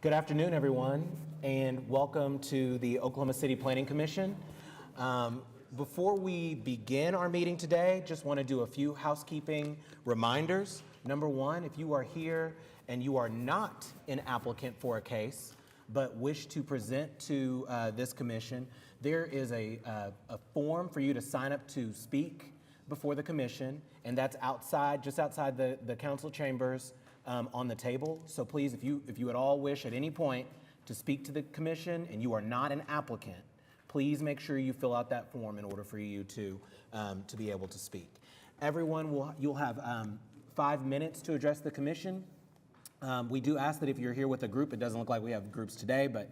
Good afternoon, everyone, and welcome to the Oklahoma City Planning Commission. Before we begin our meeting today, just want to do a few housekeeping reminders. Number one, if you are here and you are not an applicant for a case, but wish to present to this commission, there is a form for you to sign up to speak before the commission, and that's outside, just outside the council chambers on the table. So please, if you at all wish at any point to speak to the commission and you are not an applicant, please make sure you fill out that form in order for you to be able to speak. Everyone, you'll have 5 minutes to address the commission. We do ask that if you're here with a group, it doesn't look like we have groups today, but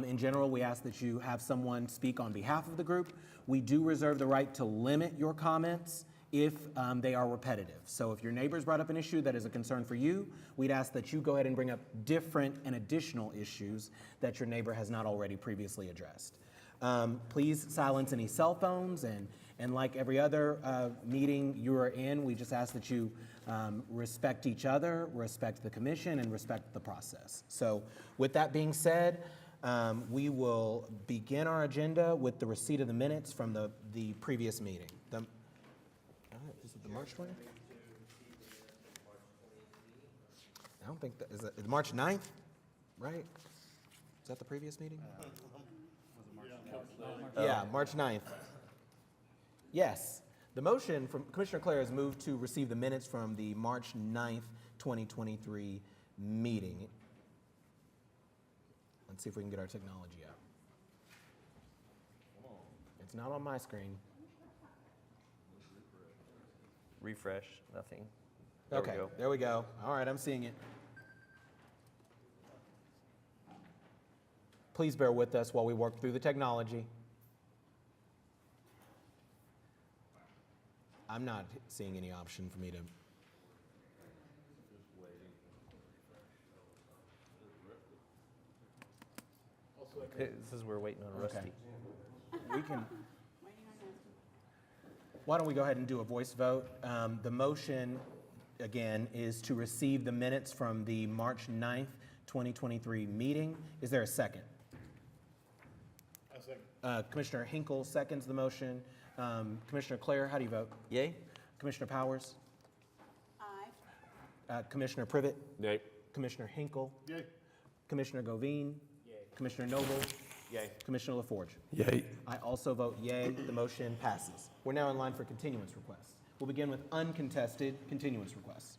in general, we ask that you have someone speak on behalf of the group. We do reserve the right to limit your comments if they are repetitive. So if your neighbors brought up an issue that is a concern for you, we'd ask that you go ahead and bring up different and additional issues that your neighbor has not already previously addressed. Please silence any cell phones, and like every other meeting you are in, we just ask that you respect each other, respect the commission, and respect the process. So with that being said, we will begin our agenda with the receipt of the minutes from the previous meeting. Is it the March 20th? I don't think that, is it March 9th, right? Is that the previous meeting? Yeah, March 9th. Yes. The motion from Commissioner Clare has moved to receive the minutes from the March 9th, 2023 meeting. Let's see if we can get our technology out. It's not on my screen. Refresh, nothing. Okay, there we go. All right, I'm seeing it. Please bear with us while we work through the technology. I'm not seeing any option for me to. This is we're waiting on Rusty. We can. Why don't we go ahead and do a voice vote? The motion, again, is to receive the minutes from the March 9th, 2023 meeting. Is there a second? A second. Commissioner Hinkle seconds the motion. Commissioner Clare, how do you vote? Yay? Commissioner Powers? Aye. Commissioner Privet? Nay. Commissioner Hinkle? Yay. Commissioner Govine? Yay. Commissioner Noble? Yay. Commissioner LaForge? Yay. I also vote yay. The motion passes. We're now in line for continuance requests. We'll begin with uncontested continuance requests.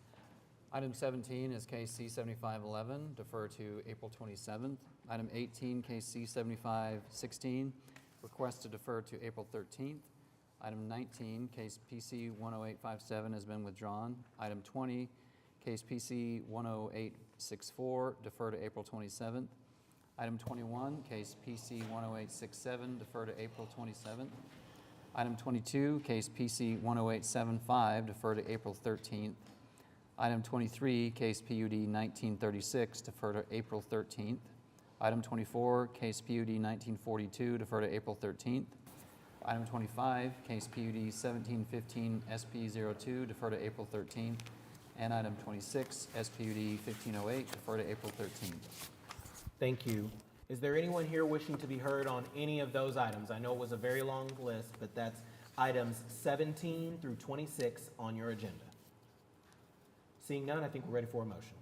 Item 17 is case C-7511, defer to April 27th. Item 18, case C-7516, request to defer to April 13th. Item 19, case PC-10857 has been withdrawn. Item 20, case PC-10864, defer to April 27th. Item 21, case PC-10867, defer to April 27th. Item 22, case PC-10875, defer to April 13th. Item 23, case PUD 1936, defer to April 13th. Item 24, case PUD 1942, defer to April 13th. Item 25, case PUD 1715 SP02, defer to April 13th. And item 26, SPUD 1508, defer to April 13th. Thank you. Is there anyone here wishing to be heard on any of those items? I know it was a very long list, but that's items 17 through 26 on your agenda. Seeing none, I think we're ready for a motion.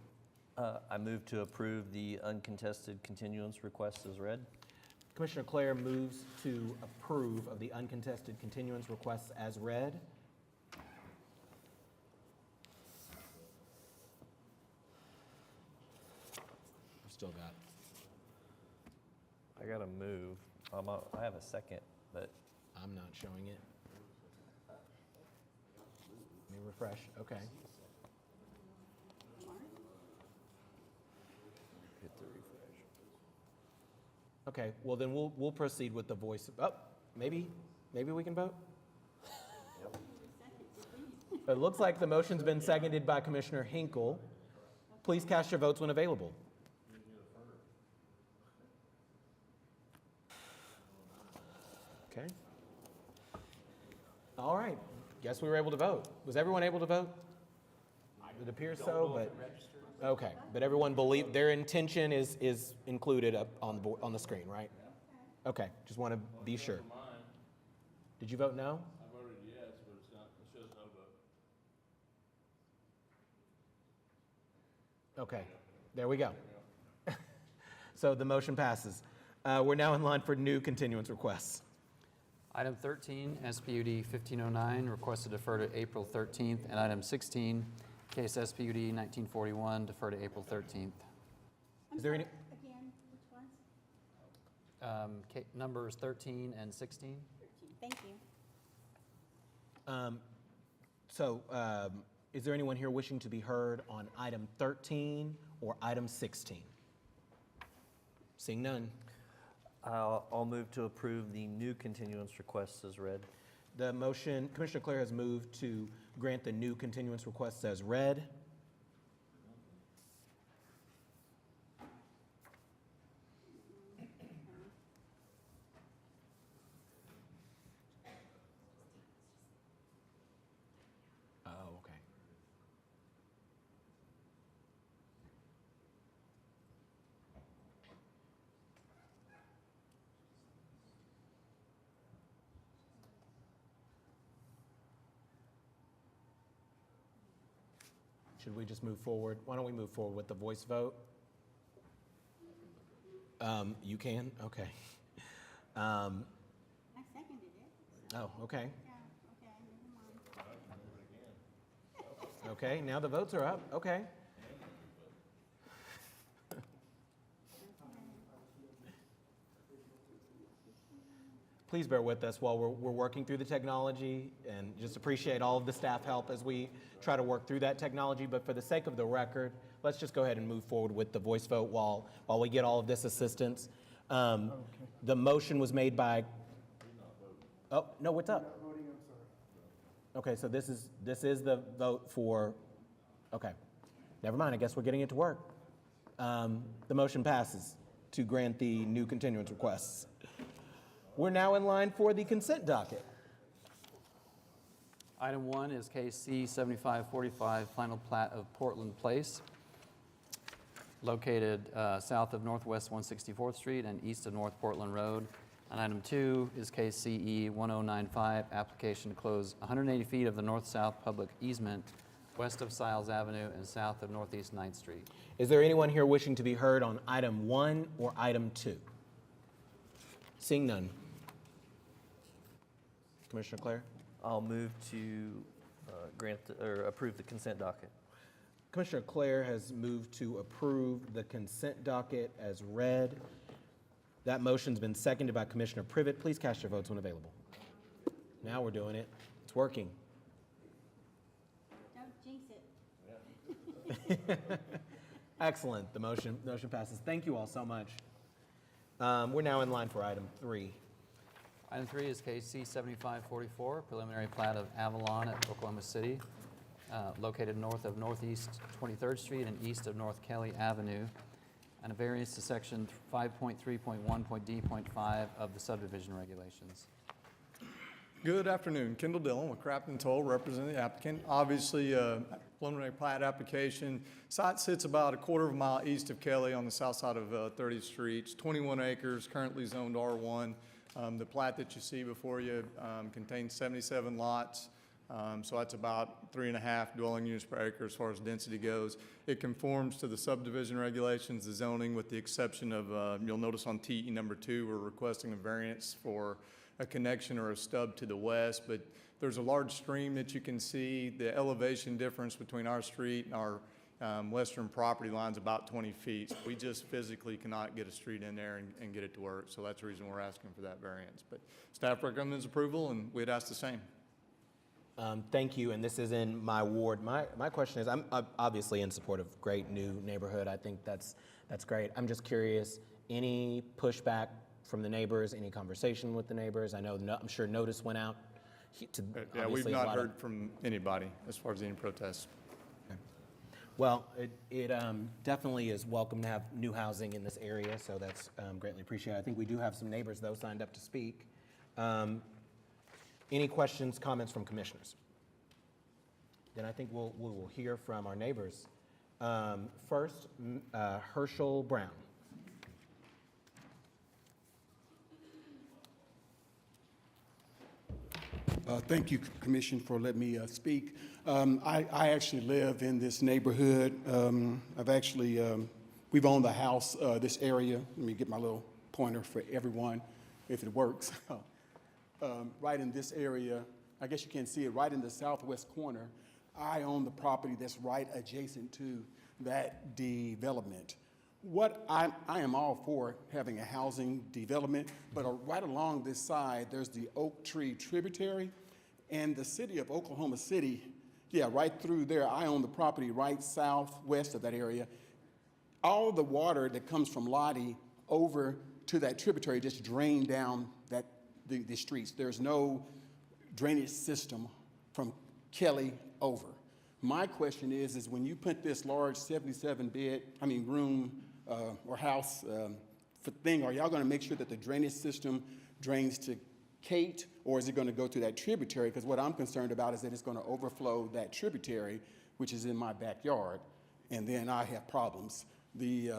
I move to approve the uncontested continuance request as read. Commissioner Clare moves to approve of the uncontested continuance requests as read. We've still got. I gotta move. I have a second, but I'm not showing it. Let me refresh. Okay. hit the refresh. Okay. Well, then we'll proceed with the voice. Oh, maybe we can vote. It looks like the motion's been seconded by Commissioner Hinkle. Please cast your votes when available. Okay. All right. Guess we were able to vote. Was everyone able to vote? It appears so, but Okay, but everyone believe, their intention is included up on the board, on the screen, right? Okay, just want to be sure. Did you vote no? I voted yes, but it's not, it shows no vote. Okay, there we go. So the motion passes. We're now in line for new continuance requests. Item 13, SPUD 1509, request to defer to April 13th. And item 16, case SPUD 1941, defer to April 13th. Is there any, Again, which ones? Numbers 13 and 16. Thank you. Is there anyone here wishing to be heard on item 13 or item 16? Seeing none. I'll move to approve the new continuance requests as read. The motion, Commissioner Clare has moved to grant the new continuance requests as read. Oh, okay. Should we just move forward? Why don't we move forward with the voice vote? You can? Okay. I seconded it. Oh, okay. Yeah, okay, never mind. Okay, now the votes are up. Okay. Please bear with us while we're working through the technology, and just appreciate all of the staff help as we try to work through that technology. But for the sake of the record, let's just go ahead and move forward with the voice vote while we get all of this assistance. The motion was made by. Oh, no, what's up? Okay, so this is the vote for. Okay, never mind. I guess we're getting it to work. The motion passes to grant the new continuance requests. We're now in line for the consent docket. Item 1 is case C 7545, final plat of Portland Place, located south of Northwest 164th Street and east of North Portland Road. And item 2 is case CE 1095, application to close 180 feet of the north-south public easement west of Siles Avenue and south of Northeast 9th Street. Is there anyone here wishing to be heard on item 1 or item 2? Seeing none. Commissioner Clare? I'll move to approve the consent docket. Commissioner Clare has moved to approve the consent docket as read. That motion's been seconded by Commissioner Privet. Please cast your votes when available. Now we're doing it. It's working. Don't jinx it. Excellent. The motion passes. Thank you all so much. We're now in line for item 3. Item 3 is case C 7544, preliminary plat of Avalon at Oklahoma City, located north of Northeast 23rd Street and east of North Kelly Avenue, and a variance to section 5.3.1.d.5 of the subdivision regulations. Good afternoon. Kendall Dillon with Crafton Toll, representing the applicant. Obviously, preliminary plat application. Site sits about a quarter of a mile east of Kelly on the south side of 30th Street. It's 21 acres, currently zoned R1. The plat that you see before you contains 77 lots. So that's about 3.5 dwelling units per acre as far as density goes. It conforms to the subdivision regulations, the zoning, with the exception of, you'll notice on TE number 2, we're requesting a variance for a connection or a stub to the west, but there's a large stream that you can see. The elevation difference between our street and our western property line's about 20 feet. So we just physically cannot get a street in there and get it to work. So that's the reason we're asking for that variance. But staff recommends approval, and we'd ask the same. Thank you, and this is in my ward. My question is, I'm obviously in support of great new neighborhood. I think that's great. I'm just curious, any pushback from the neighbors, any conversation with the neighbors? I'm sure notice went out to Yeah, we've obviously a not lot of- heard from anybody as far as any protests. Well, it definitely is welcome to have new housing in this area, so that's greatly appreciated. I think we do have some neighbors, though, signed up to speak. Any questions, comments from commissioners? Then I think we will hear from our neighbors. First, Herschel Brown. Thank you, Commission, for letting me speak. I actually live in this neighborhood. We've owned the house, this area. Let me get my little pointer for everyone, if it works. Right in this area, I guess you can see it right in the southwest corner. I own the property that's right adjacent to that development. I am all for having a housing development, but right along this side, there's the Oak Tree tributary, and the city of Oklahoma City, right through there, I own the property right southwest of that area. All the water that comes from Lottie over to that tributary just drain down the streets. There's no drainage system from Kelly over. My question is when you put this large 77-room or house thing, are y'all going to make sure that the drainage system drains to Kate, or is it going to go to that tributary? Because what I'm concerned about is that it's going to overflow that tributary, which is in my backyard, and then I have problems. The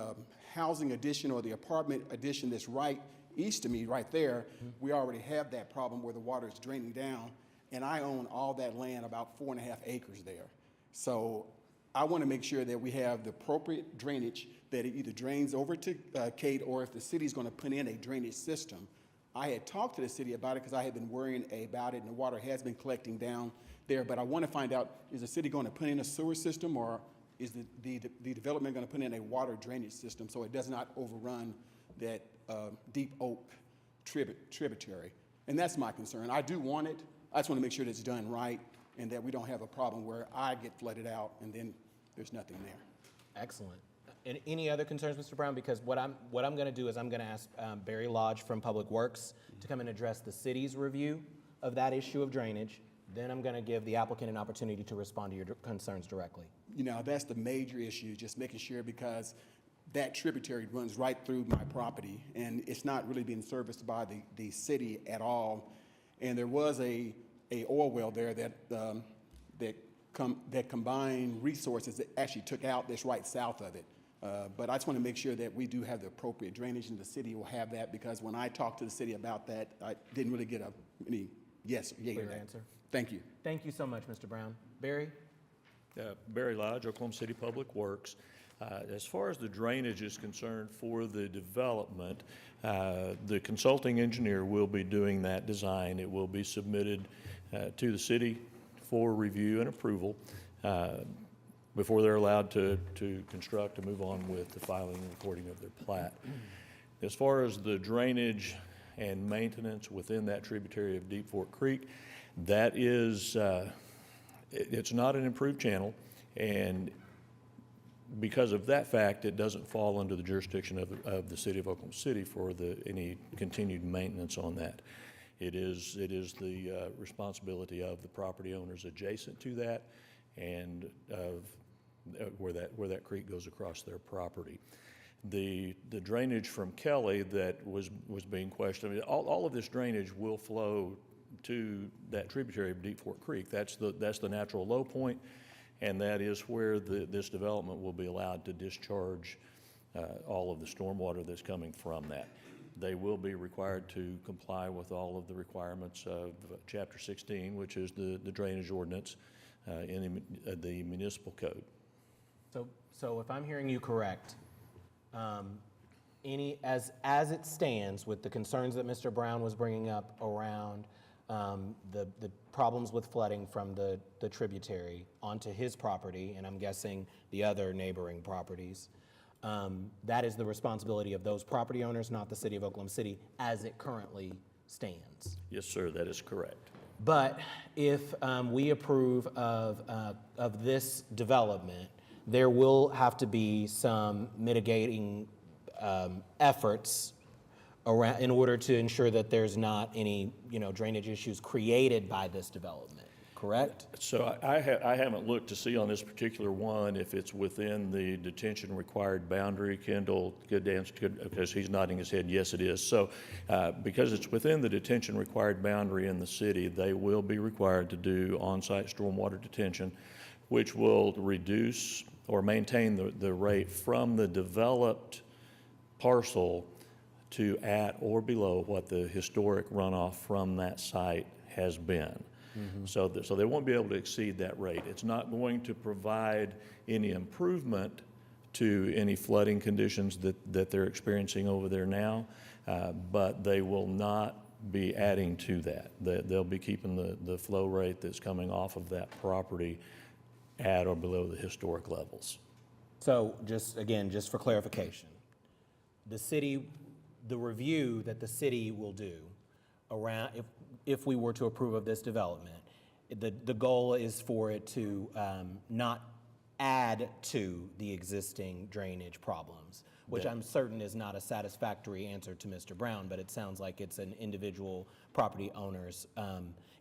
housing addition or the apartment addition that's right east of me, right there, we already have that problem where the water is draining down, and I own all that land, about 4.5 acres there. So I want to make sure that we have the appropriate drainage, that it either drains over to Kate, or if the city's going to put in a drainage system. I had talked to the city about it because I had been worrying about it, and the water has been collecting down there. But I want to find out, is the city going to put in a sewer system, or is the development going to put in a water drainage system so it does not overrun that Deep Oak tributary? And that's my concern. I do want it. I just want to make sure that it's done right and that we don't have a problem where I get flooded out and then there's nothing there. Excellent. And any other concerns, Mr. Brown? Because what I'm going to do is I'm going to ask Barry Lodge from Public Works to come and address the city's review of that issue of drainage. Then I'm going to give the applicant an opportunity to respond to your concerns directly. That's the major issue, just making sure, because that tributary runs right through my property, and it's not really being serviced by the city at all. And there was a oil well there that combined resources that actually took out this right south of it. But I just want to make sure that we do have the appropriate drainage, and the city will have that, because when I talked to the city about that, I didn't really get any yes or yay or Clear nay. answer. Thank you. Thank you so much, Mr. Brown. Barry? Barry Lodge, Oklahoma City Public Works. As far as the drainage is concerned for the development, the consulting engineer will be doing that design. It will be submitted to the city for review and approval before they're allowed to construct and move on with the filing and recording of their plat. As far as the drainage and maintenance within that tributary of Deep Fork Creek, that is, it's not an improved channel, and because of that fact, it doesn't fall under the jurisdiction of the city of Oklahoma City for any continued maintenance on that. It is the responsibility of the property owners adjacent to that, and of where that creek goes across their property. The drainage from Kelly that was being questioned, I mean, all of this drainage will flow to that tributary of Deep Fork Creek. That's the natural low point, and that is where this development will be allowed to discharge all of the stormwater that's coming from that. They will be required to comply with all of the requirements of Chapter 16, which is the drainage ordinance in the municipal code. So if I'm hearing you correct, as it stands with the concerns that Mr. Brown was bringing up around the problems with flooding from the tributary onto his property, and I'm guessing the other neighboring properties, that is the responsibility of those property owners, not the city of Oklahoma City, as it currently stands. Yes, sir, that is correct. But if we approve of this development, there will have to be some mitigating efforts around in order to ensure that there's not any drainage issues created by this development. Correct? So I haven't looked to see on this particular one if it's within the detention required boundary. Kendall, good answer, because he's nodding his head, yes it is. So because it's within the detention required boundary in the city, they will be required to do on-site stormwater detention, which will reduce or maintain the rate from the developed parcel to at or below what the historic runoff from that site has been. So they won't be able to exceed that rate. It's not going to provide any improvement to any flooding conditions that they're experiencing over there now, but they will not be adding to that. They'll be keeping the flow rate that's coming off of that property at or below the historic levels. So just, again, just for clarification, the review that the city will do around, if we were to approve of this development, the goal is for it to not add to the existing drainage problems, which I'm certain is not a satisfactory answer to Mr. Brown, but it sounds like it's an individual property owner's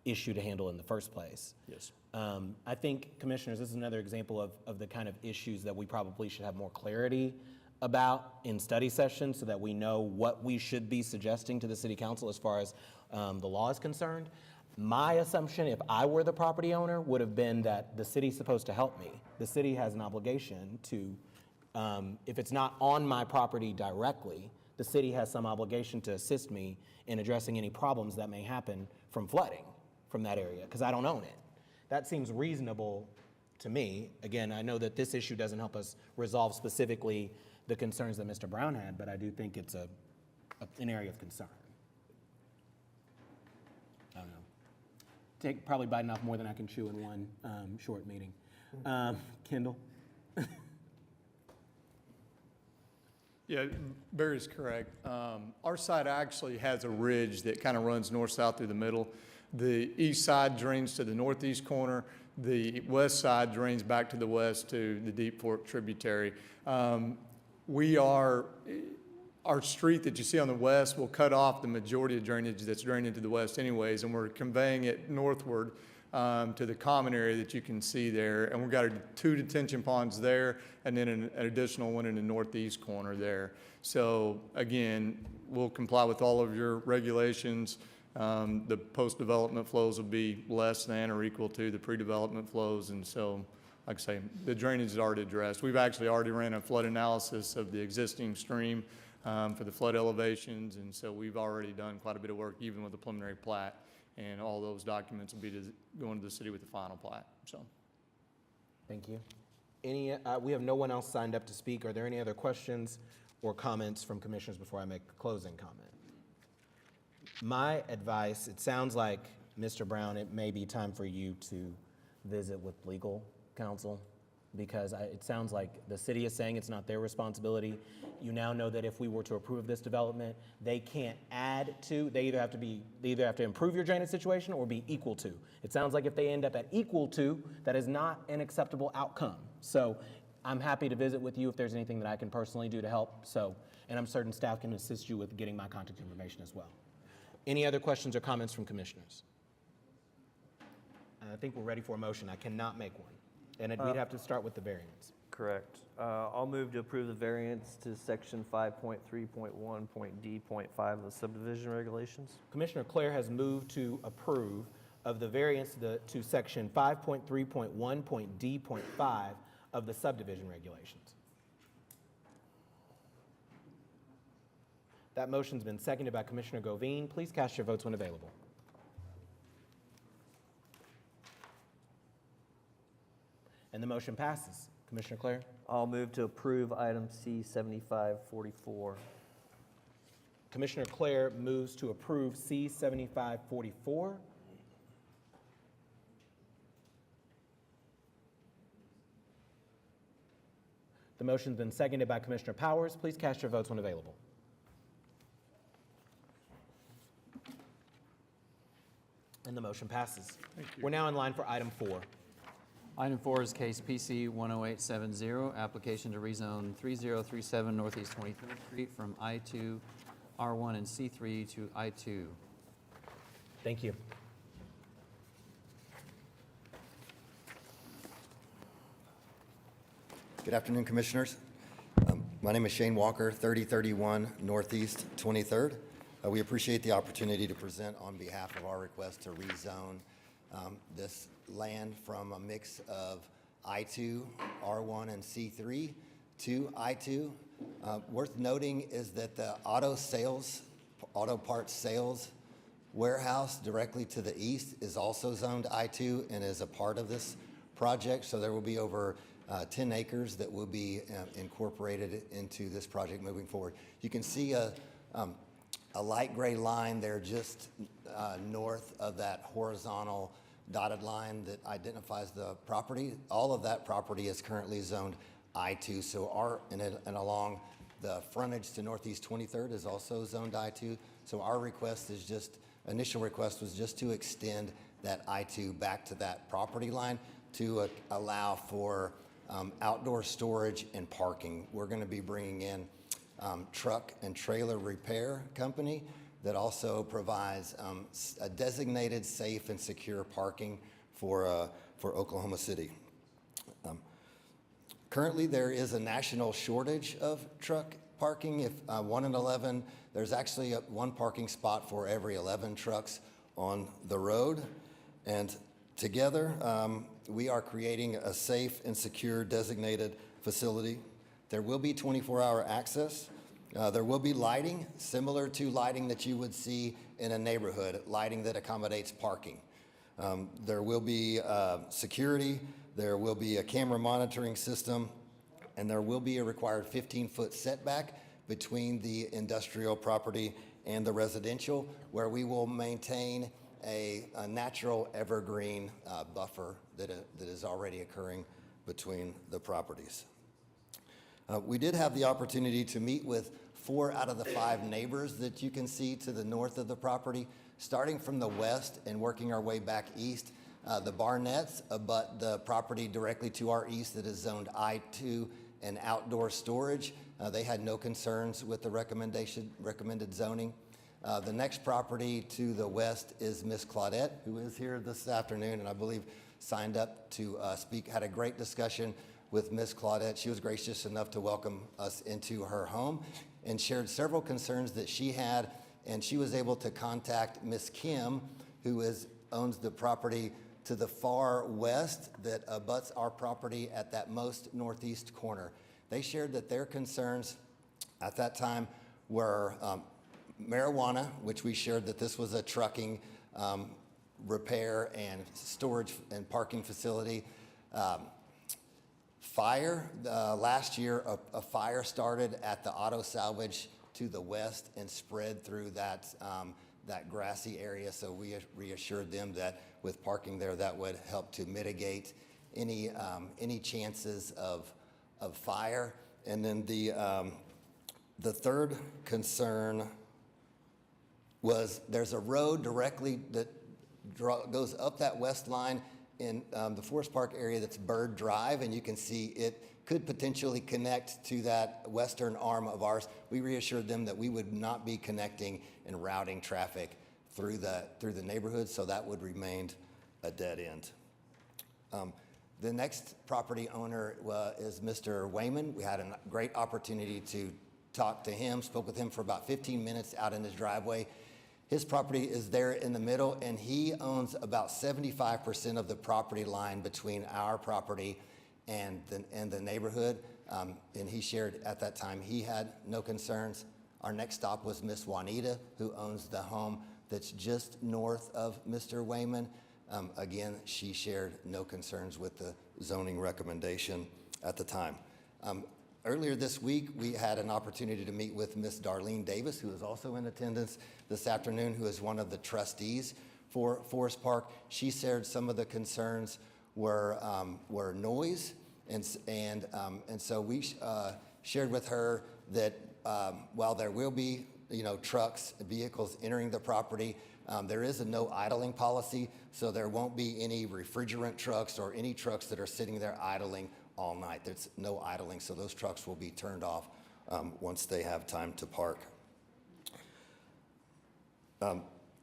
issue to handle in the first place. Yes. I think, Commissioners, this is another example of the kind of issues that we probably should have more clarity about in study sessions so that we know what we should be suggesting to the City Council as far as the law is concerned. My assumption, if I were the property owner, would have been that the city's supposed to help me. The city has an obligation to, if it's not on my property directly, the city has some obligation to assist me in addressing any problems that may happen from flooding from that area, because I don't own it. That seems reasonable to me. Again, I know that this issue doesn't help us resolve specifically the concerns that Mr. Brown had, but I do think it's an area of concern. I don't know. Probably biting off more than I can chew in one short meeting. Kendall? Yeah, Barry's correct. Our site actually has a ridge that kind of runs north-south through the middle. The east side drains to the northeast corner. The west side drains back to the west to the Deep Fork tributary. Our street that you see on the west will cut off the majority of drainage that's draining to the west anyways, and we're conveying it northward to the common area that you can see there. And we've got 2 detention ponds there, and then an additional one in the northeast corner there. So again, we'll comply with all of your regulations. The post-development flows will be less than or equal to the pre-development flows. And so, like I say, the drainage is already addressed. We've actually already ran a flood analysis of the existing stream for the flood elevations. And so we've already done quite a bit of work, even with the preliminary plat. And all those documents will be going to the city with the final plat. So, Thank you. We have no one else signed up to speak. Are there any other questions or comments from commissioners before I make a closing comment? My advice, it sounds like, Mr. Brown, it may be time for you to visit with legal counsel, because it sounds like the city is saying it's not their responsibility. You now know that if we were to approve this development, they can't add to, they either have to improve your drainage situation or be equal to. It sounds like if they end up at equal to, that is not an acceptable outcome. So I'm happy to visit with you if there's anything that I can personally do to help. So, and I'm certain staff can assist you with getting my contact information as well. Any other questions or comments from commissioners? I think we're ready for a motion. I cannot make one. And we'd have to start with the variance. Correct. I'll move to approve the variance to section 5.3.1.d.5 of the subdivision regulations. Commissioner Claire has moved to approve of the variance to section 5.3.1.d.5 of the subdivision regulations. That motion's been seconded by Commissioner Govine. Please cast your votes when available. And the motion passes. Commissioner Claire? I'll move to approve item C7544. Commissioner Claire moves to approve C7544. The motion's been seconded by Commissioner Powers. Please cast your votes when available. And the motion passes. We're now in line for item 4. Item 4 is case PC 10870, application to rezone 3037 Northeast 23rd Street from I-2, R1 and C3 to I-2. Thank you. Good afternoon, Commissioners. My name is Shane Walker, 3031 Northeast 23rd. We appreciate the opportunity to present on behalf of our request to rezone this land from a mix of I-2, R1, and C3 to I-2. Worth noting is that the auto parts sales warehouse directly to the east is also zoned I-2 and is a part of this project. So there will be over 10 acres that will be incorporated into this project moving forward. You can see a light gray line there just north of that horizontal dotted line that identifies the property. All of that property is currently zoned I-2. So and along the frontage to Northeast 23rd is also zoned I-2. So our initial request was just to extend that I-2 back to that property line to allow for outdoor storage and parking. We're going to be bringing in truck and trailer repair company that also provides a designated safe and secure parking for Oklahoma City. Currently, there is a national shortage of truck parking. If 1 in 11, there's actually one parking spot for every 11 trucks on the road. And together, we are creating a safe and secure designated facility. There will be 24-hour access. There will be lighting, similar to lighting that you would see in a neighborhood, lighting that accommodates parking. There will be security, there will be a camera monitoring system, and there will be a required 15-foot setback between the industrial property and the residential, where we will maintain a natural evergreen buffer that is already occurring between the properties. We did have the opportunity to meet with 4 out of the 5 neighbors that you can see to the north of the property. Starting from the west and working our way back east, the Barnetts abut the property directly to our east that is zoned I-2 and outdoor storage. They had no concerns with the recommended zoning. The next property to the west is Miss Claudette, who is here this afternoon and I believe signed up to speak. Had a great discussion with Miss Claudette. She was gracious enough to welcome us into her home and shared several concerns that she had, and she was able to contact Miss Kim, who owns the property to the far west that abuts our property at that most northeast corner. They shared that their concerns at that time were marijuana, which we shared that this was a trucking repair and storage and parking facility. Fire, last year a fire started at the auto salvage to the west and spread through that grassy area. So we reassured them that with parking there, that would help to mitigate any chances of fire. And then the third concern was there's a road directly that goes up that west line in the Forest Park area that's Bird Drive, and you can see it could potentially connect to that western arm of ours. We reassured them that we would not be connecting and routing traffic through the neighborhood, so that would remain a dead end. The next property owner is Mr. Wayman. We had a great opportunity to talk to him, spoke with him for about 15 minutes out in his driveway. His property is there in the middle, and he owns about 75% of the property line between our property and the neighborhood. And he shared at that time he had no concerns. Our next stop was Miss Juanita, who owns the home that's just north of Mr. Wayman. Again, she shared no concerns with the zoning recommendation at the time. Earlier this week, we had an opportunity to meet with Miss Darlene Davis, who is also in attendance this afternoon, who is one of the trustees for Forest Park. She shared some of the concerns were noise, and so we shared with her that while there will be trucks, vehicles entering the property, there is a no idling policy, so there won't be any refrigerant trucks or any trucks that are sitting there idling all night. There's no idling, so those trucks will be turned off once they have time to park.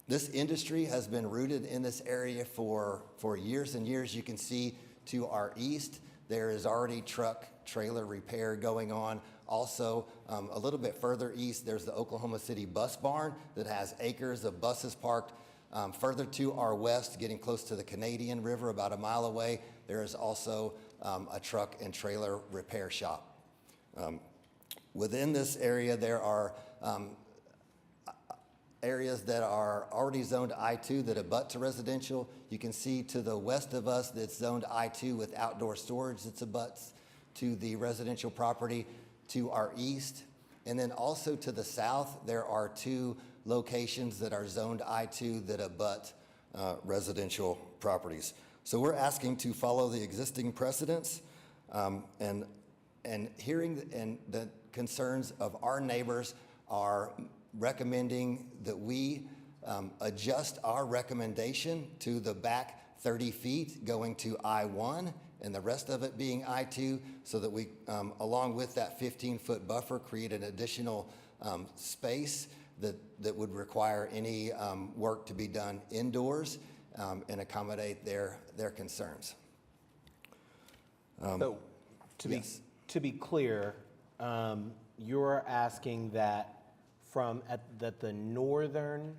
This industry has been rooted in this area for years and years. You can see to our east, there is already truck trailer repair going on. Also, a little bit further east, there's the Oklahoma City Bus Barn that has acres of buses parked Further to our west, getting close to the Canadian River, about a mile away, there is also a truck and trailer repair shop. Within this area, there are areas that are already zoned I-2 that abut to residential. You can see to the west of us that's zoned I-2 with outdoor storage that's abuts to the residential property to our east. And then also to the south, there are 2 locations that are zoned I-2 that abut residential properties. So we're asking to follow the existing precedents and hearing and the concerns of our neighbors are recommending that we adjust our recommendation to the back 30 feet going to I-1 and the rest of it being I-2 so that we, along with that 15-foot buffer, create an additional space that would require any work to be done indoors and accommodate their concerns. So, Yes. to be clear, you're asking that from the northern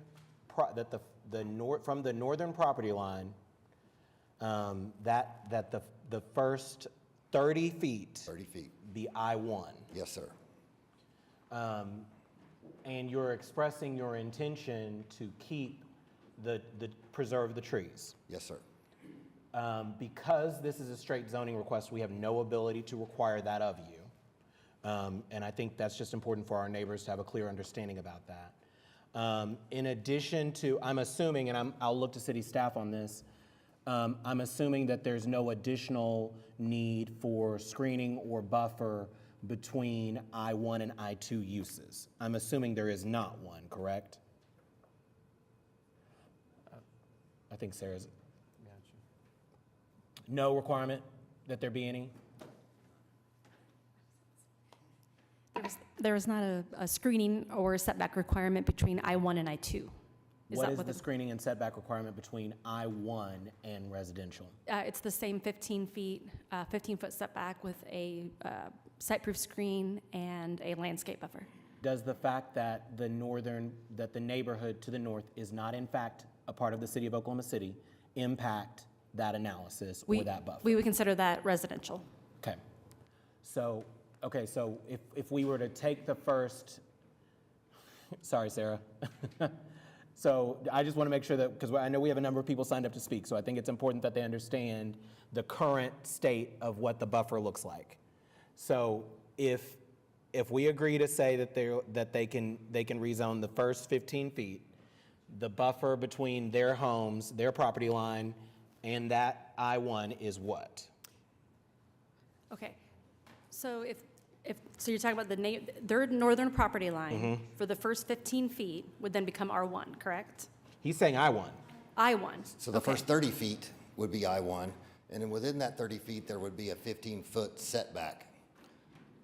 from the northern property line, that the first 30 feet 30 feet. be I-1. Yes, sir. And you're expressing your intention to keep preserve the trees. Yes, sir. Because this is a straight zoning request, we have no ability to require that of you. And I think that's just important for our neighbors to have a clear understanding about that. In addition to, I'm assuming, and I'll look to city staff on this, I'm assuming that there's no additional need for screening or buffer between I-1 and I-2 uses. I'm assuming there is not one, correct? I think Sarah's. No requirement that there be any? There is not a screening or setback requirement between I-1 and I-2. What is the screening and setback requirement between I-1 and residential? It's the same 15 feet, 15-foot setback with a site-proof screen and a landscape buffer. Does the fact that the neighborhood to the north is not in fact a part of the city of Oklahoma City impact that analysis or that buffer? We would consider that residential. Okay. So if we were to take the first, sorry, Sarah. So I just want to make sure that, because I know we have a number of people signed up to speak, so I think it's important that they understand the current state of what the buffer looks like. So if we agree to say that they can rezone the first 15 feet, the buffer between their homes, their property line, and that I-1 is what? Okay. So so you're talking about their northern property line for the first 15 feet would then become R1, correct? He's saying I-1. I-1. So the Okay. first 30 feet would be I-1, and then within that 30 feet, there would be a 15-foot setback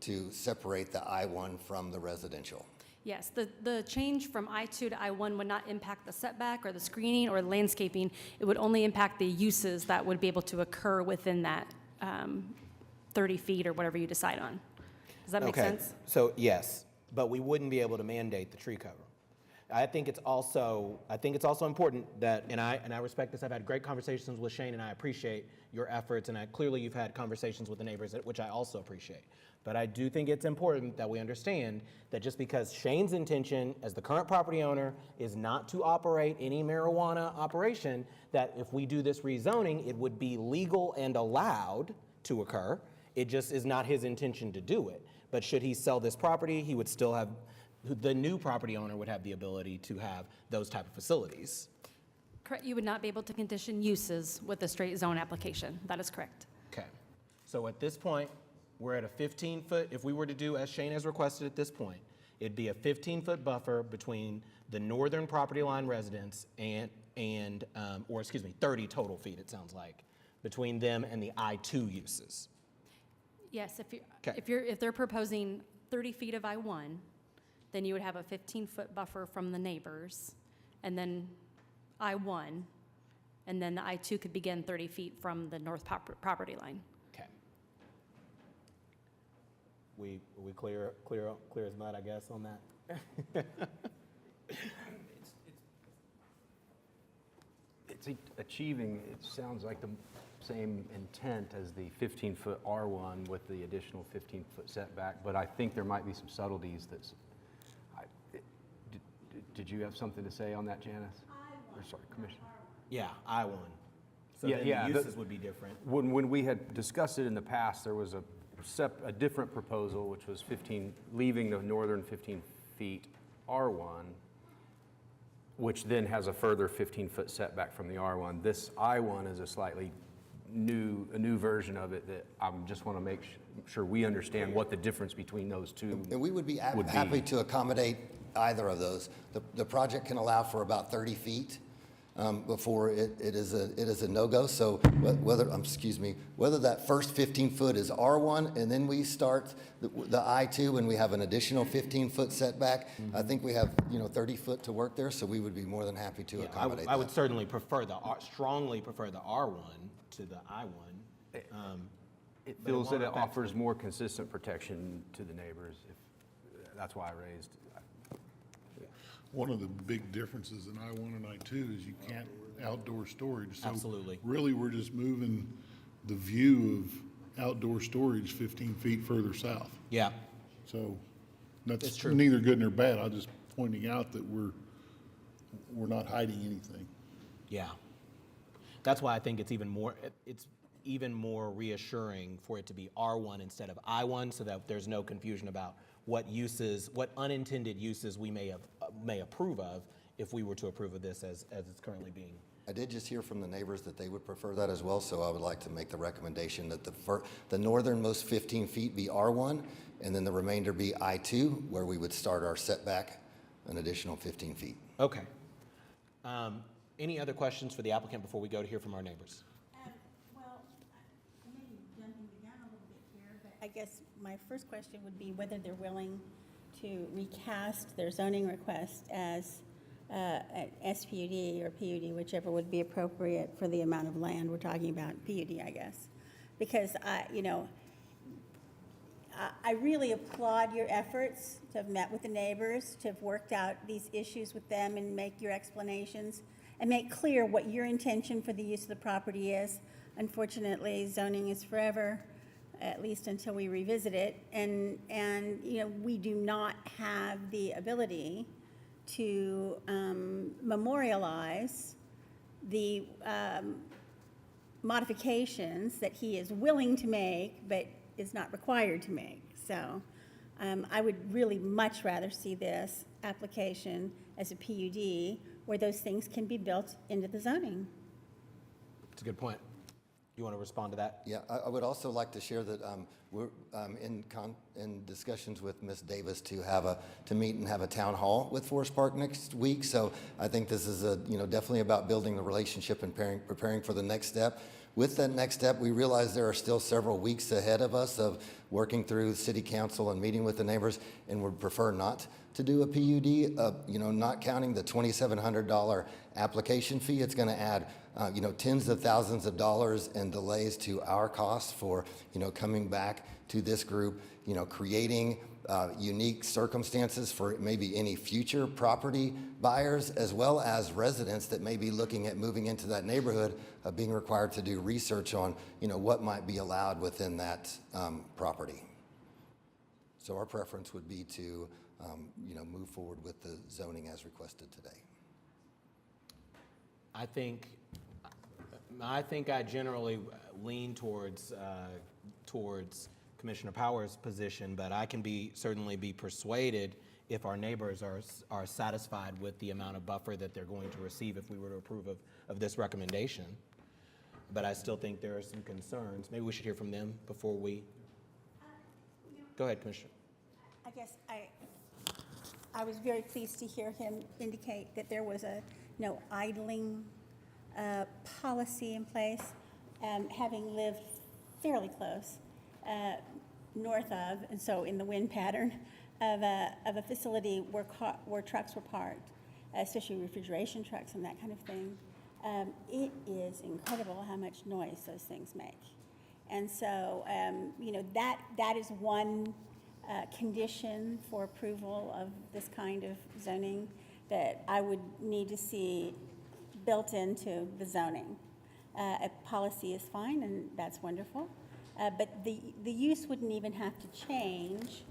to separate the I-1 from the residential. Yes, the change from I-2 to I-1 would not impact the setback or the screening or landscaping. It would only impact the uses that would be able to occur within that 30 feet or whatever you decide on. Does that make sense? So yes, but we wouldn't be able to mandate the tree cover. I think it's also important that, and I respect this, I've had great conversations with Shane and I appreciate your efforts, and clearly you've had conversations with the neighbors, which I also appreciate. But I do think it's important that we understand that just because Shane's intention as the current property owner is not to operate any marijuana operation, that if we do this rezoning, it would be legal and allowed to occur. It just is not his intention to do it. But should he sell this property, he would still have, the new property owner would have the ability to have those type of facilities. Correct. You would not be able to condition uses with a straight zone application. That is correct. Okay. So at this point, we're at a 15-foot, if we were to do as Shane has requested at this point, it'd be a 15-foot buffer between the northern property line residents and 30 total feet, it sounds like, between them and the I-2 uses. Yes, Okay. if they're proposing 30 feet of I-1, then you would have a 15-foot buffer from the neighbors, and then I-1, and then the I-2 could begin 30 feet from the north property line. Okay. We clear as mud, I guess, on that? achieving, it sounds like the same intent as the 15-foot R1 with the additional 15-foot setback, but I think there might be some subtleties that's, did you have something to say on that, Janice? Or sorry, Commissioner? Yeah, I-1. So Yeah, then yeah, the the- uses would be different. When we had discussed it in the past, there was a different proposal, which was 15, leaving the northern 15 feet R1, which then has a further 15-foot setback from the R1. This I-1 is a slightly a new version of it that I just want to make sure we understand what the difference between those two And we would be would be. happy to accommodate either of those. The project can allow for about 30 feet before it is a no-go. So whether that first 15 foot is R1 and then we start the I-2 and we have an additional 15-foot setback, I think we have, 30 foot to work there, so we would be more than happy to Yeah, accommodate I would that. certainly prefer strongly prefer the R1 to the I-1. It But it feels that won't it affect offers more consistent protection to the neighbors. That's why I raised. One of the big differences in I-1 and I-2 is you can't outdoor storage. So Absolutely. really, we're just moving the view of outdoor storage 15 feet further south. Yeah, So It's that's true. neither good nor bad. I'm just pointing out that we're not hiding anything. yeah. That's why I think it's even more reassuring for it to be R1 instead of I-1, so that there's no confusion about what unintended uses we may approve of if we were to approve of this as it's currently being. I did just hear from the neighbors that they would prefer that as well, so I would like to make the recommendation that the northernmost 15 feet be R1, and then the remainder be I-2, where we would start our setback an additional 15 feet. Okay. Any other questions for the applicant before we go to hear from our neighbors? Well, I may be jumping the gun a little bit here, but I guess my first question would be whether they're willing to recast their zoning request as an SPUD or PUD, whichever would be appropriate for the amount of land we're talking about, PUD, I guess. Because I really applaud your efforts to have met with the neighbors, to have worked out these issues with them and make your explanations and make clear what your intention for the use of the property is. Unfortunately, zoning is forever, at least until we revisit it. And we do not have the ability to memorialize the modifications that he is willing to make, but is not required to make. So I would really much rather see this application as a PUD where those things can be built into the zoning. It's a good point. You want to respond to that? Yeah, I would also like to share that we're in discussions with Ms. Davis to meet and have a town hall with Forest Park next week. So I think this is definitely about building the relationship and preparing for the next step. With that next step, we realize there are still several weeks ahead of us of working through city council and meeting with the neighbors, and would prefer not to do a PUD, not counting the $2,700 application fee. It's going to add, tens of thousands of dollars in delays to our costs for, coming back to this group, creating unique circumstances for maybe any future property buyers, as well as residents that may be looking at moving into that neighborhood, being required to do research on, what might be allowed within that property. So our preference would be to, move forward with the zoning as requested today. I think I generally lean towards Commissioner Powers' position, but I can certainly be persuaded if our neighbors are satisfied with the amount of buffer that they're going to receive if we were to approve of this recommendation. But I still think there are some concerns. Maybe we should hear from them before we. Go ahead, Commissioner. I guess I was very pleased to hear him indicate that there was a no idling policy in place, having lived fairly close north of, and so in the wind pattern of a facility where trucks were parked, especially refrigeration trucks and that kind of thing. It is incredible how much noise those things make. And so, that is one condition for approval of this kind of zoning that I would need to see built into the zoning. A policy is fine, and that's wonderful, but the use wouldn't even have to change.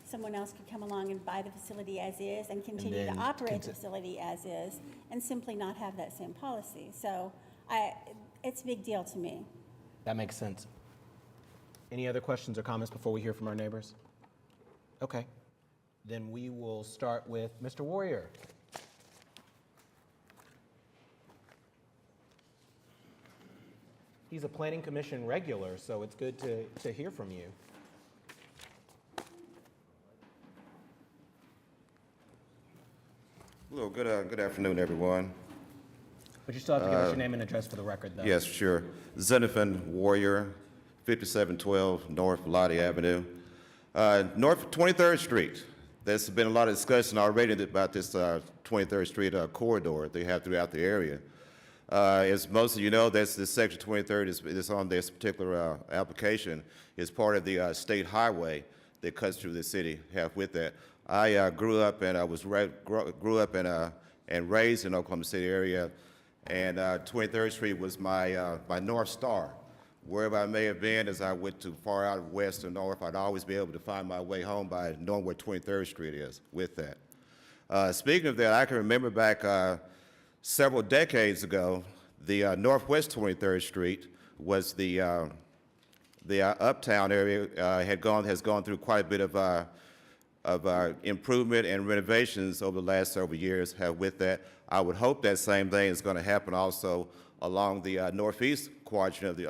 Someone else could come along and buy the facility as is and continue to then operate the facility as is and simply not have that same policy. So it's a big deal to me. That makes sense. Any other questions or comments before we hear from our neighbors? Okay. Then we will start with Mr. Warrior. He's a Planning Commission regular, so it's good to hear from you. Hello, good afternoon, everyone. But you still have to give us your name and address for the record, though. Yes, sure. Zenithan Warrior, 5712 North Lottie Avenue. North 23rd Street. There's been a lot of discussion already about this 23rd Street corridor they have throughout the area. As most of you know, this section 23rd is on this particular application. Is part of the state highway that cuts through the city. Have with that, I grew up and I grew up and raised in Oklahoma City area, and 23rd Street was my my North Star. Wherever I may have been, as I went too far out west or north, I'd always be able to find my way home by knowing where 23rd Street is. With that, speaking of that, I can remember back several decades ago, the Northwest 23rd Street was the uptown area has gone through quite a bit of improvement and renovations over the last several years. With that, I would hope that same thing is going to happen also along the northeast quadrant of the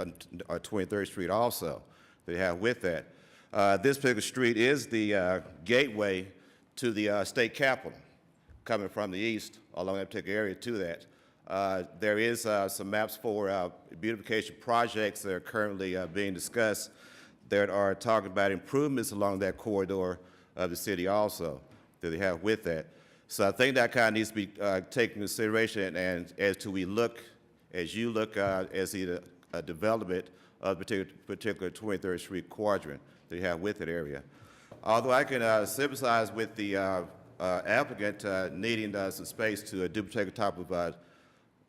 23rd Street also. They have with that. This particular street is the gateway to the state capitol, coming from the east along that particular area to that. There is some maps for beautification projects that are currently being discussed that are talking about improvements along that corridor of the city also that they have with that. So I think that kind of needs to be taken into consideration, and as you look as a development of the particular 23rd Street quadrant that you have with that area. Although I can sympathize with the applicant needing some space to do particular type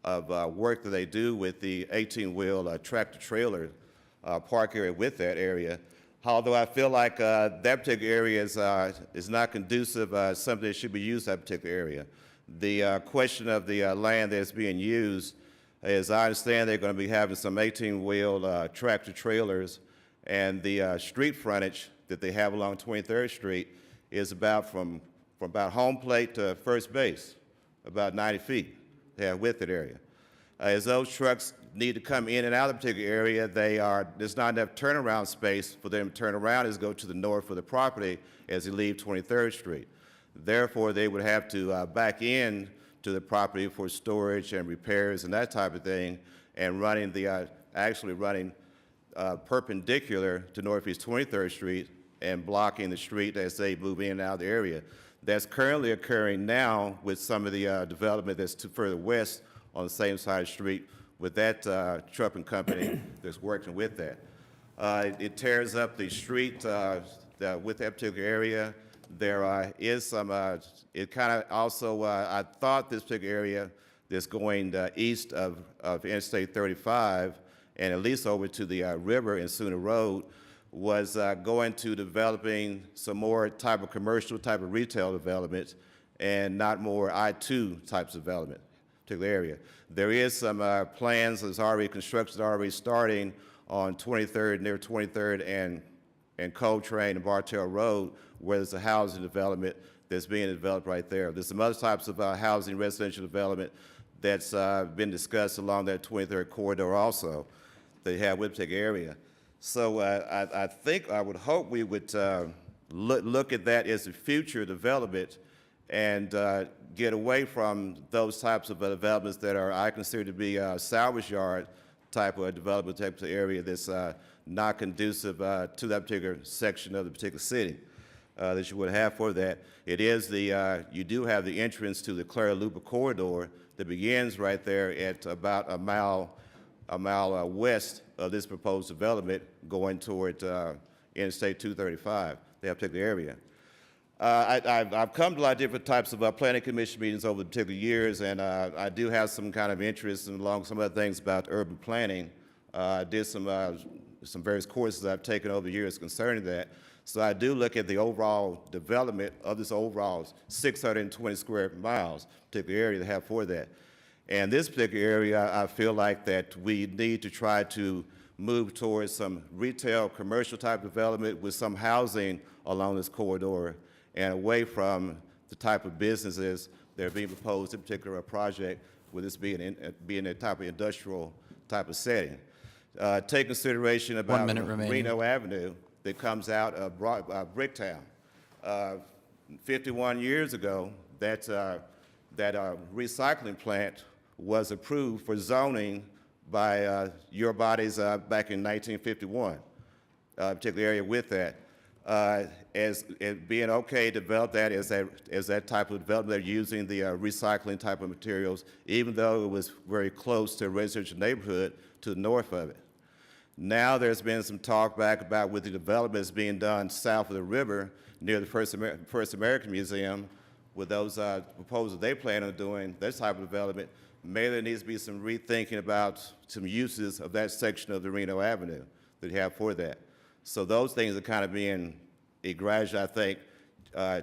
of work that they do with the 18-wheel tractor trailer park area with that area. Although I feel like that particular area is not conducive, something that should be used that particular area. The question of the land that's being used, as I understand, they're going to be having some 18-wheel tractor trailers, and the street frontage that they have along 23rd Street is about from about home plate to first base, about 90 feet. They have width that area. As those trucks need to come in and out of the particular area, there's not enough turnaround space for them to turn around as go to the north of the property as they leave 23rd Street. Therefore, they would have to back in to the property for storage and repairs and that type of thing, and actually running perpendicular to Northeast 23rd Street and blocking the street as they move in and out of the area. That's currently occurring now with some of the development that's further west on the same side of the street with that trucking company that's working with that. It tears up the street with that particular area. There is some, it kind of also, I thought this particular area that's going east of Interstate 35 and at least over to the river in Sooner Road was going to developing some more type of commercial type of retail development and not more I-2 types of development, particular area. There is some plans, there's already construction already starting on 23rd, near 23rd and Coltrane and Bartell Road, where there's a housing development that's being developed right there. There's some other types of housing, residential development that's been discussed along that 23rd corridor also that you have with the particular area. So I think, I would hope we would look at that as a future development and get away from those types of developments that are, I consider to be salvage yard type of development type of area that's not conducive to that particular section of the particular city that you would have for that. It is you do have the entrance to the Clara Luba corridor that begins right there at about a mile west of this proposed development going toward Interstate 235, that particular area. I've come to a lot of different types of planning commission meetings over the particular years, and I do have some kind of interest in along some other things about urban planning. I did some various courses I've taken over the years concerning that. So I do look at the overall development of this overall 620 square miles, particular area to have for that. And this particular area, I feel like that we need to try to move towards some retail, commercial type development with some housing along this corridor and away from the type of businesses that are being proposed in particular project, with this being a type of industrial type of setting. Take consideration about 1 minute remaining. Reno Avenue that comes out of Bricktown. 51 years ago, that recycling plant was approved for zoning by your bodies back in 1951, particular area with that. As being okay to develop that as that type of development, they're using the recycling type of materials, even though it was very close to a residential neighborhood to the north of it. Now there's been some talk back about with the developments being done south of the river near the First American Museum, with those proposals they plan on doing, that type of development. Maybe there needs to be some rethinking about some uses of that section of the Reno Avenue that you have for that. So those things are kind of being gradually, I think,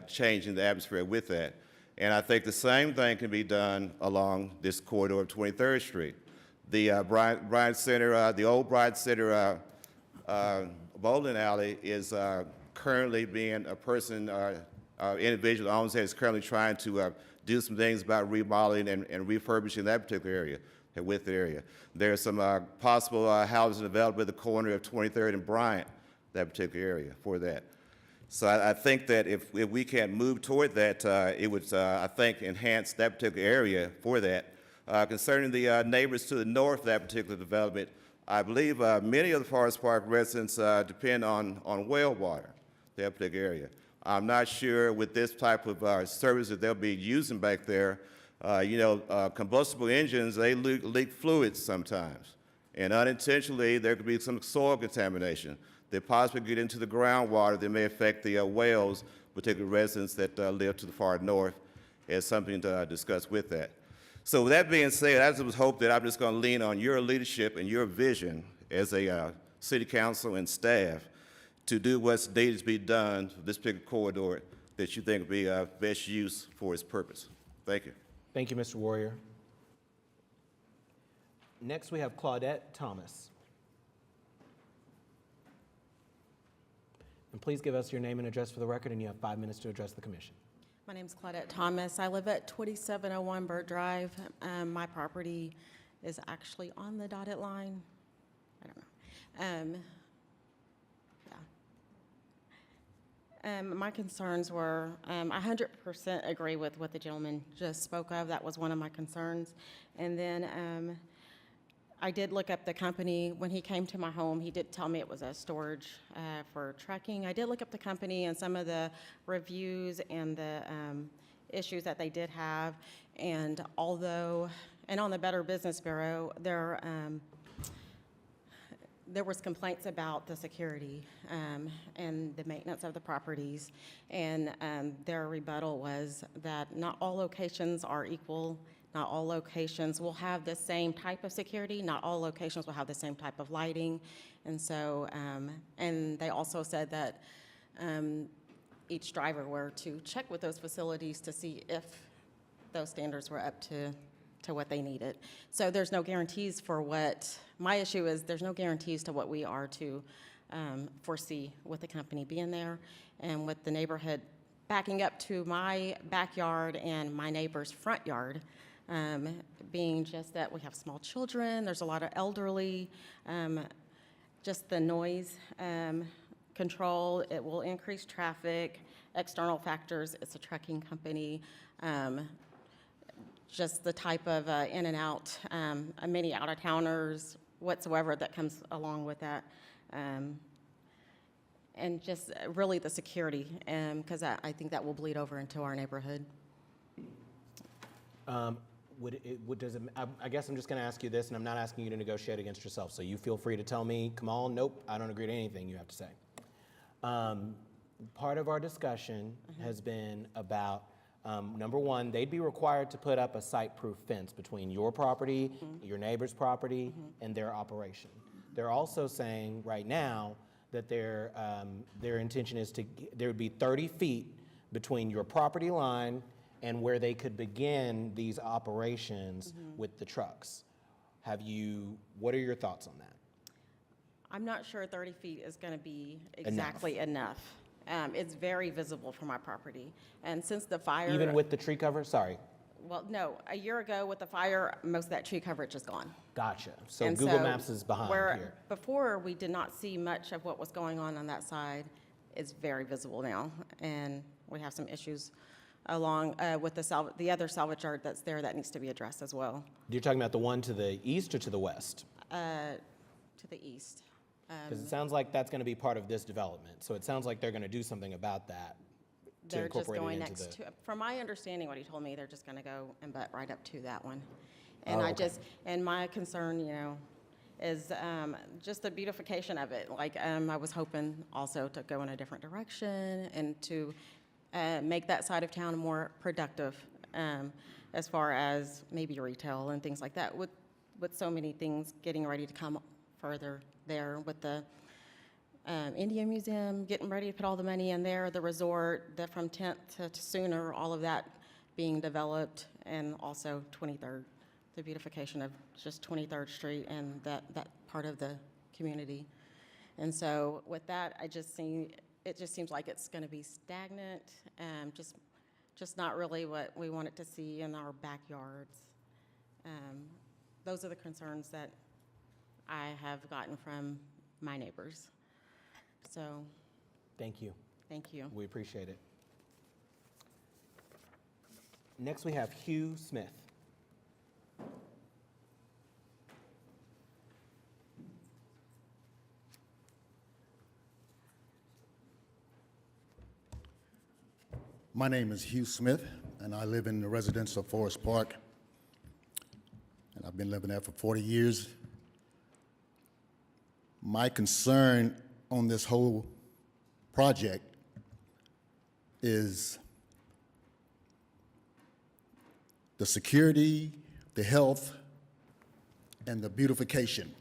changing the atmosphere with that. And I think the same thing can be done along this corridor of 23rd Street. The Bryant Center, the old Bryant Center bowling alley is currently being a person, individual that owns it is currently trying to do some things about remodeling and refurbishing that particular area, with the area. There's some possible housing development at the corner of 23rd and Bryant, that particular area for that. So I think that if we can move toward that, it would, I think, enhance that particular area for that. Concerning the neighbors to the north of that particular development, I believe many of the Forest Park residents depend on well water, that particular area. I'm not sure with this type of service that they'll be using back there. Combustible engines, they leak fluids sometimes. And unintentionally, there could be some soil contamination. They possibly get into the groundwater that may affect the wells, particular residents that live to the far north, as something to discuss with that. So with that being said, I just hope that I'm just going to lean on your leadership and your vision as a city council and staff to do what's needed to be done for this particular corridor that you think would be best use for its purpose. Thank you. Thank you, Mr. Warrior. Next, we have Claudette Thomas. And please give us your name and address for the record, and you have 5 minutes to address the commission. My name's Claudette Thomas. I live at 2701 Burt Drive. My property is actually on the dotted line. I don't know. My concerns were, I 100% agree with what the gentleman just spoke of. That was one of my concerns. And then I did look up the company. When he came to my home, he did tell me it was a storage for trucking. I did look up the company and some of the reviews and the issues that they did have. And although, and on the Better Business Bureau, there was complaints about the security and the maintenance of the properties. And their rebuttal was that not all locations are equal. Not all locations will have the same type of security. Not all locations will have the same type of lighting. And so, and they also said that each driver were to check with those facilities to see if those standards were up to what they needed. So there's no guarantees for what, my issue is there's no guarantees to what we are to foresee with the company being there and with the neighborhood backing up to my backyard and my neighbor's front yard. Being just that we have small children, there's a lot of elderly, just the noise control, it will increase traffic, external factors, it's a trucking company, just the type of in and out, many out-of-towners whatsoever that comes along with that. And just really the security, because I think that will bleed over into our neighborhood. I guess I'm just going to ask you this, and I'm not asking you to negotiate against yourself, so you feel free to tell me, Kamal, nope, I don't agree to anything you have to say. part of our discussion has been about, number one, they'd be required to put up a site-proof fence between your property, your neighbor's property, and their operation. They're also saying right now that their intention is there would be 30 feet between your property line and where they could begin these operations with the trucks. What are your thoughts on that? I'm not sure 30 feet is going to be exactly enough. It's very visible from my property. And since the fire. Even with the tree cover? Sorry. Well, no, a year ago with the fire, most of that tree coverage is gone. Gotcha. So And Google Maps is behind where here. Before, we did not see much of what was going on that side. It's very visible now. And we have some issues along with the other salvage yard that's there that needs to be addressed as well, You're talking about the one to the east or to the west? to the east. Because it sounds like that's going to be part of this development. So it sounds like they're going to do something about that to They're just incorporate going it into next the. to, from my understanding, what he told me, they're just going to go and butt right up to that one. And Oh, okay. and my concern, is just the beautification of it. Like, I was hoping also to go in a different direction and to make that side of town more productive, as far as maybe retail and things like that, with so many things getting ready to come further there with the Indian Museum, getting ready to put all the money in there, the resort, the from 10th to Sooner, all of that being developed, and also 23rd, the beautification of just 23rd Street and that part of the community. And so with that, it just seems like it's going to be stagnant, just not really what we want it to see in our backyards. Those are the concerns that I have gotten from my neighbors. So, Thank you. thank you. We appreciate it. Next, we have Hugh Smith. My name is Hugh Smith, and I live in the residence of Forest Park. And I've been living there for 40 years. My concern on this whole project is the security, the health, and the beautification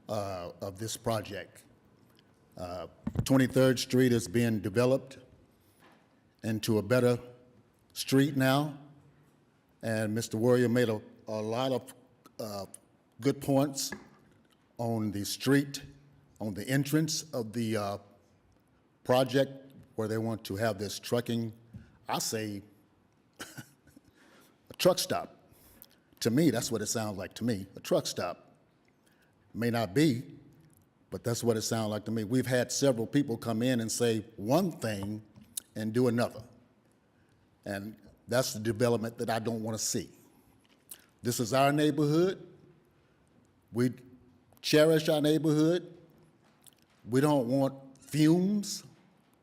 of this project. 23rd Street is being developed into a better street now, and Mr. Warrior made a lot of good points on the street, on the entrance of the project where they want to have this trucking, I say, a truck stop. To me, that's what it sounds like to me, a truck stop. May not be, but that's what it sounds like to me. We've had several people come in and say one thing and do another. And that's the development that I don't want to see. This is our neighborhood. We cherish our neighborhood. We don't want fumes,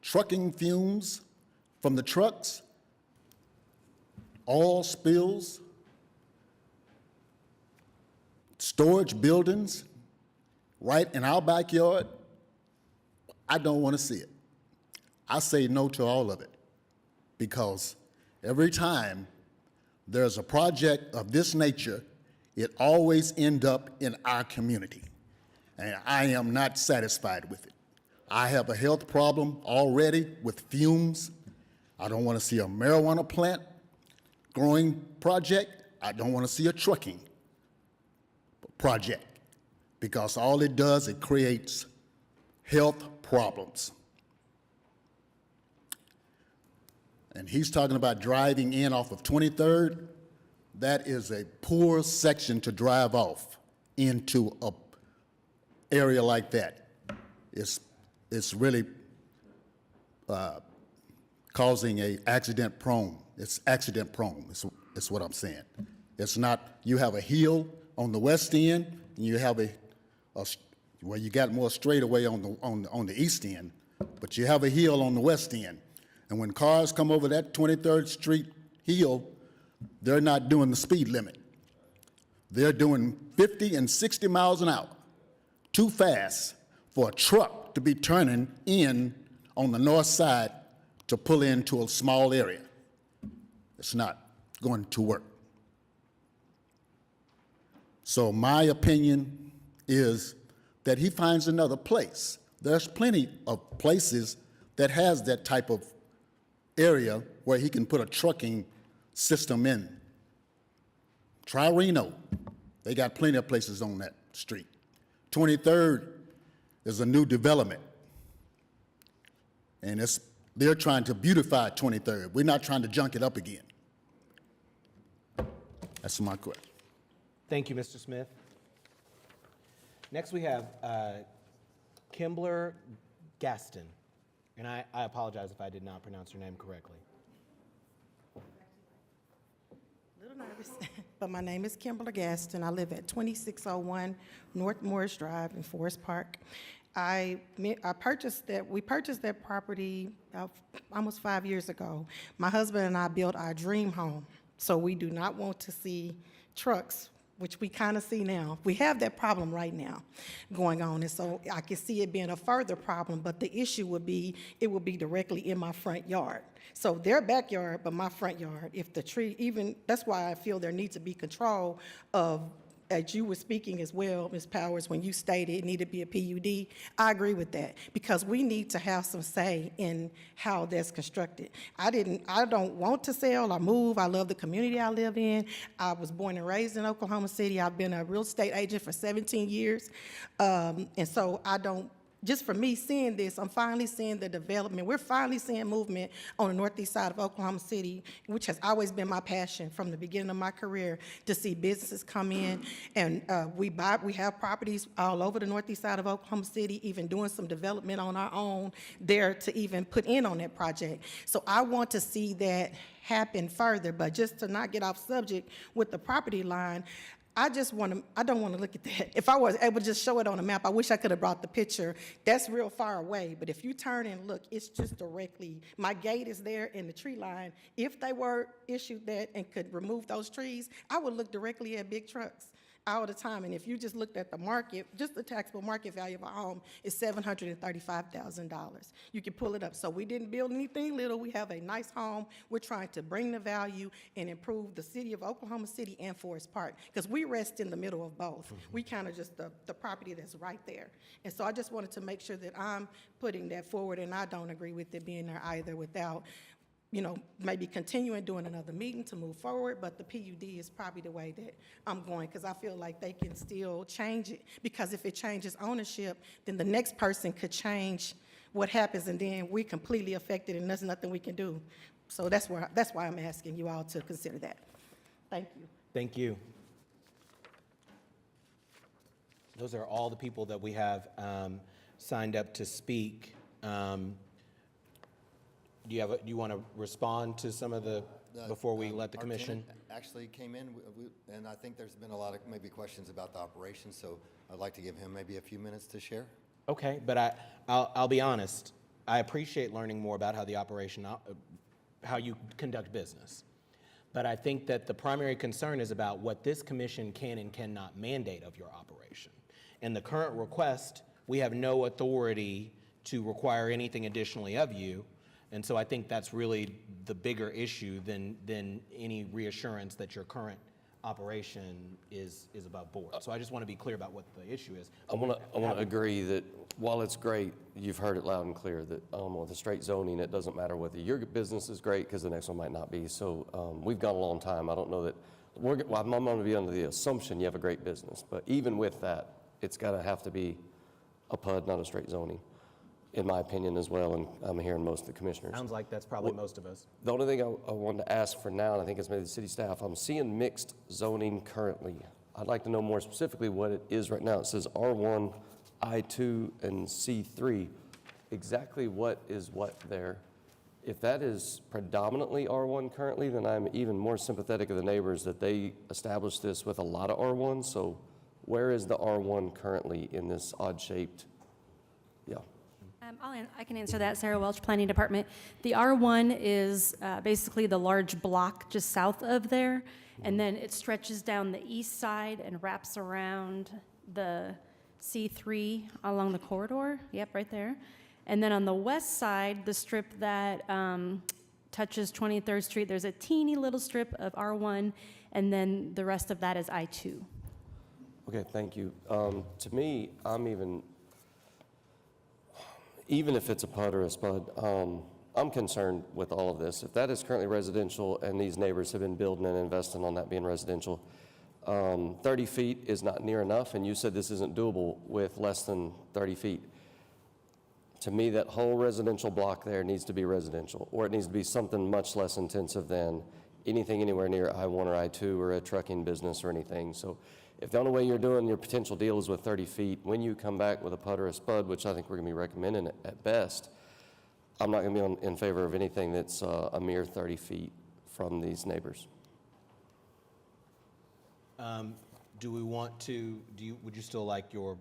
trucking fumes from the trucks, oil spills, storage buildings right in our backyard. I don't want to see it. I say no to all of it, because every time there's a project of this nature, it always ends up in our community, and I am not satisfied with it. I have a health problem already with fumes. I don't want to see a marijuana plant growing project. I don't want to see a trucking project, because all it does, it creates health problems. And he's talking about driving in off of 23rd. That is a poor section to drive off into a area like that. It's really causing a accident prone. It's accident prone, is what I'm saying. It's not, you have a hill on the west end, and you have well, you got more straightaway on the east end, but you have a hill on the west end. And when cars come over that 23rd Street hill, they're not doing the speed limit. They're doing 50 and 60 miles an hour, too fast for a truck to be turning in on the north side to pull into a small area. It's not going to work. So my opinion is that he finds another place. There's plenty of places that has that type of area where he can put a trucking system in. Try Reno. They got plenty of places on that street. 23rd is a new development. And they're trying to beautify 23rd. We're not trying to junk it up again. That's my question. Thank you, Mr. Smith. Next, we have Kimbler Gaston. And I apologize if I did not pronounce your name correctly. Little nervous, but my name is Kimberly Gaston. I live at 2601 North Morris Drive in Forest Park. We purchased that property almost 5 years ago. My husband and I built our dream home, so we do not want to see trucks, which we kind of see now. We have that problem right now going on, and so I can see it being a further problem, but the issue would be, it would be directly in my front yard. So their backyard, but my front yard, if the tree, even, that's why I feel there needs to be control of, as you were speaking as well, Ms. Powers, when you stated it needed to be a PUD, I agree with that, because we need to have some say in how that's constructed. I don't want to sell or move. I love the community I live in. I was born and raised in Oklahoma City. I've been a real estate agent for 17 years. And so just for me seeing this, I'm finally seeing the development. We're finally seeing movement on the northeast side of Oklahoma City, which has always been my passion from the beginning of my career, to see businesses come in. And we have properties all over the northeast side of Oklahoma City, even doing some development on our own there to even put in on that project. So I want to see that happen further, but just to not get off subject with the property line, I don't want to look at that. If I was able to just show it on a map, I wish I could have brought the picture. That's real far away, but if you turn and look, it's just directly, my gate is there in the tree line. If they were issued that and could remove those trees, I would look directly at big trucks all the time. And if you just looked at the market, just the taxable market value of a home is $735,000. You can pull it up. So we didn't build anything little. We have a nice home. We're trying to bring the value and improve the city of Oklahoma City and Forest Park, because we rest in the middle of both. We kind of just the property that's right there. And so I just wanted to make sure that I'm putting that forward, and I don't agree with it being there either without, maybe continuing doing another meeting to move forward, but the PUD is probably the way that I'm going, because I feel like they can still change it, because if it changes ownership, then the next person could change what happens, and then we're completely affected, and there's nothing we can do. So that's why I'm asking you all to consider that. Thank you. Thank you. Those are all the people that we have signed up to speak. Do you want to respond to some of before we let the Our commission? tenant actually came in, and I think there's been a lot of maybe questions about the operation, so I'd like to give him maybe a few minutes to share. Okay, but I'll be honest. I appreciate learning more about how the operation, how you conduct business. But I think that the primary concern is about what this commission can and cannot mandate of your operation. In the current request, we have no authority to require anything additionally of you. And so I think that's really the bigger issue than any reassurance that your current operation is above board. So I just want to be clear about what the issue is. I want to agree that while it's great, you've heard it loud and clear, that with the straight zoning, it doesn't matter whether your business is great because the next one might not be. So we've gone a long time. I don't know that, I'm going to be under the assumption you have a great business. But even with that, it's got to have to be a PUD, not a straight zoning, in my opinion as well, and I'm hearing most of the commissioners. Sounds like that's probably most of us. The only thing I wanted to ask for now, and I think it's maybe the city staff, I'm seeing mixed zoning currently. I'd like to know more specifically what it is right now. It says R1, I2, and C3. Exactly what is what there? If that is predominantly R1 currently, then I'm even more sympathetic of the neighbors that they established this with a lot of R1. So where is the R1 currently in this odd-shaped, yeah? I can answer that, Sarah Welch, Planning Department. The R1 is basically the large block just south of there, and then it stretches down the east side and wraps around the C3 along the corridor. Yep, right there. And then on the west side, the strip that touches 23rd Street, there's a teeny little strip of R1, and then the rest of that is I2. Okay, thank you. To me, even if it's a PUD or a SPUD, I'm concerned with all of this. If that is currently residential and these neighbors have been building and investing on that being residential, 30 feet is not near enough, and you said this isn't doable with less than 30 feet. To me, that whole residential block there needs to be residential, or it needs to be something much less intensive than anything anywhere near I-1 or I-2 or a trucking business or anything. So if the only way you're doing your potential deal is with 30 feet, when you come back with a PUD or a SPUD, which I think we're going to be recommending at best, I'm not going to be in favor of anything that's a mere 30 feet from these neighbors. Do we want to, would you still like your,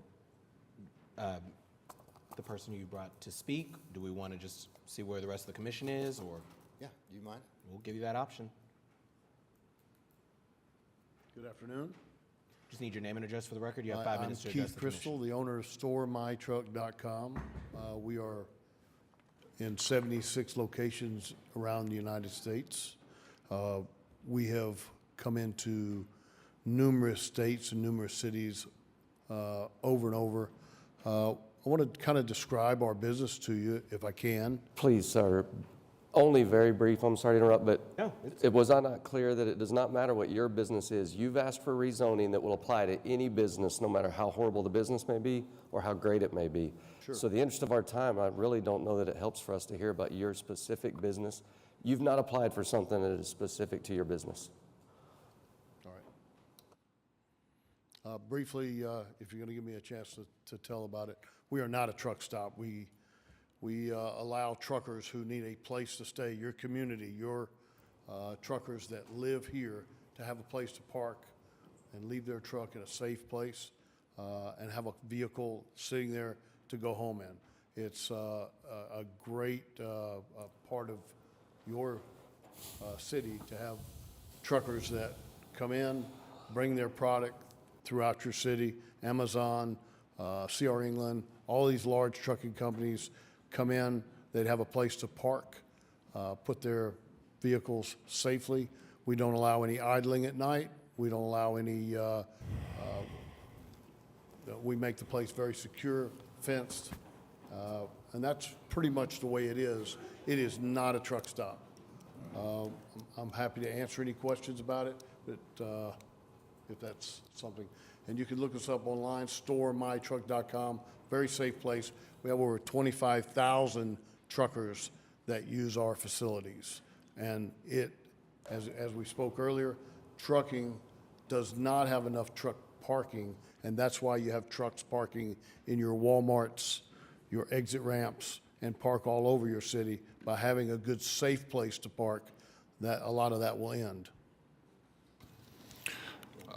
the person you brought to speak? Do we want to just see where the rest of the commission is, or? Yeah, do you mind? We'll give you that option. Good afternoon. Just need your name and address for the record. You have 5 minutes to I'm address Keith the Crystal, commission. the owner of StoreMyTruck.com. We are in 76 locations around the United States. We have come into numerous states and numerous cities over and over. I want to kind of describe our business to you, if I can. Please, sir, only very brief. I'm sorry to interrupt, but No, was I not clear that it does not matter what your business is? You've asked for rezoning that will apply to any business, no matter how horrible the business may be or how great it may be. Sure. So the interest of our time, I really don't know that it helps for us to hear about your specific business. You've not applied for something that is specific to your business. All right. Briefly, if you're going to give me a chance to tell about it, we are not a truck stop. We allow truckers who need a place to stay, your community, your truckers that live here, to have a place to park and leave their truck in a safe place and have a vehicle sitting there to go home in. It's a great part of your city to have truckers that come in, bring their product throughout your city. Amazon, CR England, all these large trucking companies come in, they'd have a place to park, put their vehicles safely. We don't allow any idling at night. We don't allow any, we make the place very secure, fenced, and that's pretty much the way it is. It is not a truck stop. I'm happy to answer any questions about it, but if that's something. And you can look us up online, StoreMyTruck.com, very safe place. We have over 25,000 truckers that use our facilities. And as we spoke earlier, trucking does not have enough truck parking, and that's why you have trucks parking in your Walmarts, your exit ramps, and park all over your city. By having a good, safe place to park, that a lot of that will end.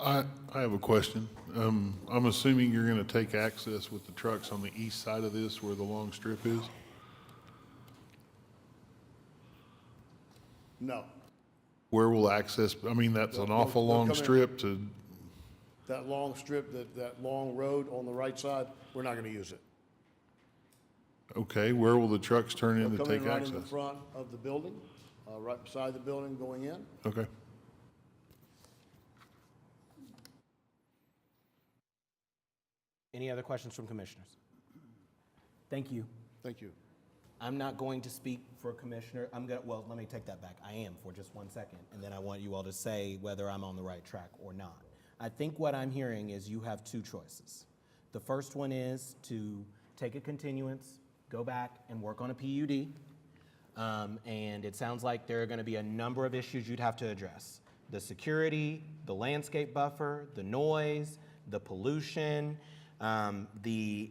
I have a question. I'm assuming you're going to take access with the trucks on the east side of this where the long strip is? No. Where will access, I mean, that's an awful they'll long come in. strip to, That long strip, that long road on the right side, we're not going to use it. okay, where will the trucks turn in They'll to come in take right in the access? front of the building, right beside the building going in. Okay. Any other questions from commissioners? Thank you. Thank you. I'm not going to speak for commissioner. Well, let me take that back. I am for just 1 second, and then I want you all to say whether I'm on the right track or not. I think what I'm hearing is you have 2 choices. The first one is to take a continuance, go back and work on a PUD. And it sounds like there are going to be a number of issues you'd have to address. The security, the landscape buffer, the noise, the pollution, the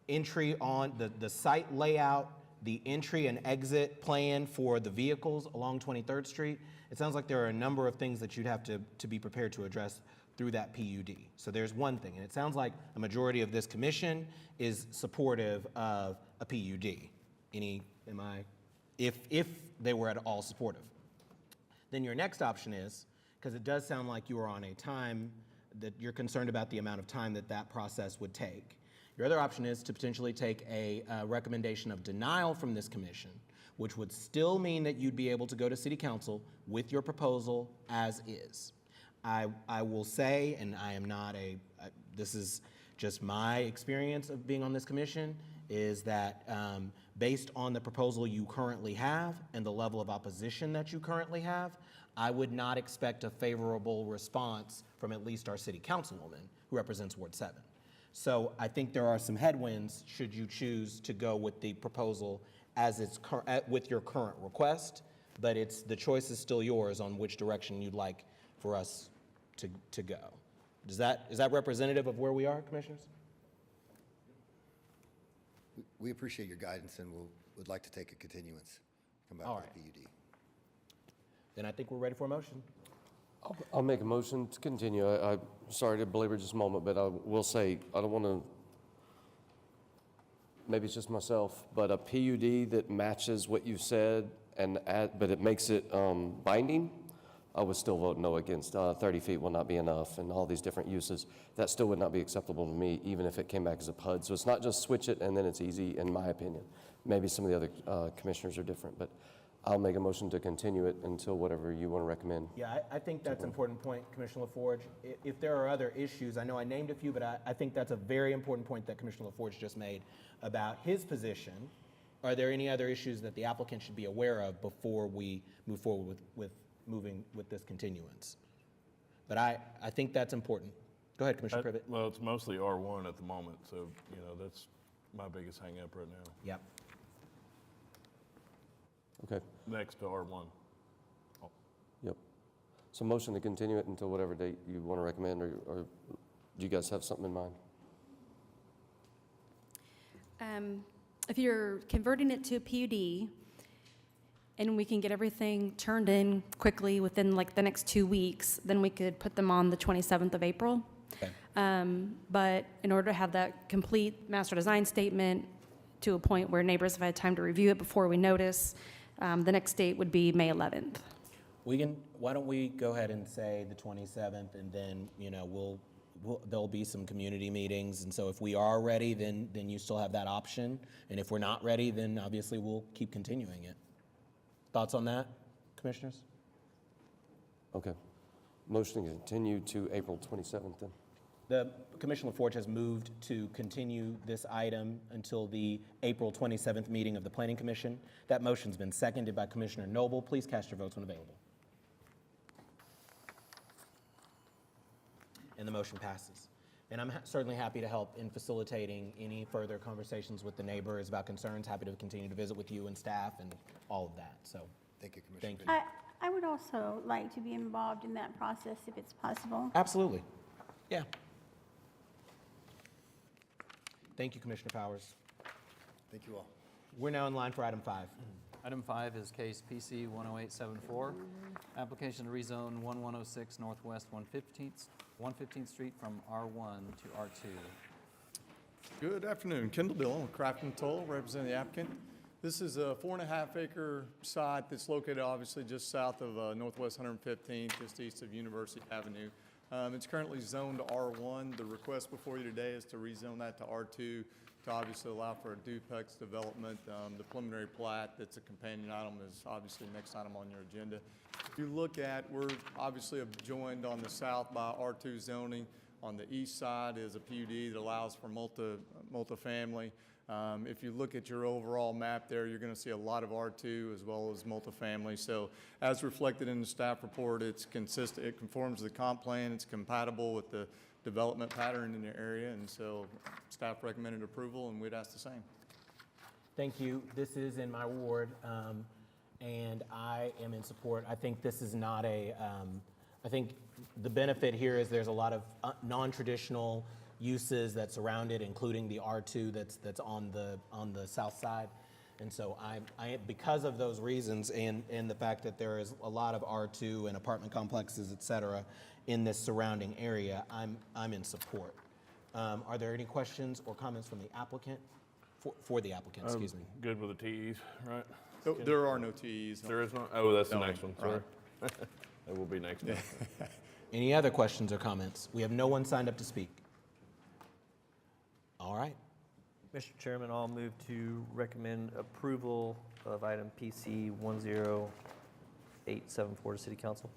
entry on, the site layout, the entry and exit plan for the vehicles along 23rd Street. It sounds like there are a number of things that you'd have to be prepared to address through that PUD. So there's one thing, and it sounds like a majority of this commission is supportive of a PUD. If they were at all supportive. Then your next option is, because it does sound like you are on a time that you're concerned about the amount of time that process would take. Your other option is to potentially take a recommendation of denial from this commission, which would still mean that you'd be able to go to city council with your proposal as is. I will say, and I am not this is just my experience of being on this commission, is that based on the proposal you currently have and the level of opposition that you currently have, I would not expect a favorable response from at least our city councilwoman who represents Ward 7. So I think there are some headwinds should you choose to go with the proposal as it's with your current request, but the choice is still yours on which direction you'd like for us to go. Is that representative of where we are, commissioners? We appreciate your guidance and would like to take a continuance. Come back All to right. the PUD. Then I think we're ready for a motion. I'll make a motion to continue. I'm sorry to belabor just a moment, but I will say, I don't want to, maybe it's just myself, but a PUD that matches what you said but it makes it binding, I would still vote no against. 30 feet will not be enough and all these different uses. That still would not be acceptable to me, even if it came back as a PUD. So it's not just switch it and then it's easy, in my opinion. Maybe some of the other commissioners are different, but I'll make a motion to continue it until whatever you want to recommend. Yeah, I think that's an important point, Commissioner LaForge. If there are other issues, I know I named a few, but I think that's a very important point that Commissioner LaForge just made about his position. Are there any other issues that the applicant should be aware of before we move forward with moving with this continuance? But I think that's important. Go ahead, Commissioner Privet. Well, it's mostly R1 at the moment, so, that's my biggest hang-up right now, Yep. Okay, next to R1. yep. So motion to continue it until whatever date you want to recommend, or do you guys have something in mind? If you're converting it to a PUD, and we can get everything turned in quickly within like the next 2 weeks, then we could put them on the 27th of April. Okay. But in order to have that complete master design statement to a point where neighbors have had time to review it before we notice, the next date would be May 11th. Why don't we go ahead and say the 27th, and then, there'll be some community meetings, and so if we are ready, then you still have that option, and if we're not ready, then obviously we'll keep continuing it. Thoughts on that, commissioners? Okay. Motion to continue to April 27th then. The Commissioner LaForge has moved to continue this item until the April 27th meeting of the Planning Commission. That motion's been seconded by Commissioner Noble. Please cast your votes when available. And the motion passes. And I'm certainly happy to help in facilitating any further conversations with the neighbors about concerns. Happy to continue to visit with you and staff and all of that. So, Thank you, Commissioner. thank you. I would also like to be involved in that process if it's possible. Absolutely. Yeah. Thank you, Commissioner Powers. Thank you all. We're now in line for item 5. Item 5 is case PC 10874, application to rezone 1106 Northwest 115th Street from R1 to R2. Good afternoon. Kendall Dillon with Crafton Toll, representing the applicant. This is a 4.5 acre site that's located obviously just south of Northwest 115th, just east of University Avenue. It's currently zoned to R1. The request before you today is to rezone that to R2 to obviously allow for a duplex development. The preliminary plat that's a companion item is obviously the next item on your agenda. If you look at, we're obviously joined on the south by R2 zoning. On the east side is a PUD that allows for multifamily. If you look at your overall map there, you're going to see a lot of R2 as well as multifamily. So as reflected in the staff report, it's consistent, it conforms to the comp plan, it's compatible with the development pattern in the area, and so staff recommended approval, and we'd ask the same. Thank you. This is in my ward, and I am in support. I think this is not I think the benefit here is there's a lot of non-traditional uses that surround it, including the R2 that's on the south side. And so I because of those reasons and the fact that there is a lot of R2 and apartment complexes, et cetera, in this surrounding area, I'm in support. Are there any questions or comments from the applicant? For the applicant, excuse me. Good with the TEs, right? There are no TEs. There is no? Oh, that's the No, next one, right. sorry. That will be next one. Any other questions or comments? We have no one signed up to speak. All right. Mr. Chairman, I'll move to recommend approval of item PC 10874 to City Council.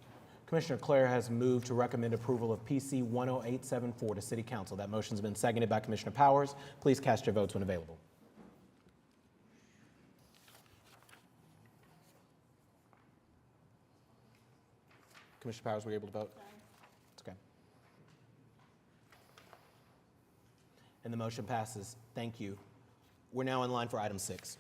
Commissioner Clare has moved to recommend approval of PC 10874 to City Council. That motion's been seconded by Commissioner Powers. Please cast your votes when available. Commissioner Powers, were you able to vote? It's okay. And the motion passes. Thank you. We're now in line for item 6.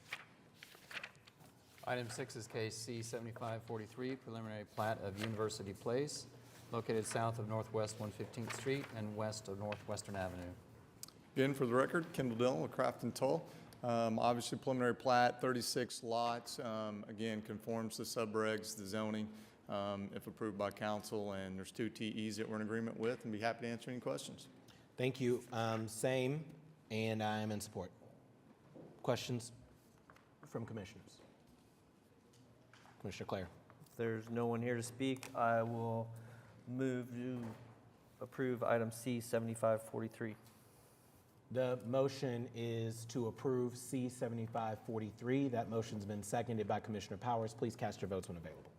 Item 6 is case C-7543, preliminary plat of University Place, located south of Northwest 115th Street and west of Northwestern Avenue. Again, for the record, Kendall Dillon with Craft & Toll. Obviously preliminary plat, 36 lots, again, conforms to subregs, the zoning, if approved by council, and there's 2 TEs that we're in agreement with, and be happy to answer any questions. Thank you. Same, and I am in support. Questions from commissioners? Commissioner Clare. If there's no one here to speak, I will move to approve item C-7543. The motion is to approve C-7543. That motion's been seconded by Commissioner Powers. Please cast your votes when available.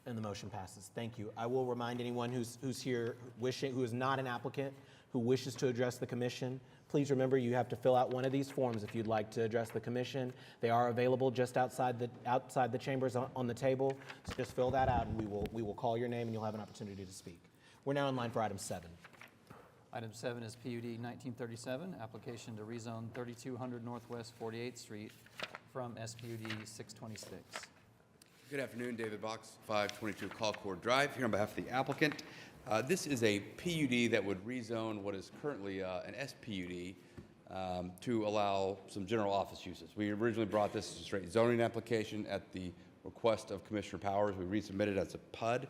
And the motion passes. Thank you. I will remind anyone who's here who is not an applicant, who wishes to address the commission, please remember you have to fill out one of these forms if you'd like to address the commission. They are available just outside the chambers on the table. So just fill that out, and we will call your name, and you'll have an opportunity to speak. We're now in line for item 7. Item 7 is PUD 1937, application to rezone 3200 Northwest 48th Street from SPUD 626. Good afternoon, David Box, 522 Colcord Drive, here on behalf of the applicant. This is a PUD that would rezone what is currently an SPUD to allow some general office uses. We originally brought this as a straight zoning application at the request of Commissioner Powers. We resubmitted as a PUD.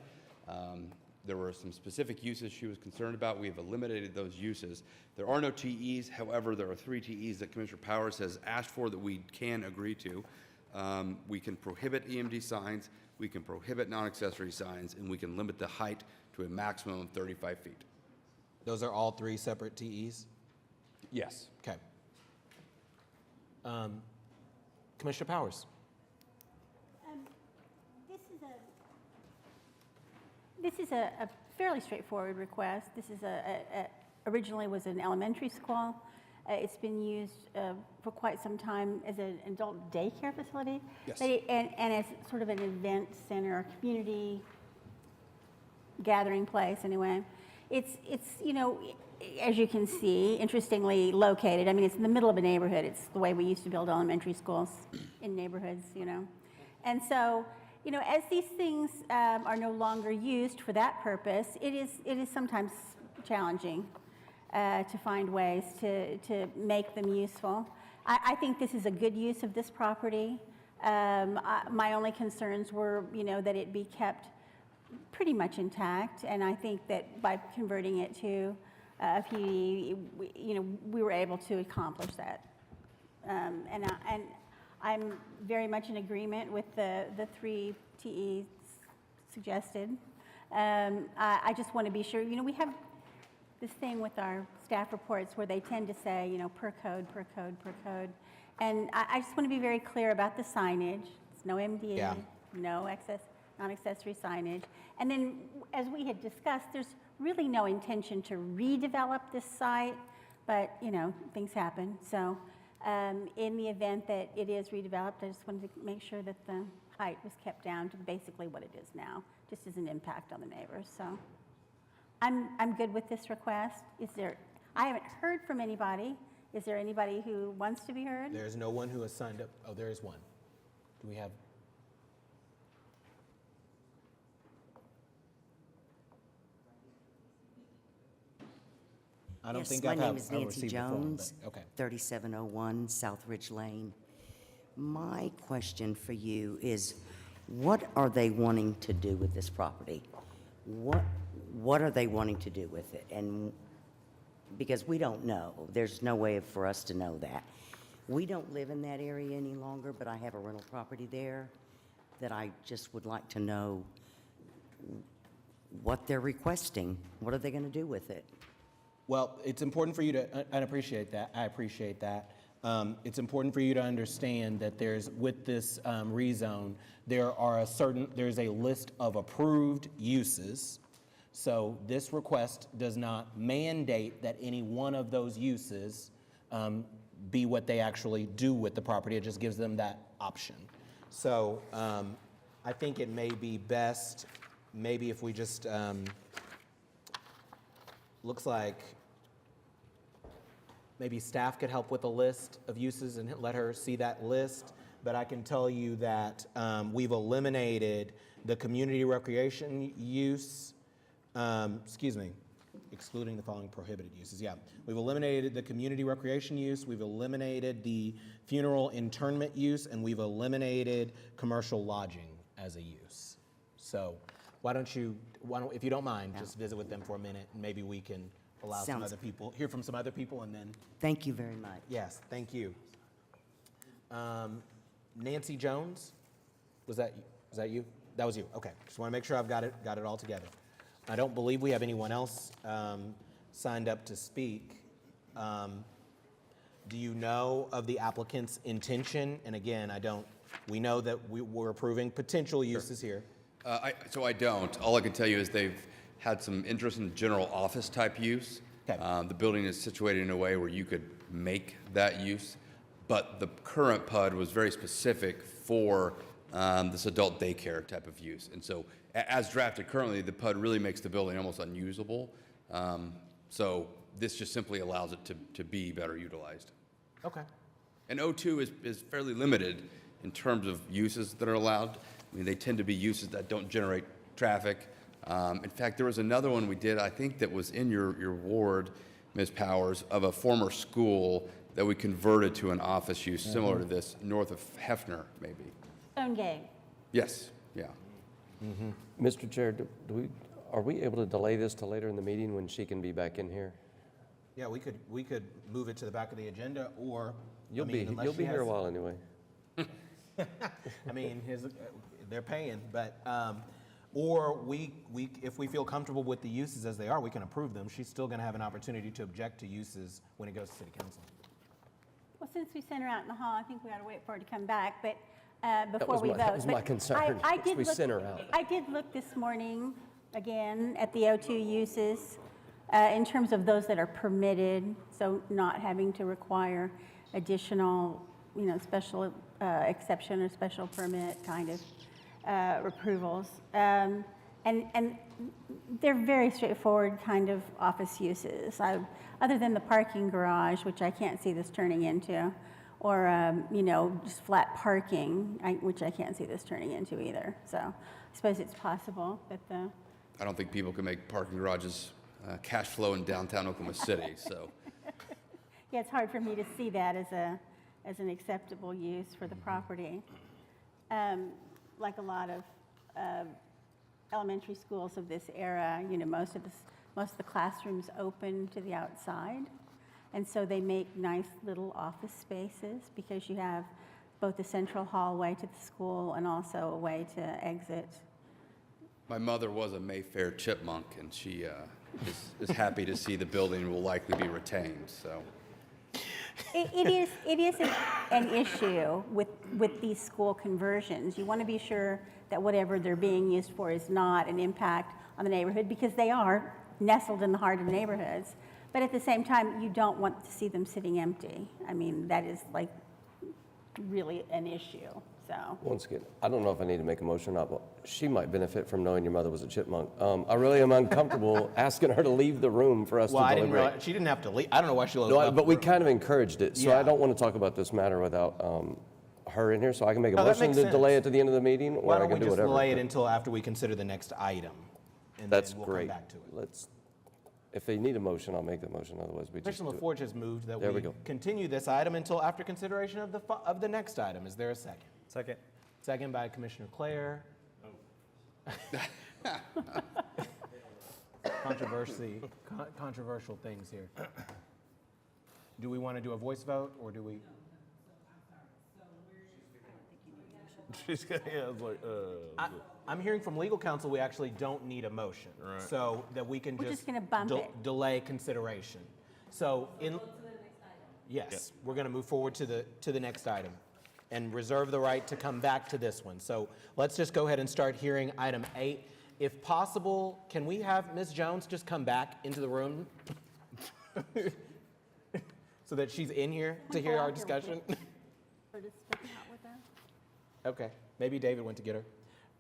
There were some specific uses she was concerned about. We have eliminated those uses. There are no TEs. However, there are 3 TEs that Commissioner Powers has asked for that we can agree to. We can prohibit EMD signs, we can prohibit non-accessory signs, and we can limit the height to a maximum of 35 feet. Those are all 3 separate TEs? Yes. Okay. Commissioner Powers. This is a fairly straightforward request. This is originally was an elementary school. It's been used for quite some time as an adult daycare facility. Yes. And as sort of an event center, community gathering place anyway. It's you know, as you can see, interestingly located. I mean, it's in the middle of a neighborhood. It's the way we used to build elementary schools in neighborhoods, you know. And so, you know, as these things are no longer used for that purpose, it is sometimes challenging to find ways to make them useful. I think this is a good use of this property. My only concerns were, you know, that it be kept pretty much intact, and I think that by converting it to a PUD, you know, we were able to accomplish that. And I'm very much in agreement with the 3 TEs suggested. I just want to be sure, you know, we have this thing with our staff reports where they tend to say, you know, per code, per code, per code. And I just want to be very clear about the signage. It's no MDA, Yeah. no non-accessory signage. And then, as we had discussed, there's really no intention to redevelop this site, but, you know, things happen. So in the event that it is redeveloped, I just wanted to make sure that the height was kept down to basically what it is now, just as an impact on the neighbors. So I'm good with this request. I haven't heard from anybody. Is there anybody who wants to be heard? There is no one who has signed up. Oh, there is one. Do we have? I don't think my I've name is I've Nancy received a form, Jones, but- okay. 3701 Southridge Lane. My question for you is, what are they wanting to do with this property? What are they wanting to do with it? And because we don't know, there's no way for us to know that. We don't live in that area any longer, but I have a rental property there that I just would like to know what they're requesting. What are they going to do with it? Well, it's important for you to, I appreciate that, it's important for you to understand that with this rezone, there's a list of approved uses. So this request does not mandate that any one of those uses be what they actually do with the property. It just gives them that option. So I think it may be best, maybe if we just, looks like maybe staff could help with a list of uses and let her see that list. But I can tell you that we've eliminated the community recreation use, excluding the following prohibited uses. Yeah, we've eliminated the community recreation use, we've eliminated the funeral internment use, and we've eliminated commercial lodging as a use. So why don't, if you don't mind, just visit with them for a minute, and maybe we can allow some other people, hear from some other people, and then. Thank you very much. Yes, thank you. Nancy Jones, was that you? That was you, okay. Just want to make sure I've got it all together. I don't believe we have anyone else signed up to speak. Do you know of the applicant's intention? And again, we know that we're approving potential uses here. So I don't. All I can tell you is they've had some interest in general office type use. Okay. The building is situated in a way where you could make that use, but the current PUD was very specific for this adult daycare type of use. And so as drafted currently, the PUD really makes the building almost unusable. So this just simply allows it to be better utilized. Okay. And O2 is fairly limited in terms of uses that are allowed. I mean, they tend to be uses that don't generate traffic. In fact, there was another one we did, I think that was in your ward, Ms. Powers, of a former school that we converted to an office use similar to this, north of Hefner, maybe. Stonegate. Yes, yeah. Mr. Chair, are we able to delay this to later in the meeting when she can be back in here? Yeah, we could move it to the back of the agenda, or. You'll be here a while anyway. I mean, they're paying, but, or if we feel comfortable with the uses as they are, we can approve them. She's still gonna have an opportunity to object to uses when it goes to city council. Well, since we sent her out in the hall, I think we ought to wait for her to come back, but before we vote. That was my concern, I did we look- sent her out. I did look this morning, again, at the O2 uses, in terms of those that are permitted, so not having to require additional, special exception or special permit kind of approvals. And they're very straightforward kind of office uses. Other than the parking garage, which I can't see this turning into, or, just flat parking, which I can't see this turning into either. So I suppose it's possible that I don't think people can make parking garages cash flow in downtown Oklahoma City, so. Yeah, it's hard for me to see that as an acceptable use for the property. Like a lot of elementary schools of this era, most of the classrooms open to the outside. And so they make nice little office spaces because you have both a central hallway to the school and also a way to exit. My mother was a Mayfair chipmunk, and she is happy to see the building will likely be retained, so. It is an issue with these school conversions. You want to be sure that whatever they're being used for is not an impact on the neighborhood, because they are nestled in the heart of neighborhoods. But at the same time, you don't want to see them sitting empty. I mean, that is like really an issue, so. Once again, I don't know if I need to make a motion or not, but she might benefit from knowing your mother was a chipmunk. I really am uncomfortable asking her to leave the room for us to Well, deliberate. she didn't have to leave. I don't know why she left. No, but we kind of encouraged it, so Yeah. I don't want to talk about this matter without her in here, so I can make a No, that motion makes to delay sense. it to the end of the meeting, or Why I don't we can do just whatever. delay it until after we consider the next item? And That's then we'll great. come back to it. Let's, if they need a motion, I'll make the motion, otherwise we just Commissioner do it. LaForge has moved that There we we go. continue this item until after consideration of the next item. Is there a second? Second. Second by Commissioner Claire. Controversial things here. Do we want to do a voice vote, or do we? She's got, yeah, I was like, I'm hearing from legal counsel, we actually don't need a motion. Right. So that we can We're just. just gonna bump it. Delay consideration. So yes, we're gonna move forward to the next item and reserve the right to come back to this one. So let's just go ahead and start hearing item 8. If possible, can we have Ms. Jones just come back into the room? So that she's in here to hear our discussion? Okay, maybe David went to get her.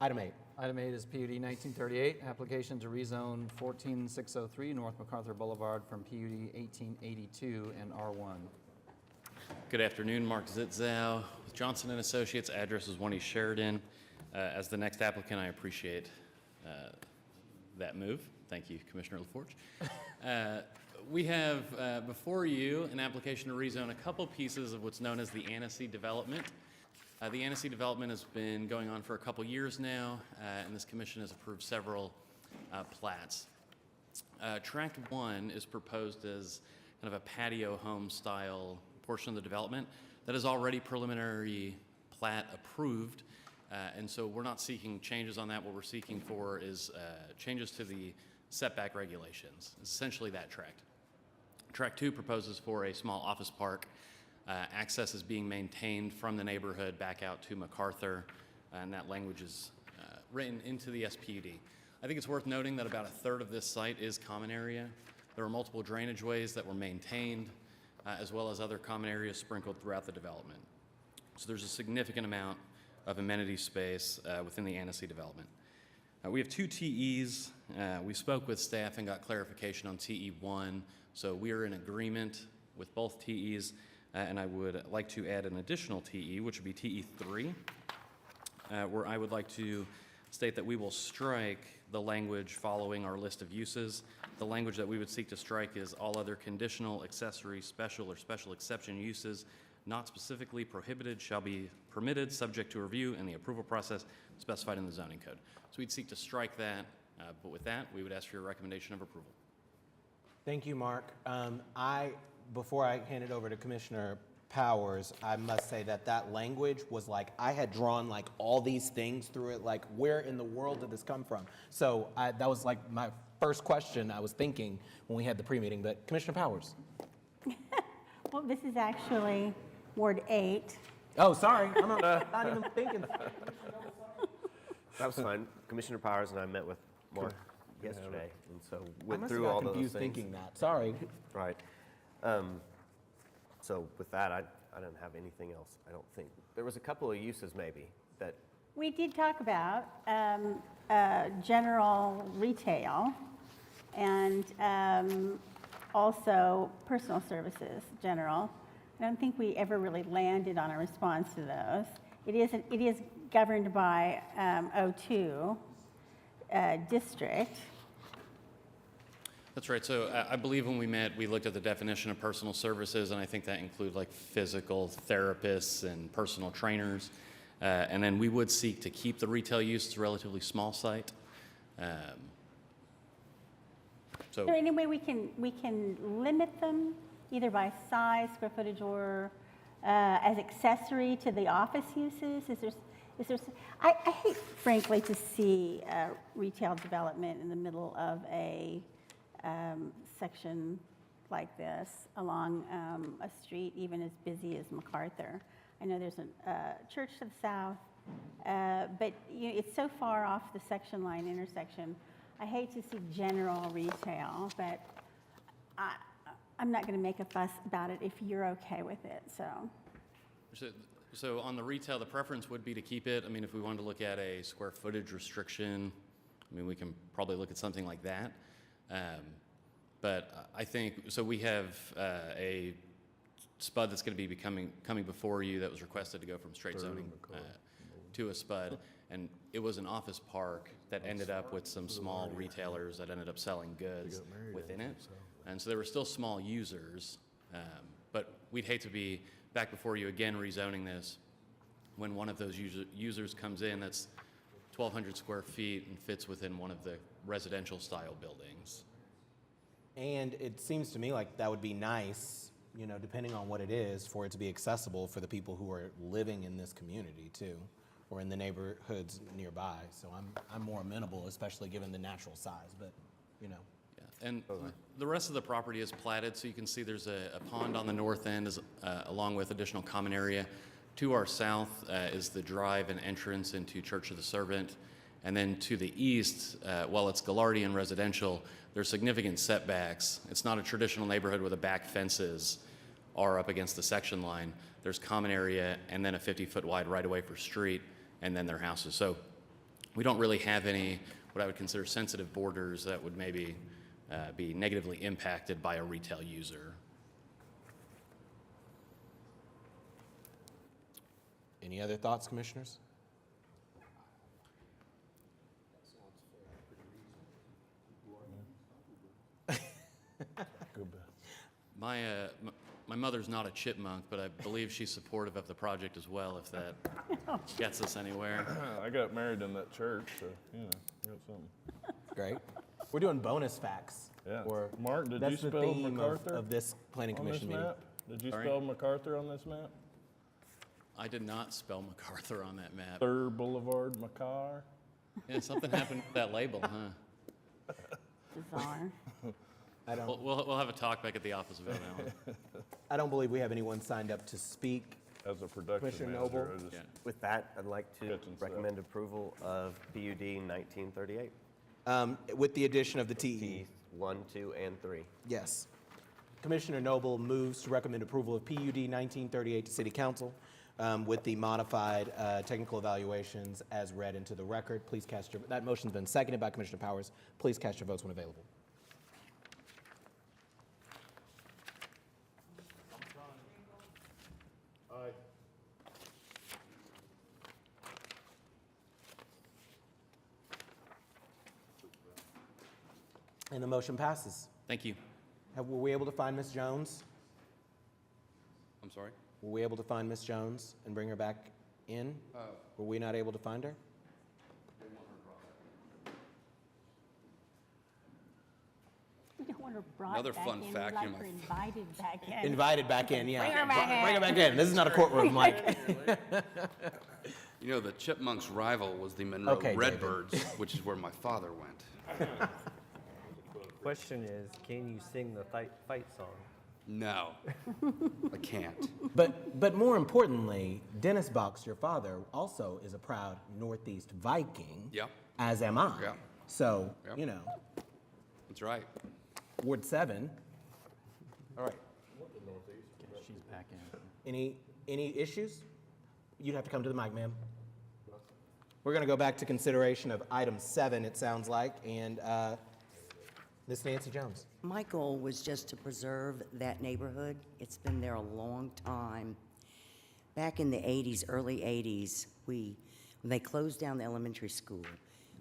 Item 8. Item 8 is PUD 1938, application to rezone 14603 North MacArthur Boulevard from PUD 1882 and R1. Good afternoon, Mark Zitzow with Johnson & Associates. Address is 1 East Sheridan. As the next applicant, I appreciate that move. Thank you, Commissioner LaForge. We have before you an application to rezone a couple pieces of what's known as the Annecy development. The Annecy development has been going on for a couple years now, and this commission has approved several plats. Tract 1 is proposed as kind of a patio home style portion of the development that is already preliminary plat approved, and so we're not seeking changes on that. What we're seeking for is changes to the setback regulations. It's essentially that tract. Tract 2 proposes for a small office park. Access is being maintained from the neighborhood back out to MacArthur, and that language is written into the SPUD. I think it's worth noting that about a third of this site is common area. There are multiple drainage ways that were maintained, as well as other common areas sprinkled throughout the development. So there's a significant amount of amenity space within the Annecy development. We have 2 TEs. We spoke with staff and got clarification on TE1, so we are in agreement with both TEs. And I would like to add an additional TE, which would be TE3, where I would like to state that we will strike the language following our list of uses. The language that we would seek to strike is all other conditional, accessory, special, or special exception uses not specifically prohibited shall be permitted, subject to review and the approval process specified in the zoning code. So we'd seek to strike that, but with that, we would ask for your recommendation of approval. Thank you, Mark. Before I hand it over to Commissioner Powers, I must say that that language was like, I had drawn like all these things through it, like where in the world did this come from? So that was like my first question I was thinking when we had the pre-meeting, but Commissioner Powers. Well, this is actually Ward 8. Oh, sorry, I'm not even thinking. That was fine. Commissioner Powers and I met with Mark yesterday, and so went through all those things. I must have got confused thinking that, sorry. Right. So with that, I don't have anything else, I don't think. There was a couple of uses maybe that. We did talk about general retail and also personal services, general. I don't think we ever really landed on a response to those. It is governed by O2 district. That's right. So I believe when we met, we looked at the definition of personal services, and I think that include like physical therapists and personal trainers. And then we would seek to keep the retail use. It's a relatively small site. Is there any way we can limit them either by size, square footage, or as accessory to the office uses? I hate, frankly, to see retail development in the middle of a section like this along a street even as busy as MacArthur. I know there's a church to the south, but it's so far off the section line intersection. I hate to see general retail, but I'm not going to make a fuss about it if you're okay with it. So on the retail, the preference would be to keep it. I mean, if we wanted to look at a square footage restriction, I mean, we can probably look at something like that. But I think, so we have a SPUD that's going to be coming before you that was requested to go from straight zoning to a SPUD. And it was an office park that ended up with some small retailers that ended up selling goods within it. And so there were still small users, but we'd hate to be back before you again rezoning this when one of those users comes in that's 1,200 square feet and fits within one of the residential style buildings. And it seems to me like that would be nice, you know, depending on what it is, for it to be accessible for the people who are living in this community too. or in the neighborhoods nearby. So I'm more amenable, especially given the natural size, but, you know. Yeah, and the rest of the property is platted, so you can see there's a pond on the north end, along with additional common area. To our south is the drive and entrance into Church of the Servant. And then to the east, while it's Gaillardian residential, there's significant setbacks. It's not a traditional neighborhood where the back fences are up against the section line. There's common area and then a 50-foot wide right-of-way for street, and then their houses. So we don't really have any what I would consider sensitive borders that would maybe be negatively impacted by a retail user. Any other thoughts, commissioners? My mother's not a chipmunk, but I believe she's supportive of the project as well, if that gets us anywhere. I got married in that church, so, you know, we got something. Great. We're doing bonus facts. Yeah. Or Mark, did you that's the spell theme MacArthur of this planning on this commission meeting. map? Did you Sorry? spell MacArthur on this map? I did not spell MacArthur on that map. Third Boulevard, Macar? Yeah, something happened with that label, huh? Bizarre. I don't. We'll have a talk back at the office about that one. I don't believe we have anyone signed up to speak. As a production Commissioner manager, Noble? I just, Yeah. With that, I'd like to Kitchen stuff. recommend approval of PUD 1938. With the addition of the TE. T1, 2, and 3. Yes. Commissioner Noble moves to recommend approval of PUD 1938 to City Council with the modified technical evaluations as read into the record. Please cast your, that motion's been seconded by Commissioner Powers. Please cast your votes when available. Aye. And the motion passes. Thank you. Were we able to find Ms. Jones? I'm sorry? Were we able to find Ms. Jones and bring her back in? Were we not able to find her? We don't want her brought Another back fun in. fact, We'd you like know, her invited back in. Invited back in, yeah. Bring her back in. Bring her back in. This is not a courtroom, Mike. You know, the chipmunk's rival was the Monroe Okay, David. Redbirds, which is where my father went. Question is, can you sing the fight song? No, I can't. But more importantly, Dennis Box, your father, also is a proud Northeast Viking. Yep. As am I. Yep. So, Yep. you know, That's right. Ward 7. All right. She's back in. Any issues? You'd have to come to the mic, ma'am. We're going to go back to consideration of item 7, it sounds like, and Ms. Nancy Jones. My goal was just to preserve that neighborhood. It's been there a long time. Back in the 80s, early 80s, when they closed down the elementary school,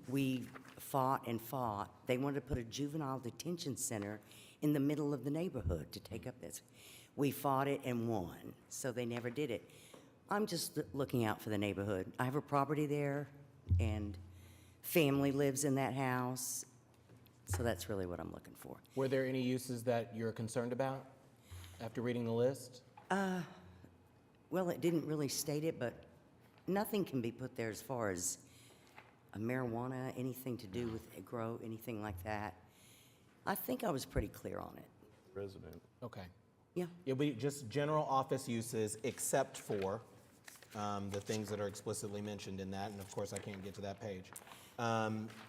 we fought and fought. They wanted to put a juvenile detention center in the middle of the neighborhood to take up this. We fought it and won, so they never did it. I'm just looking out for the neighborhood. I have a property there, and family lives in that house, so that's really what I'm looking for. Were there any uses that you're concerned about after reading the list? Well, it didn't really state it, but nothing can be put there as far as a marijuana, anything to do with a grow, anything like that. I think I was pretty clear on it. resident. Okay. Yeah. It'll be just general office uses except for the things that are explicitly mentioned in that, and of course I can't get to that page.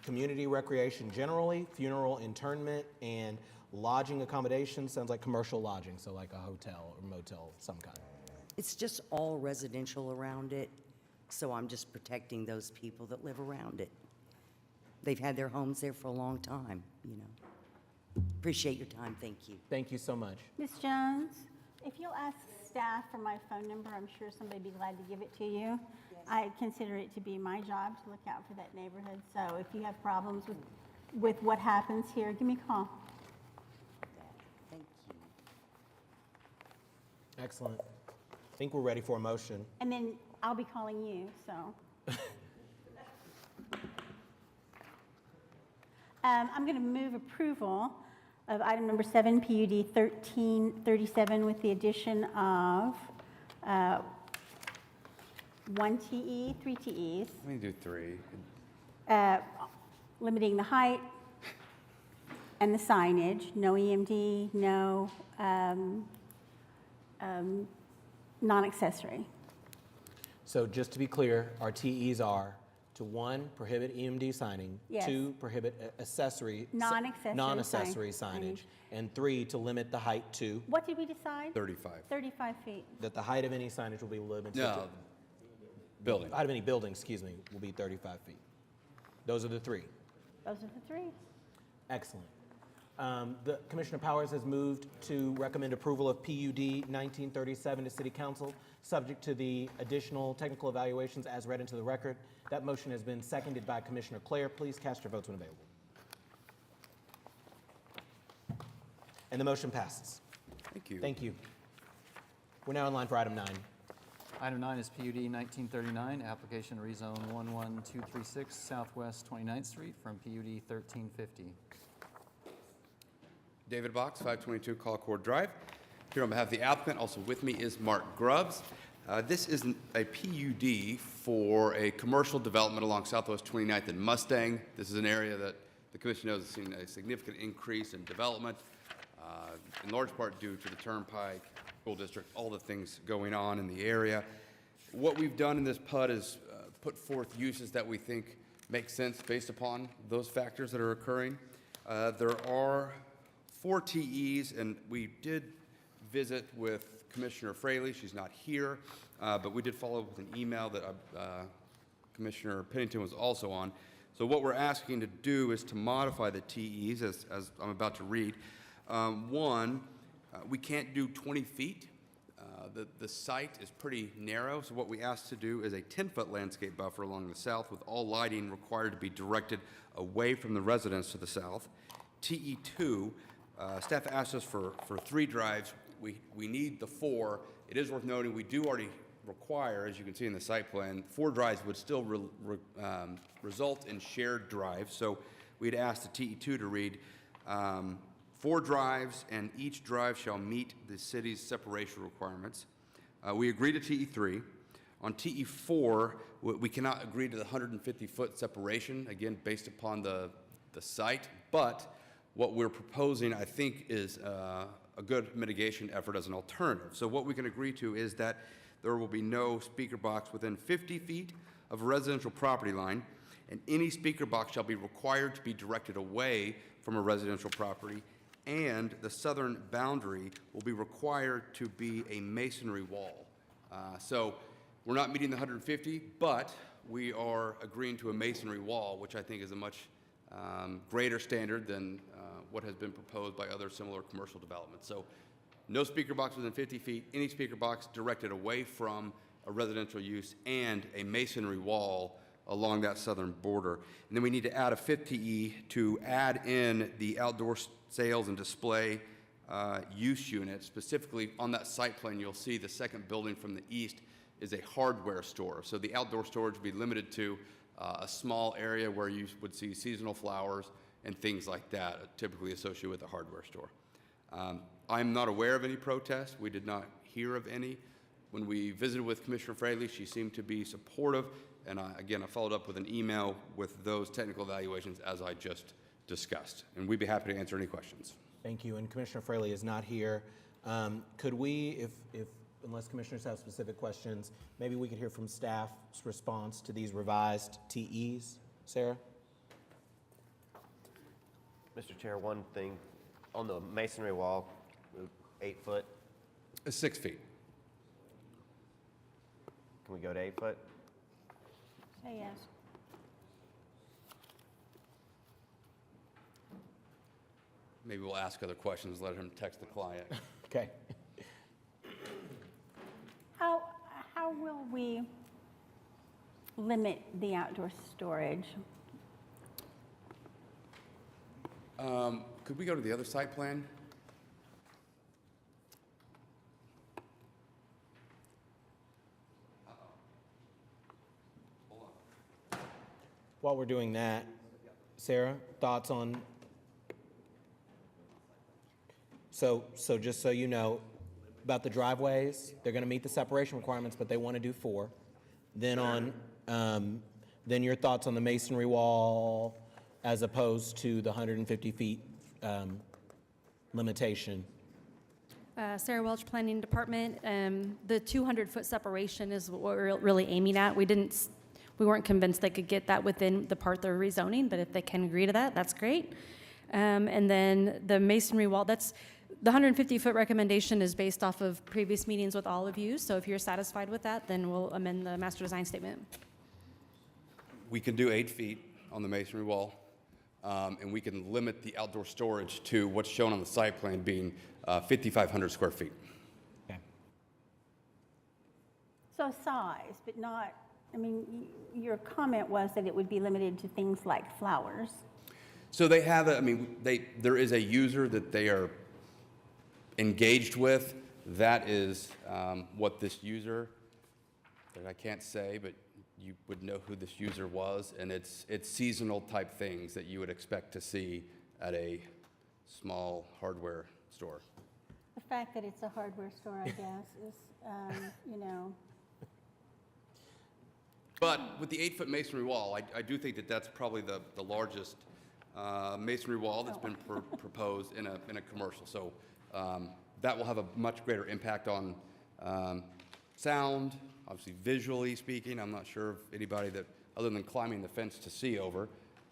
Community recreation generally, funeral internment, and lodging accommodation, sounds like commercial lodging, so like a hotel or motel of some kind. It's just all residential around it, so I'm just protecting those people that live around it. They've had their homes there for a long time, you know. Appreciate your time, thank you. Thank you so much. Ms. Jones, if you'll ask staff for my phone number, I'm sure somebody would be glad to give it to you. I consider it to be my job to look out for that neighborhood, so if you have problems with what happens here, give me a call. Thank you. Excellent. I think we're ready for a motion. And then I'll be calling you, so. I'm going to move approval of item number 7, PUD 1337, with the addition of 1 TE, 3 TEs, Let me do 3. limiting the height and the signage, no EMD, no non-accessory. So just to be clear, our TEs are to 1, prohibit EMD signing. Yes. 2, prohibit accessory. Non-accessory Non-accessory sign- signage. And 3, to limit the height to, What did we decide? 35. 35 feet. that the height of any signage will be limited to. No, building. Height of any building, excuse me, will be 35 feet. Those are the 3. Those are the 3. Excellent. The Commissioner Powers has moved to recommend approval of PUD 1937 to City Council, subject to the additional technical evaluations as read into the record. That motion has been seconded by Commissioner Clare. Please cast your votes when available. And the motion passes. Thank you. Thank you. We're now in line for item 9. Item 9 is PUD 1939, application to rezone 11236 Southwest 29th Street from PUD 1350. David Box, 522 Colcord Drive. Here on behalf of the applicant, also with me is Mark Grubbs. This is a PUD for a commercial development along Southwest 29th and Mustang. This is an area that the commission knows has seen a significant increase in development, in large part due to the Turnpike, School District, all the things going on in the area. What we've done in this PUD is put forth uses that we think make sense based upon those factors that are occurring. There are 4 TEs, and we did visit with Commissioner Fraley. She's not here, but we did follow up with an email that Commissioner Pennington was also on. So what we're asking to do is to modify the TEs, as I'm about to read. 1, we can't do 20 feet. The site is pretty narrow, so what we asked to do is a 10-foot landscape buffer along the south with all lighting required to be directed away from the residents to the south. TE2, staff asked us for 3 drives. We need the 4. It is worth noting we do already require, as you can see in the site plan, 4 drives would still result in shared drives. So we'd asked the TE2 to read 4 drives, and each drive shall meet the city's separation requirements. We agree to TE3. On TE4, we cannot agree to the 150-foot separation, again, based upon the site, but what we're proposing, I think, is a good mitigation effort as an alternative. So what we can agree to is that there will be no speaker box within 50 feet of a residential property line, and any speaker box shall be required to be directed away from a residential property, and the southern boundary will be required to be a masonry wall. So we're not meeting the 150, but we are agreeing to a masonry wall, which I think is a much greater standard than what has been proposed by other similar commercial developments. So no speaker box within 50 feet, any speaker box directed away from a residential use, and a masonry wall along that southern border. And then we need to add a 5th TE to add in the outdoor sales and display use unit. Specifically on that site plan, you'll see the second building from the east is a hardware store. So the outdoor storage will be limited to a small area where you would see seasonal flowers and things like that, typically associated with a hardware store. I'm not aware of any protests. We did not hear of any. When we visited with Commissioner Fraley, she seemed to be supportive, and again, I followed up with an email with those technical evaluations as I just discussed, and we'd be happy to answer any questions. Thank you, and Commissioner Fraley is not here. Could we, unless commissioners have specific questions, maybe we could hear from staff's response to these revised TEs? Sarah? Mr. Chair, one thing, on the masonry wall, 8 foot, 6 feet. can we go to 8 foot? Say yes. Maybe we'll ask other questions, let him text the client. Okay. How will we limit the outdoor storage? Could we go to the other site plan? While we're doing that, Sarah, thoughts on? So just so you know, about the driveways, they're going to meet the separation requirements, but they want to do 4. Then then your thoughts on the masonry wall as opposed to the 150 feet limitation? Sarah Welch, Planning Department. The 200-foot separation is what we're really aiming at. We weren't convinced they could get that within the part they're rezoning, but if they can agree to that, that's great. And then the masonry wall, the 150-foot recommendation is based off of previous meetings with all of you. So if you're satisfied with that, then we'll amend the master design statement. We can do 8 feet on the masonry wall, and we can limit the outdoor storage to what's shown on the site plan being 5,500 square feet. So size, but not, I mean, your comment was that it would be limited to things like flowers. So they have, there is a user that they are engaged with. That is what this user, that I can't say, but you would know who this user was, and it's seasonal type things that you would expect to see at a small hardware store. The fact that it's a hardware store, I guess, is, you know. But with the 8-foot masonry wall, I do think that that's probably the largest masonry wall that's been proposed in a commercial. So that will have a much greater impact on sound, obviously visually speaking. I'm not sure if anybody that, other than climbing the fence to see over,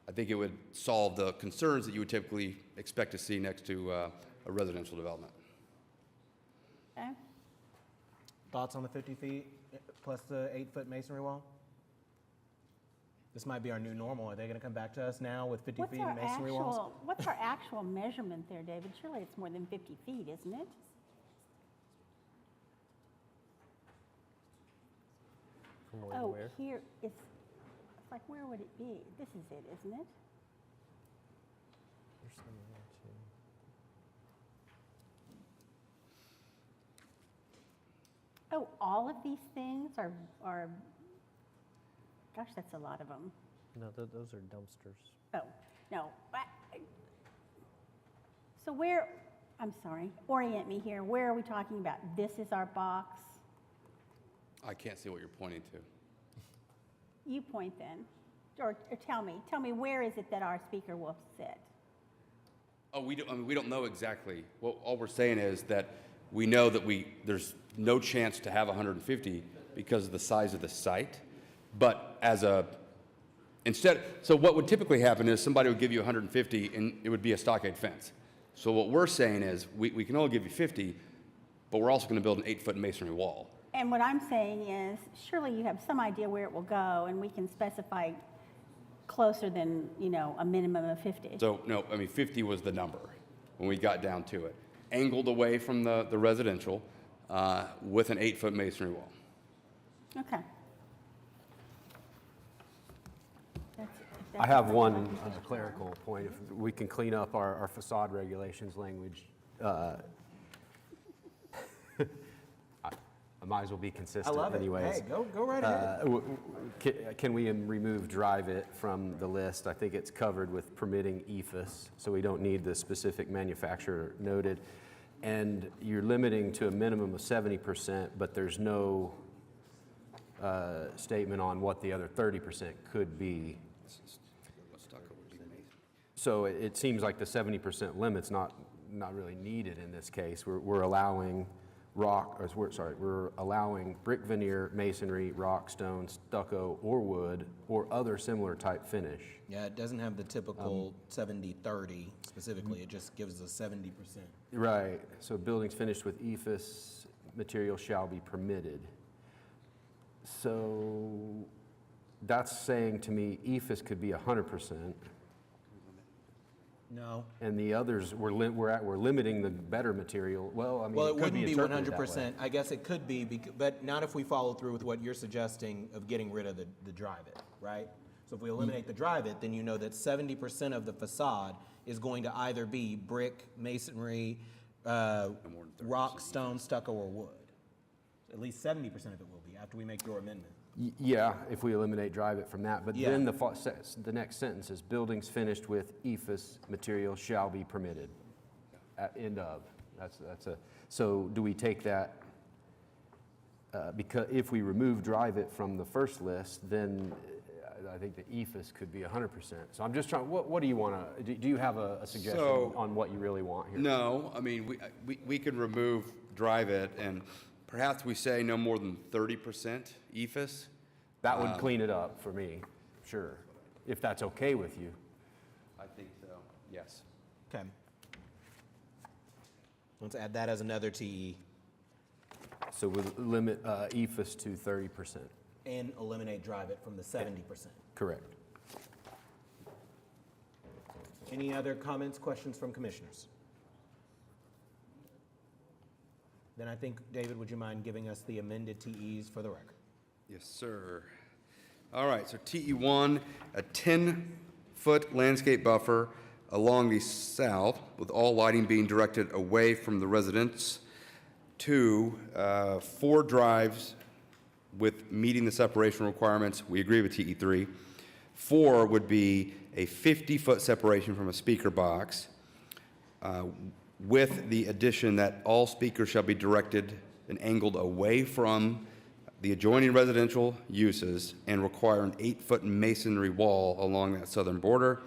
I think it would solve the concerns that you would typically expect to see next to a residential development. Okay. Thoughts on the 50 feet plus the 8-foot masonry wall? This might be our new normal. Are they going to come back to us now with 50 feet masonry walls? What's our actual measurement there, David? Surely it's more than 50 feet, isn't it? From where to Oh, where? here, it's like, where would it be? This is it, isn't it? There's somewhere too. Oh, all of these things are, gosh, that's a lot of them. No, those are dumpsters. Oh, no. So where, I'm sorry, orient me here. Where are we talking about? This is our box? I can't see what you're pointing to. You point then, or tell me where is it that our speaker will sit? Oh, we don't know exactly. Well, all we're saying is that we know that there's no chance to have 150 because of the size of the site. But so what would typically happen is somebody would give you 150 and it would be a stockade fence. So what we're saying is we can only give you 50, but we're also going to build an 8-foot masonry wall. And what I'm saying is, surely you have some idea where it will go, and we can specify closer than, you know, a minimum of 50. So, no, 50 was the number when we got down to it. Angled away from the residential with an 8-foot masonry wall. Okay. I have one clerical point. If we can clean up our facade regulations language. I might as well be consistent I love it. anyways. Hey, go right ahead. Can we remove drive it from the list? I think it's covered with permitting EFS, so we don't need the specific manufacturer noted. And you're limiting to a minimum of 70%, but there's no statement on what the other 30% could be. So it seems like the 70% limit's not really needed in this case. We're allowing we're allowing brick veneer, masonry, rock, stone, stucco, or wood, or other similar type finish. Yeah, it doesn't have the typical 70-30 specifically. It just gives us 70%. Right. So buildings finished with EFS material shall be permitted. So that's saying to me EFS could be 100%. No. And the others, we're limiting the better material. Well, I mean, Well, it could wouldn't be interpreted that 100%. way. I guess it could be, but not if we follow through with what you're suggesting of getting rid of the drive-it, right? So if we eliminate the drive-it, then you know that 70% of the facade is going to either be brick, masonry, rock, stone, stucco, or wood. At least 70% of it will be after we make your amendment. Yeah, if we eliminate drive-it from that. But Yeah. then the next sentence is buildings finished with EFS material shall be permitted. End of. So do we take that because if we remove Drive It from the first list, then I think the EFS could be 100%. So I'm just trying, what do you want to, do you have a suggestion So- on what you really want here? No, I mean, we could remove Drive It, and perhaps we say no more than 30% EFS. That would clean it up for me, sure, if that's okay with you. I think so, yes. Okay. Let's add that as another TE So we'll limit EFS to 30%. and eliminate Drive It from the 70%. Correct. Any other comments, questions from commissioners? Then I think, David, would you mind giving us the amended TEs for the record? Yes, sir. All right, so TE1, a 10-foot landscape buffer along the south, with all lighting being directed away from the residence. 2, 4 drives with meeting the separation requirements. We agree with TE3. 4 would be a 50-foot separation from a speaker box, with the addition that all speakers shall be directed and angled away from the adjoining residential uses and require an 8-foot masonry wall along that southern border.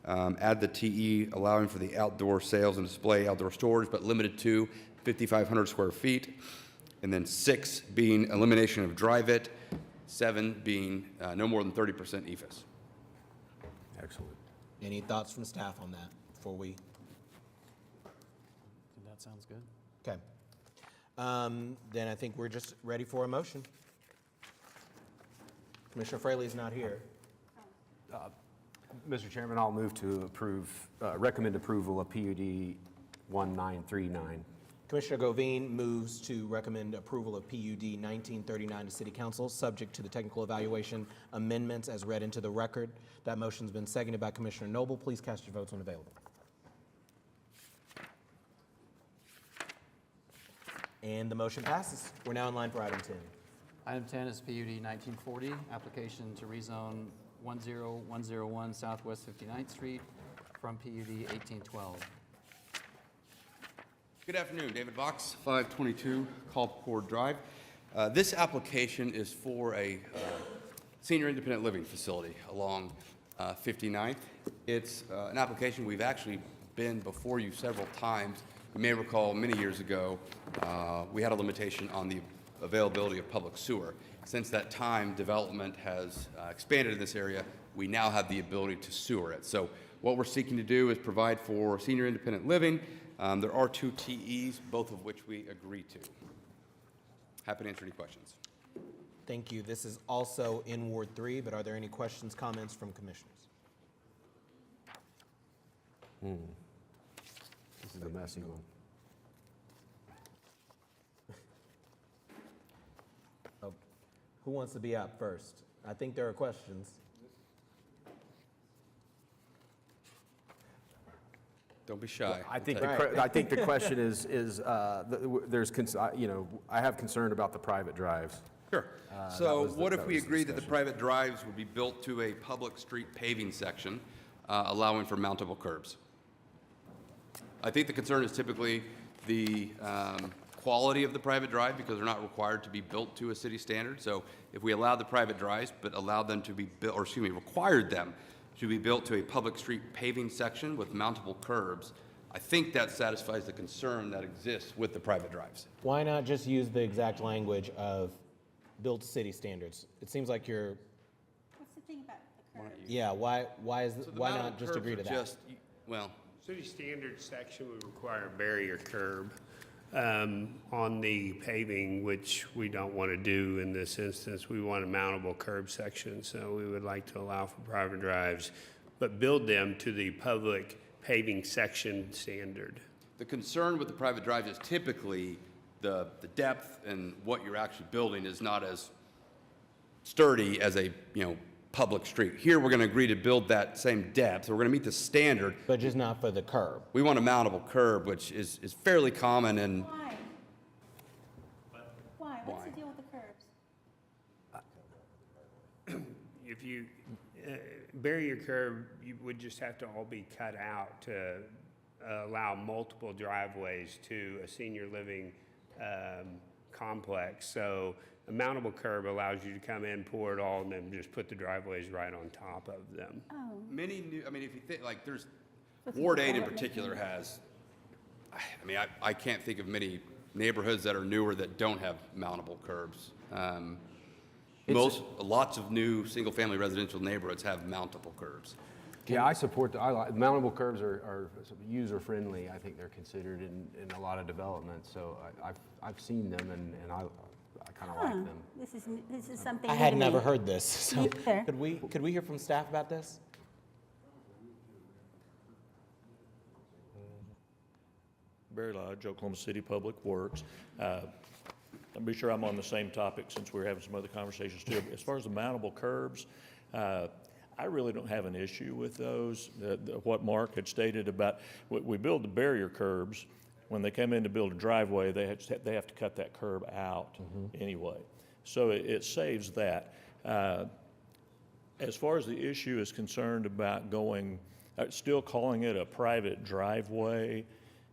Add the TE allowing for the outdoor sales and display, outdoor storage, but limited to 5,500 square feet. And then 6 being elimination of Drive It, 7 being no more than 30% EFS. Excellent. Any thoughts from staff on that before we? That sounds good. Okay. Then I think we're just ready for a motion. Commissioner Fraley's not here. Mr. Chairman, I'll move to approve, recommend approval of PUD 1939. Commissioner Govine moves to recommend approval of PUD 1939 to City Council, subject to the technical evaluation amendments as read into the record. That motion's been seconded by Commissioner Noble. Please cast your votes when available. And the motion passes. We're now in line for item 10. Item 10 is PUD 1940, application to rezone 10101 Southwest 59th Street from PUD 1812. Good afternoon, David Box, 522 Colcord Drive. This application is for a senior independent living facility along 59th. It's an application we've actually been before you several times. You may recall many years ago, we had a limitation on the availability of public sewer. Since that time, development has expanded in this area. We now have the ability to sewer it. So what we're seeking to do is provide for senior independent living. There are 2 TEs, both of which we agree to. Happy to answer any questions. Thank you. This is also in Ward 3, but are there any questions, comments from commissioners? This is a messy one. Oh, who wants to be up first? I think there are questions. Don't be shy. I think We'll take it. I think the question is I have concern about the private drives. Sure. That So was the- what if that we was the agreed that the discussion. private drives would be built to a public street paving section, allowing for mountable curbs? I think the concern is typically the quality of the private drive, because they're not required to be built to a city standard. So if we allowed the private drives, but allowed them to be built, or excuse me, required them to be built to a public street paving section with mountable curbs, I think that satisfies the concern that exists with the private drives. Why not just use the exact language of built to city standards? It seems like you're, What's the thing about the curb? yeah, why So the not mountable just curbs agree are to that? just, well, City standards section would require a barrier curb on the paving, which we don't want to do in this instance. We want a mountable curb section, so we would like to allow for private drives, but build them to the public paving section standard. the concern with the private drives is typically the depth and what you're actually building is not as sturdy as a, public street. Here, we're going to agree to build that same depth. We're going to meet the standard. But just not for the curb. We want a mountable curb, which is fairly common and Why? Why? What's Why? the deal with the curbs? If you, barrier curb, you would just have to all be cut out to allow multiple driveways to a senior living complex. So a mountable curb allows you to come in, pour it all, and then just put the driveways right on top of them. Many new, I mean, if you think, like, there's, Ward 8 in particular has, I mean, I can't think of many neighborhoods that are newer that don't have mountable curbs. Lots of new single-family residential neighborhoods have mountable curbs. Yeah, I support, mountable curbs are user-friendly. I think they're considered in a lot of development. So I've seen them and I kind of like them. This is something I new had to never me. heard this. So Me either. could we hear from staff about this? Barry Lodge, Oklahoma City Public Works. I'll be sure I'm on the same topic since we're having some other conversations too. As far as the mountable curbs, I really don't have an issue with those. What Mark had stated about, we build the barrier curbs. When they come in to build a driveway, they have to cut that curb out anyway. So it saves that. As far as the issue is concerned about still calling it a private driveway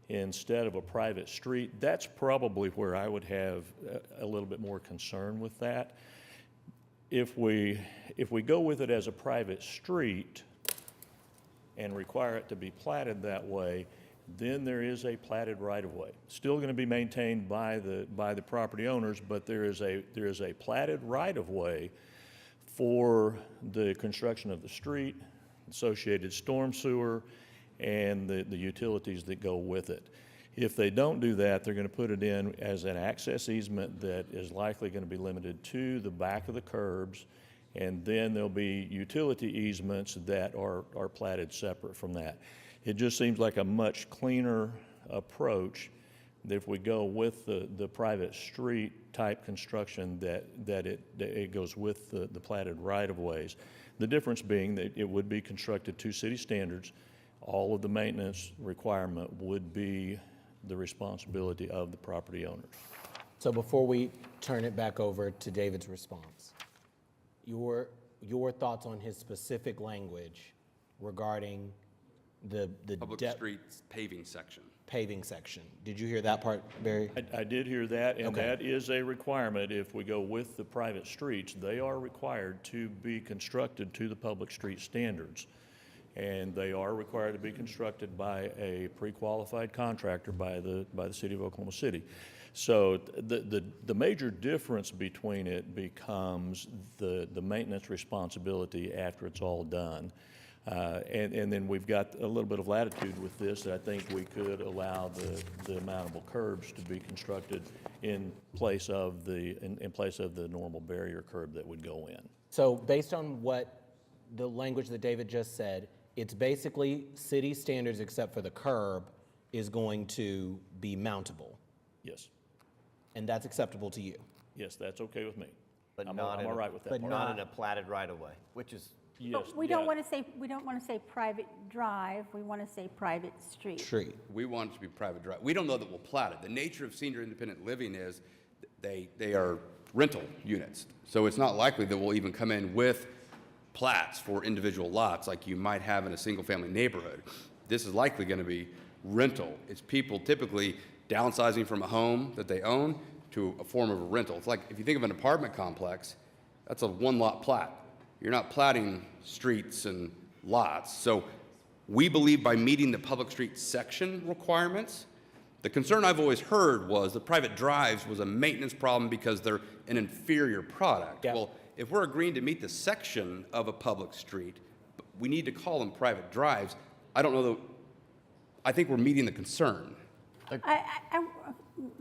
instead of a private street, that's probably where I would have a little bit more concern with that. If we go with it as a private street and require it to be platted that way, then there is a platted right-of-way. Still going to be maintained by the property owners, but there is a platted right-of-way for the construction of the street, associated storm sewer, and the utilities that go with it. If they don't do that, they're going to put it in as an access easement that is likely going to be limited to the back of the curbs, and then there'll be utility easements that are platted separate from that. It just seems like a much cleaner approach that if we go with the private street type construction that it goes with the platted right-of-ways. The difference being that it would be constructed to city standards. All of the maintenance requirement would be the responsibility of the property owner. So before we turn it back over to David's response, your thoughts on his specific language regarding the Public streets paving section. paving section. Did you hear that part, Barry? I did hear that, and Okay. that is a requirement. If we go with the private streets, they are required to be constructed to the public street standards. And they are required to be constructed by a pre-qualified contractor by the city of Oklahoma City. So the major difference between it becomes the maintenance responsibility after it's all done. And then we've got a little bit of latitude with this. I think we could allow the mountable curbs to be constructed in place of the normal barrier curb that would go in. So based on what the language that David just said, it's basically city standards except for the curb is going to be mountable. Yes. And that's acceptable to you? Yes, that's okay with me. But I'm not all right with that. but part. Not in a platted right-of-way, which is, Yes, But we don't yeah. want to say private drive, we want to say private street. Street. We want it to be private drive. We don't know that we'll plat it. The nature of senior independent living is they are rental units. So it's not likely that we'll even come in with plats for individual lots like you might have in a single-family neighborhood. This is likely going to be rental. It's people typically downsizing from a home that they own to a form of a rental. It's like if you think of an apartment complex, that's a one-lot plat. You're not platting streets and lots. So we believe by meeting the public street section requirements, the concern I've always heard was the private drives was a maintenance problem because they're an inferior product. Yeah. Well, if we're agreeing to meet the section of a public street, we need to call them private drives. I don't know that, I think we're meeting the concern.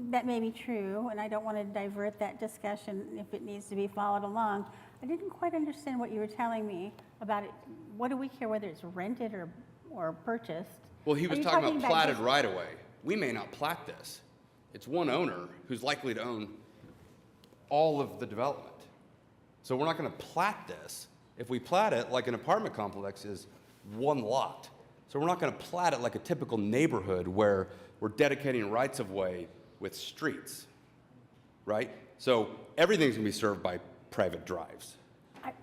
That may be true, and I don't want to divert that discussion if it needs to be followed along. I didn't quite understand what you were telling me about it. What do we care whether it's rented or purchased? Well, he Are was you talking about platted just- right-of-way. We may not plat this. It's one owner who's likely to own all of the development. So we're not going to plat this. If we plat it like an apartment complex is one lot. So we're not going to plat it like a typical neighborhood where we're dedicating rights-of-way with streets, right? So everything's going to be served by private drives.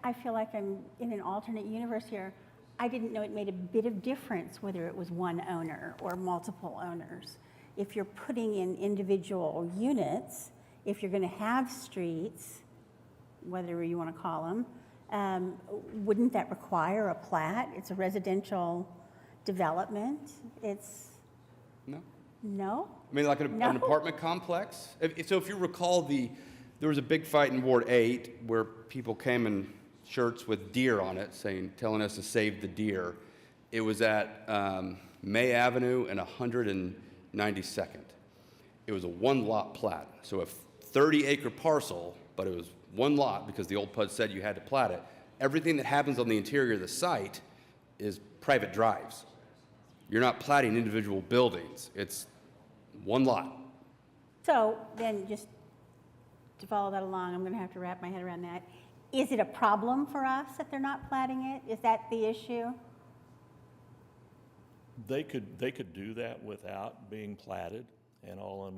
I feel like I'm in an alternate universe here. I didn't know it made a bit of difference whether it was one owner or multiple owners. If you're putting in individual units, if you're going to have streets, whatever you want to call them, wouldn't that require a plat? It's a residential development. It's, No? no? I mean, like an No. apartment complex? So if you recall, there was a big fight in Ward 8 where people came in shirts with deer on it, telling us to save the deer. It was at May Avenue and 192nd. It was a one-lot plat. So a 30-acre parcel, but it was one lot because the old PUD said you had to plat it. Everything that happens on the interior of the site is private drives. You're not platting individual buildings. It's one lot. So then just to follow that along, I'm going to have to wrap my head around that. Is it a problem for us that they're not platting it? Is that the issue? They could do that without being platted and all on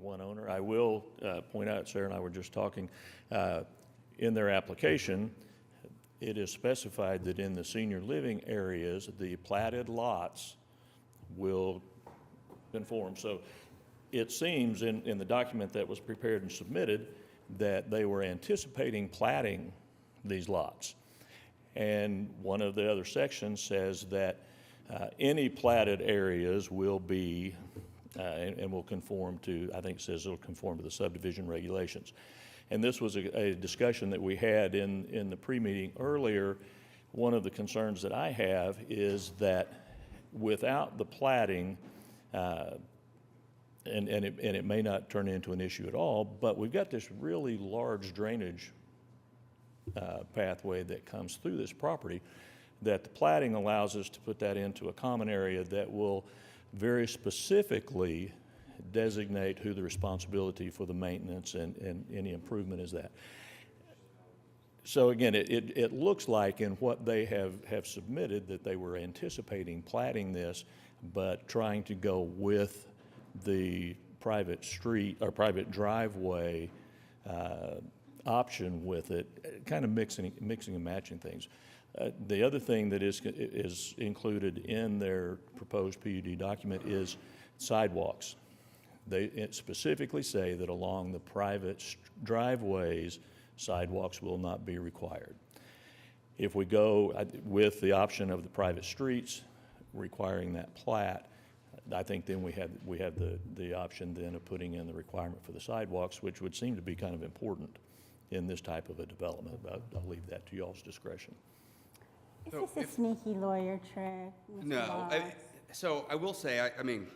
one owner. I will point out, Sarah and I were just talking, in their application, it is specified that in the senior living areas, the platted lots will conform. So it seems in the document that was prepared and submitted that they were anticipating platting these lots. And one of the other sections says that any platted areas will be and will conform to, I think it says it'll conform to the subdivision regulations. And this was a discussion that we had in the pre-meeting earlier. One of the concerns that I have is that without the platting, and it may not turn into an issue at all, but we've got this really large drainage pathway that comes through this property, that the platting allows us to put that into a common area that will very specifically designate who the responsibility for the maintenance and any improvement is that. So again, it looks like in what they have submitted that they were anticipating platting this, but trying to go with the private street or private driveway option with it, kind of mixing and matching things. The other thing that is included in their proposed PUD document is sidewalks. They specifically say that along the private driveways, sidewalks will not be required. If we go with the option of the private streets requiring that plat, I think then we have the option then of putting in the requirement for the sidewalks, which would seem to be kind of important in this type of a development. I'll leave that to y'all's discretion. Is this a sneaky lawyer trick, Mr. No. Boggs? So I will say, I mean,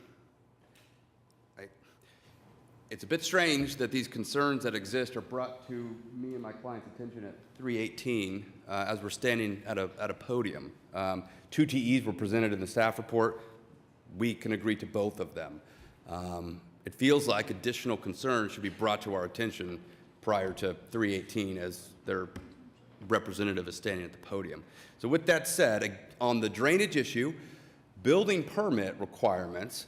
it's a bit strange that these concerns that exist are brought to me and my client's attention at 3:18 as we're standing at a podium. 2 TEs were presented in the staff report. We can agree to both of them. It feels like additional concerns should be brought to our attention prior to 3:18 as their representative is standing at the podium. So with that said, on the drainage issue, building permit requirements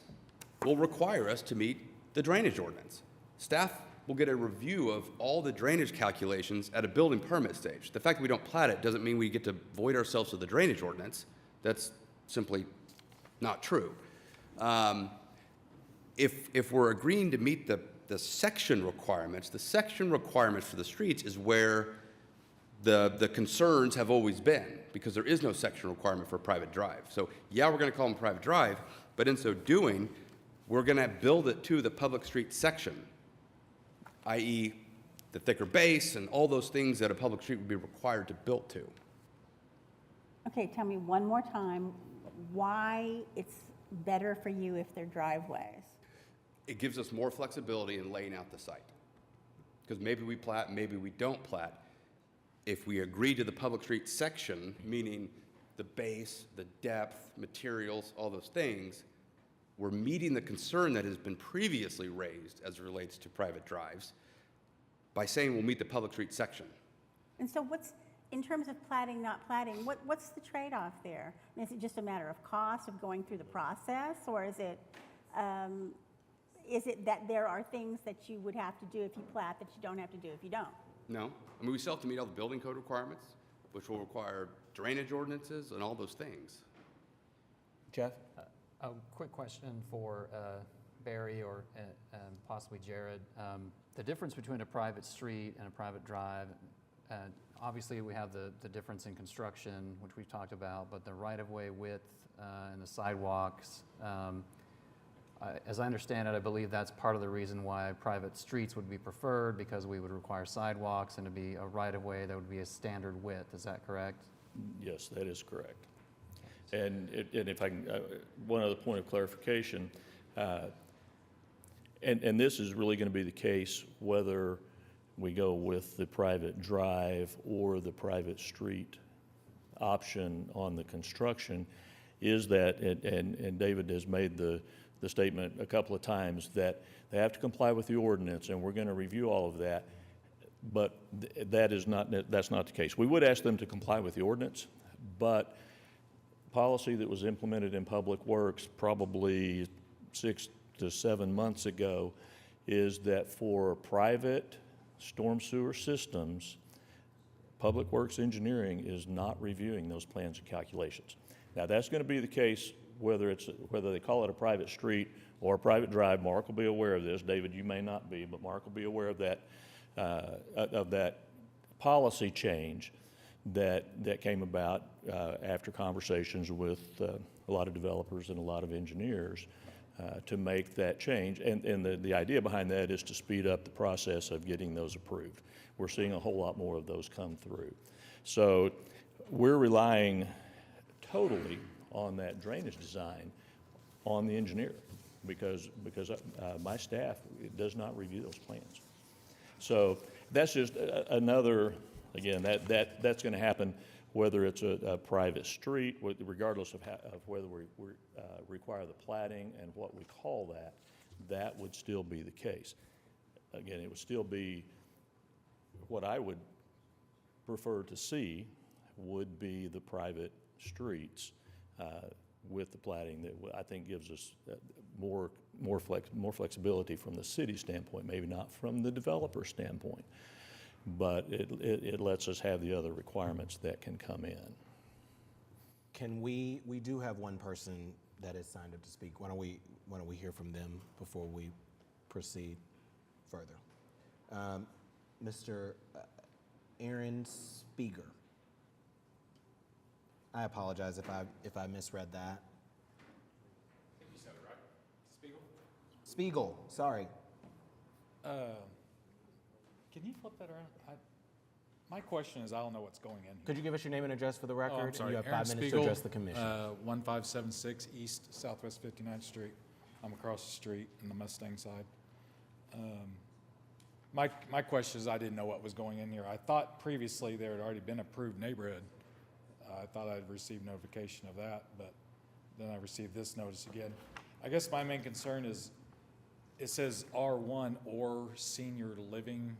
will require us to meet the drainage ordinance. Staff will get a review of all the drainage calculations at a building permit stage. The fact that we don't plat it doesn't mean we get to void ourselves of the drainage ordinance. That's simply not true. If we're agreeing to meet the section requirements, the section requirements for the streets is where the concerns have always been, because there is no section requirement for a private drive. So yeah, we're going to call them private drive, but in so doing, we're going to build it to the public street section, i.e. the thicker base and all those things that a public street would be required to build to. Okay, tell me one more time why it's better for you if they're driveways. It gives us more flexibility in laying out the site. Because maybe we plat, maybe we don't plat. If we agree to the public street section, meaning the base, the depth, materials, all those things, we're meeting the concern that has been previously raised as it relates to private drives by saying we'll meet the public street section. And so what's, in terms of platting, not platting, what's the trade-off there? Is it just a matter of cost of going through the process, or is it that there are things that you would have to do if you plat that you don't have to do if you don't? No. I mean, we still have to meet all the building code requirements, which will require drainage ordinances and all those things. Jeff? A quick question for Barry or possibly Jared, the difference between a private street and a private drive, obviously we have the difference in construction, which we've talked about, but the right-of-way width and the sidewalks, as I understand it, I believe that's part of the reason why private streets would be preferred, because we would require sidewalks and to be a right-of-way that would be a standard width. Is that correct? Yes, that is correct. And if I can, one other point of clarification, and this is really going to be the case whether we go with the private drive or the private street option on the construction, is that, and David has made the statement a couple of times, that they have to comply with the ordinance, and we're going to review all of that, but that's not the case. We would ask them to comply with the ordinance, but policy that was implemented in Public Works probably 6 to 7 months ago is that for private storm sewer systems, Public Works Engineering is not reviewing those plans and calculations. Now, that's going to be the case whether they call it a private street or a private drive. Mark will be aware of this. David, you may not be, but Mark will be aware of that policy change that came about after conversations with a lot of developers and a lot of engineers to make that change. And the idea behind that is to speed up the process of getting those approved. We're seeing a whole lot more of those come through. So we're relying totally on that drainage design on the engineer, because my staff does not review those plans. So that's just another, again, that's going to happen whether it's a private street, regardless of whether we require the platting and what we call that would still be the case. Again, it would still be what I would prefer to see would be the private streets with the platting that I think gives us more flexibility from the city standpoint, maybe not from the developer standpoint, but it lets us have the other requirements that can come in. We do have one person that is signed up to speak. Why don't we hear from them before we proceed further? Mr. Aaron Spieger. I apologize if I misread that. I think you said it right. Spiegel? Spiegel, sorry. Can you flip that around? My question is, I don't know what's going in here. Could you give us your name and address for the record? Oh, I'm And sorry. you have Aaron 5 minutes Spiegel, to address the commission. 1576 East Southwest 59th Street. I'm across the street on the Mustang side. My question is, I didn't know what was going in here. I thought previously there had already been approved neighborhood. I thought I'd received notification of that, but then I received this notice again. I guess my main concern is it says R1 or senior living.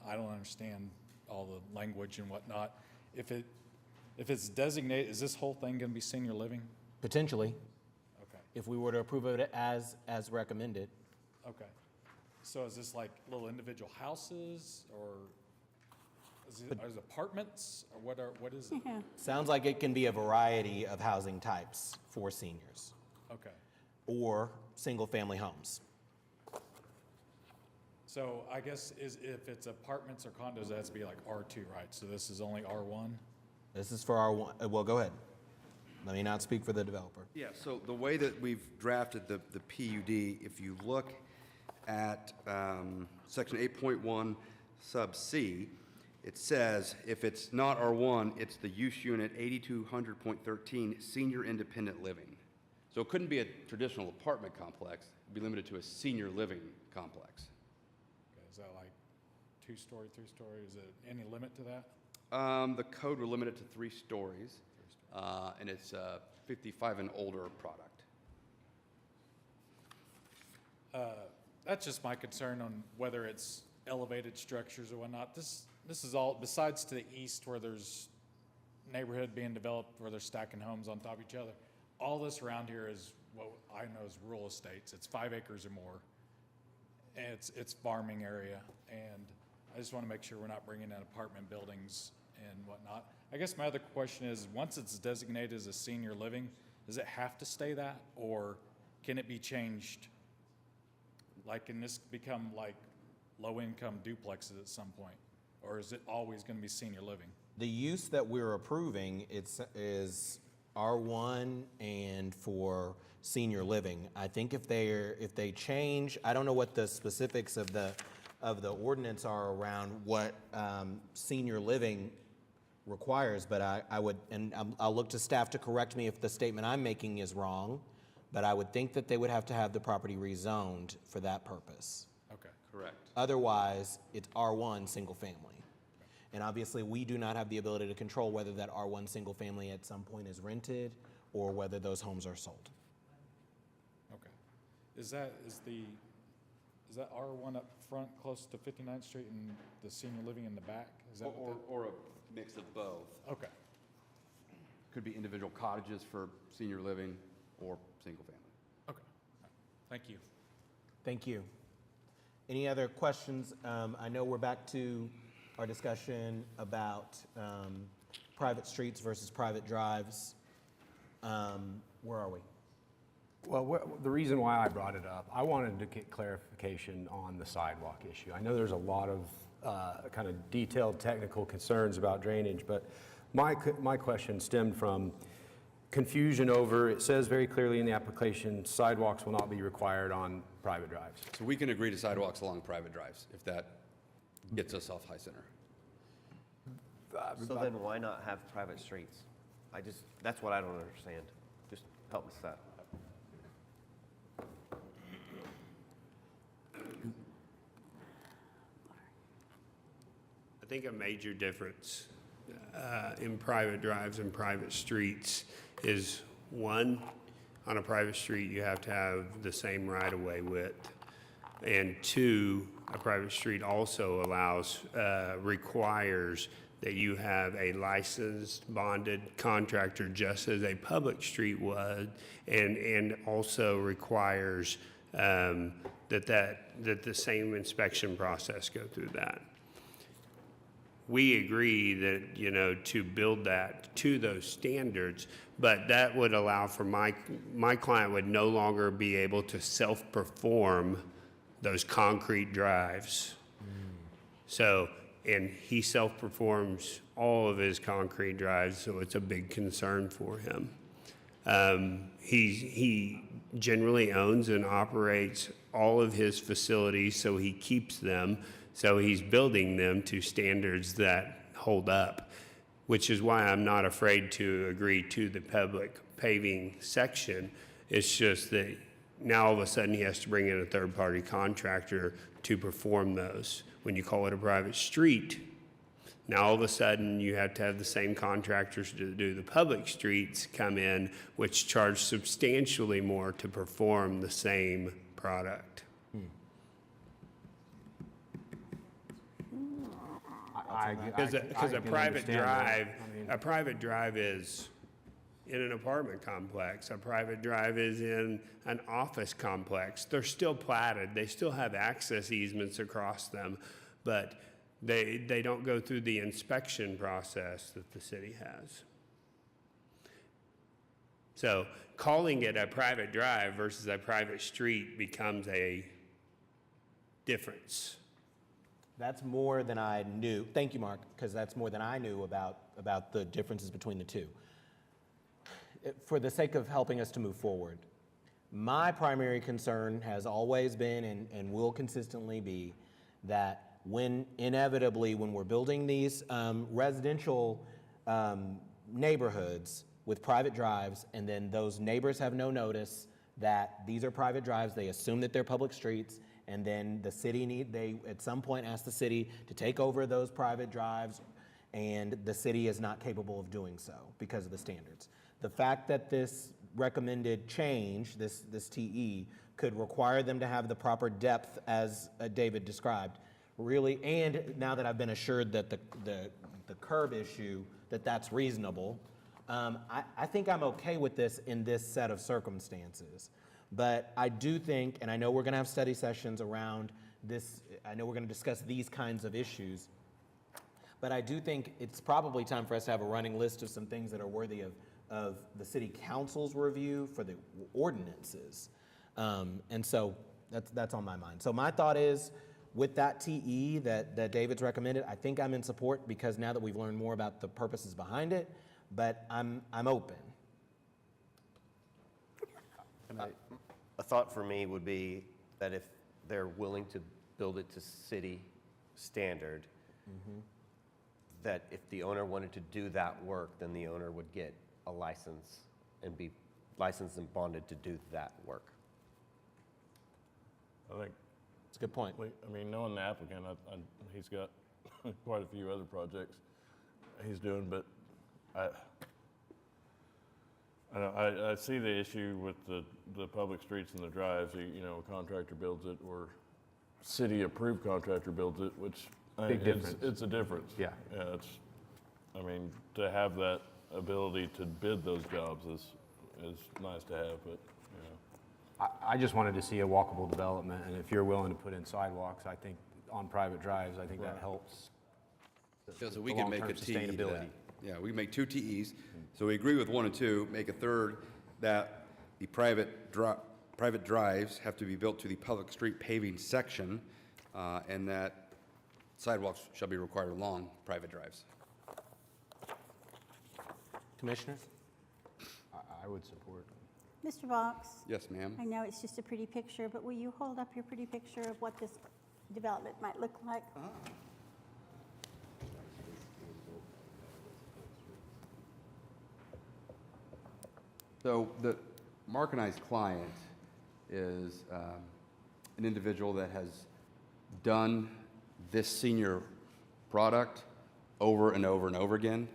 I don't understand all the language and whatnot. If it's designated, is this whole thing going to be senior living? Potentially. Okay. If we were to approve it as recommended. Okay. So is this like little individual houses, or is it apartments, or what is it? Yeah. Sounds like it can be a variety of housing types for seniors. Okay. Or single-family homes. So I guess if it's apartments or condos, it has to be like R2, right? So this is only R1? This is for R1. Well, go ahead. Let me not speak for the developer. Yeah, so the way that we've drafted the PUD, if you look at section 8.1 sub C, it says if it's not R1, it's the use unit 8200.13 senior independent living. So it couldn't be a traditional apartment complex. It'd be limited to a senior living complex. Okay, is that like 2-story, 3-story? Is it any limit to that? The code will limit it to 3 stories, and it's a 55 and older product. That's just my concern on whether it's elevated structures or whatnot. This is all, besides to the east where there's neighborhood being developed where they're stacking homes on top of each other, all this around here is what I know is rural estates. It's 5 acres or more. And it's farming area. And I just want to make sure we're not bringing in apartment buildings and whatnot. I guess my other question is, once it's designated as a senior living, does it have to stay that, or can it be changed Like, can this become like low-income duplexes at some point? Or is it always going to be senior living? The use that we're approving is R1 and for senior living. I think if they change, I don't know what the specifics of the ordinance are around what senior living requires, but I would, and I'll look to staff to correct me if the statement I'm making is wrong, but I would think that they would have to have the property rezoned for that purpose. Okay. Correct. Otherwise, it's R1 single family. And obviously, we do not have the ability to control whether that R1 single family at some point is rented or whether those homes are sold. Okay. Is that R1 up front close to 59th Street and the senior living in the back? Is that Or a mix of both. Okay. Could be individual cottages for senior living or single family. Okay. Thank you. Thank you. Any other questions? I know we're back to our discussion about private streets versus private drives. Where are we? Well, the reason why I brought it up, I wanted to get clarification on the sidewalk issue. I know there's a lot of kind of detailed technical concerns about drainage, but my question stemmed from confusion over, it says very clearly in the application, sidewalks will not be required on private drives. So we can agree to sidewalks along private drives if that gets us off High Center. So then why not have private streets? That's what I don't understand. Just help us that. I think a major difference in private drives and private streets is, one, on a private street, you have to have the same right-of-way width. And two, a private street also requires that you have a licensed, bonded contractor, just as a public street would, and also requires that the same inspection process go through that. We agree that, to build that to those standards, but that would allow for my client would no longer be able to self-perform those concrete drives. So, and he self-performs all of his concrete drives, so it's a big concern for him. He generally owns and operates all of his facilities, so he keeps them. So he's building them to standards that hold up, which is why I'm not afraid to agree to the public paving section. It's just that now all of a sudden he has to bring in a third-party contractor to perform those. When you call it a private street, now all of a sudden you have to have the same contractors to do the public streets come in, which charge substantially more to perform the same product. Because a private drive is in an apartment complex. A private drive is in an office complex. They're still platted. They still have access easements across them, but they don't go through the inspection process that the city has. So calling it a private drive versus a private street becomes a difference. That's more than I knew. Thank you, Mark, because that's more than I knew about the differences between the two. For the sake of helping us to move forward, my primary concern has always been and will consistently be that inevitably when we're building these residential neighborhoods with private drives, and then those neighbors have no notice that these are private drives, they assume that they're public streets, and then the city they at some point ask the city to take over those private drives, and the city is not capable of doing so because of the standards. The fact that this recommended change, this TE, could require them to have the proper depth as David described, really, and now that I've been assured that the curb issue, that's reasonable, I think I'm okay with this in this set of circumstances. But I do think, and I know we're going to have study sessions around this, I know we're going to discuss these kinds of issues, but I do think it's probably time for us to have a running list of some things that are worthy of the city council's review for the ordinances. And so That's on my mind. So my thought is, with that TE that David's recommended, I think I'm in support because now that we've learned more about the purposes behind it, but I'm open. A thought for me would be that if they're willing to build it to city standard, that if the owner wanted to do that work, then the owner would get a license and be licensed and bonded to do that work. I think, It's a good point. I mean, knowing the applicant, he's got quite a few other projects he's doing, but I see the issue with the public streets and the drives. You know, a contractor builds it or city-approved contractor builds it, which Big difference. It's a difference. Yeah. Yeah, I mean, to have that ability to bid those jobs is nice to have, but, you know. I just wanted to see a walkable development, and if you're willing to put in sidewalks, I think, on private drives, I think that helps. So the we can make a long-term TE to sustainability. that. Yeah, we can make 2 TEs. So we agree with 1 and 2, make a third that the private drives have to be built to the public street paving section, and that sidewalks shall be required along private drives. Commissioners? I would support. Mr. Box? Yes, ma'am. I know it's just a pretty picture, but will you hold up your pretty picture of what this development might look like? So Mark and I's client is an individual that has done this senior product over and over and over again.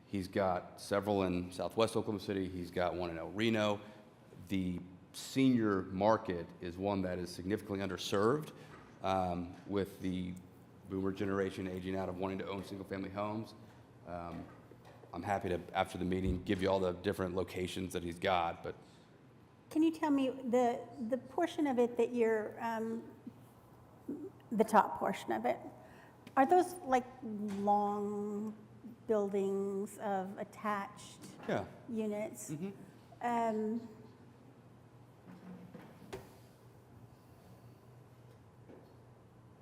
He's got several in Southwest Oklahoma City. He's got one in El Reno. The senior market is one that is significantly underserved with the boomer generation aging out of wanting to own single-family homes. I'm happy to, after the meeting, give you all the different locations that he's got, but Can you tell me the portion of it that you're, the top portion of it, are those like long buildings of attached yeah. units?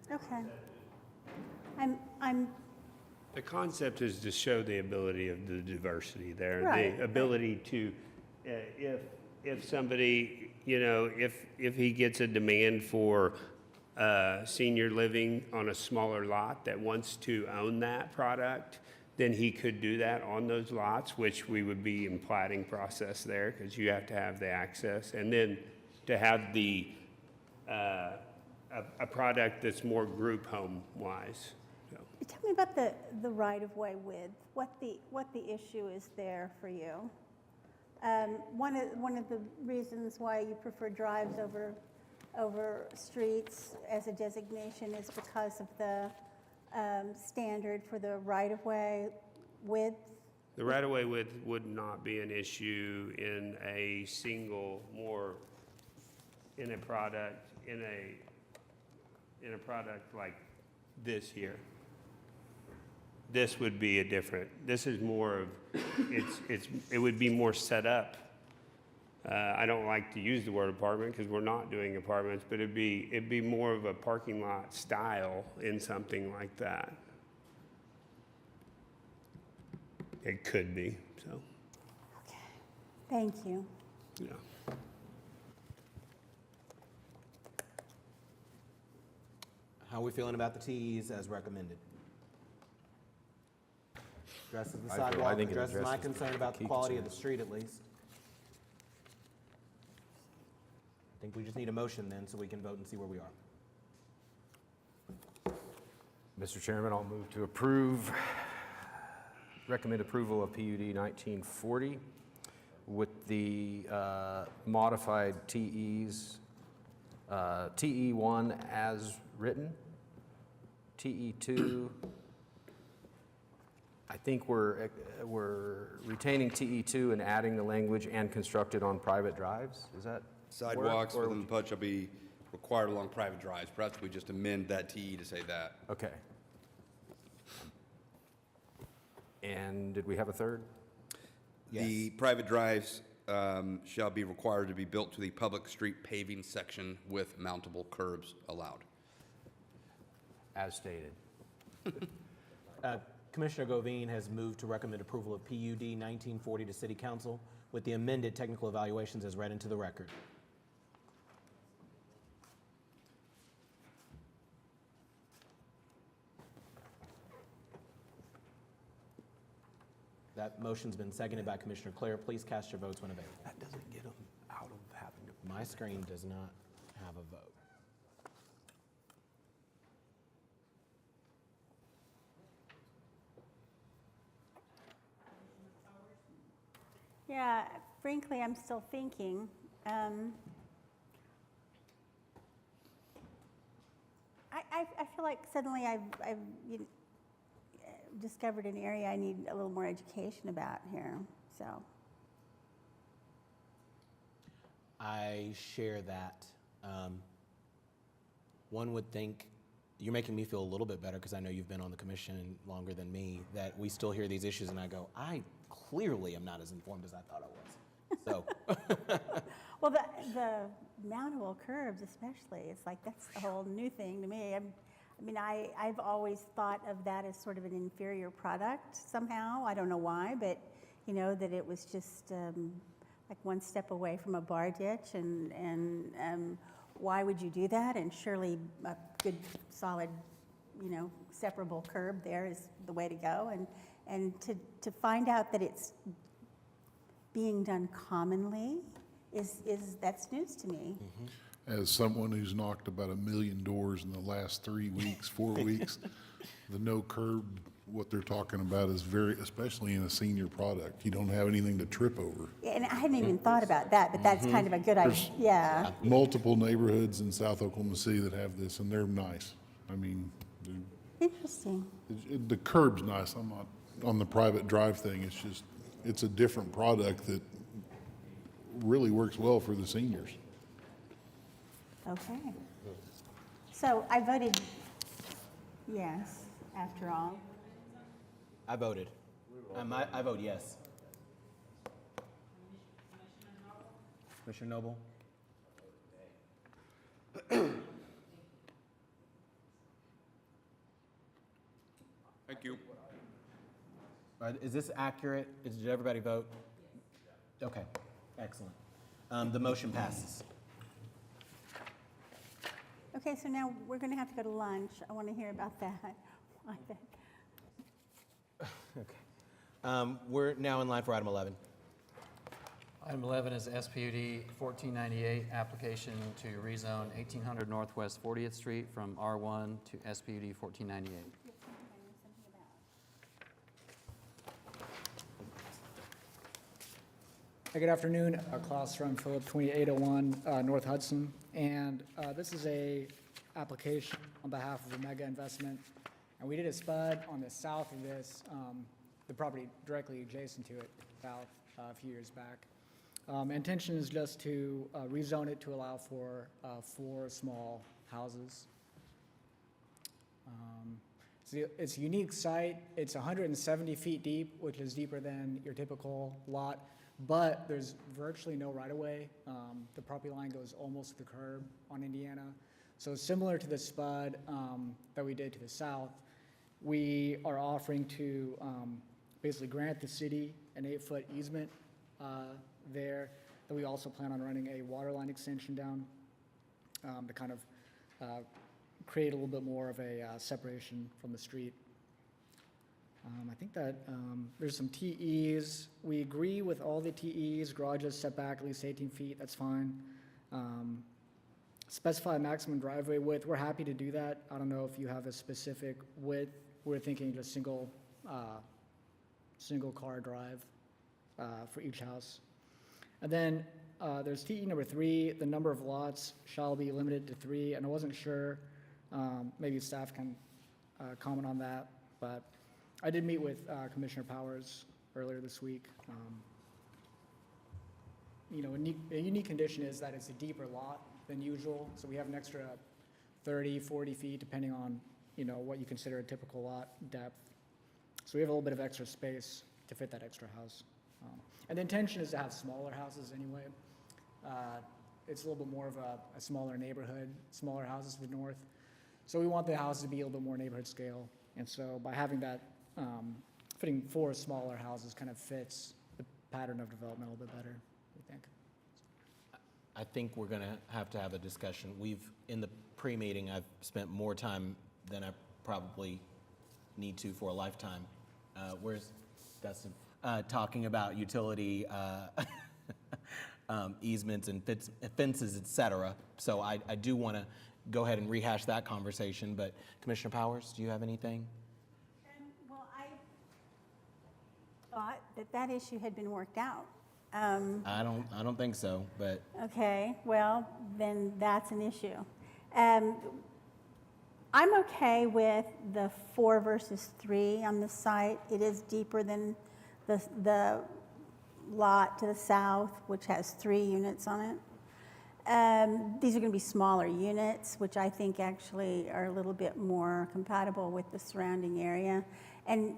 Okay. I'm The concept is to show the ability of the diversity there. Right, The ability to, if somebody, you know, if he gets a demand for senior living on a smaller lot that wants to own that product, then he could do that on those lots, which we would be in plating process there, because you have to have the access. And then to have the, a product that's more group home-wise. So. Tell me about the right-of-way width, what the issue is there for you. One of the reasons why you prefer drives over streets as a designation is because of the standard for the right-of-way width. The right-of-way width would not be an issue in a single, more, in a product like this here. This would be a different, this is more of, it would be more set up. I don't like to use the word apartment because we're not doing apartments, but it'd be more of a parking lot style in something like that. It could be, so, Okay, thank you. yeah. How are we feeling about the TEs as recommended? Addresses the I sidewalk, think it addresses my addresses the concern about the key quality of the concerns. street at least. I think we just need a motion then so we can vote and see where we are. Mr. Chairman, I'll move to recommend approval of PUD 1940 with the modified TEs, TE1 as written, TE2, I think we're retaining TE2 and adding the language "and constructed on private drives." Is that Sidewalks work, or- within the PUD shall be required along private drives. Perhaps we just amend that TE to say that. Okay. And did we have a third? The private drives shall be required to be built to the public street paving section with mountable curbs allowed. As stated. Commissioner Govine has moved to recommend approval of PUD 1940 to City Council with the amended technical evaluations as read into the record. That motion's been seconded by Commissioner Clare. Please cast your votes when available. That doesn't get them out of having to. My screen does not have a vote. Yeah, frankly, I'm still thinking. I feel like suddenly I've discovered an area I need a little more education about here, so. I share that. One would think, you're making me feel a little bit better because I know you've been on the commission longer than me, that we still hear these issues and I go, I clearly am not as informed as I thought I was. So. Well, the mountable curbs especially, it's like that's a whole new thing to me. I've always thought of that as sort of an inferior product somehow. I don't know why, but that it was just like one step away from a bar ditch, and why would you do that? And surely a good, solid, separable curb there is the way to go. And to find out that it's being done commonly that's news to me. As someone who's knocked about 1 million doors in the last 3 weeks, 4 weeks, the no curb, what they're talking about is especially in a senior product, you don't have anything to trip over. Yeah, and I hadn't even thought about that, but that's kind of a good idea. Yeah. Multiple neighborhoods in South Oklahoma City that have this, and they're nice. Interesting. The curb's nice. I'm not on the private drive thing. It's a different product that really works well for the seniors. Okay. So I voted yes, after all. I voted. I vote yes. Commissioner Noble? Thank you. Is this accurate? Did everybody vote? Okay, excellent. The motion passes. Okay, so now we're going to have to go to lunch. I want to hear about that. Why that? Okay. We're now in line for item 11. Item 11 is SPUD 1498, application to rezone 1800 Northwest 40th Street from R1 to SPUD 1498. Good afternoon, Klaus from Phillips 2801 North Hudson, and this is a application on behalf of a mega investment, and we did a spud on the south of this, the property directly adjacent to it, about a few years back. Intention is just to rezone it to allow for 4 small houses. It's a unique site. It's 170 feet deep, which is deeper than your typical lot. But there's virtually no right-of-way. The property line goes almost to the curb on Indiana. So similar to the spud that we did to the south, we are offering to basically grant the city an 8-foot easement there. That we also plan on running a water line extension down to kind of create a little bit more of a separation from the street. I think that there's some TEs. We agree with all the TEs. Garages set back at least 18 feet, that's fine. Specify maximum driveway width, we're happy to do that. I don't know if you have a specific width. We're thinking just single car drive for each house. And then there's TE number 3, the number of lots shall be limited to 3, and I wasn't sure, maybe staff can comment on that, but I did meet with Commissioner Powers earlier this week. A unique condition is that it's a deeper lot than usual, so we have an extra 30, 40 feet, depending on what you consider a typical lot depth. So we have a little bit of extra space to fit that extra house. And the intention is to have smaller houses anyway. It's a little bit more of a smaller neighborhood, smaller houses to the north. So we want the houses to be a little bit more neighborhood scale. And so by having that, fitting 4 smaller houses kind of fits the pattern of development a little bit better, we think. I think we're going to have a discussion. In the pre-meeting, I've spent more time than I probably need to for a lifetime. Where's Dustin? Talking about utility easements and fences, et cetera. So I do want to go ahead and rehash that conversation, but Commissioner Powers, do you have anything? Well, I thought that issue had been worked out. I don't think so, but Okay, well, then that's an issue. I'm okay with the 4 versus 3 on the site. It is deeper than the lot to the south, which has 3 units on it. These are going to be smaller units, which I think actually are a little bit more compatible with the surrounding area and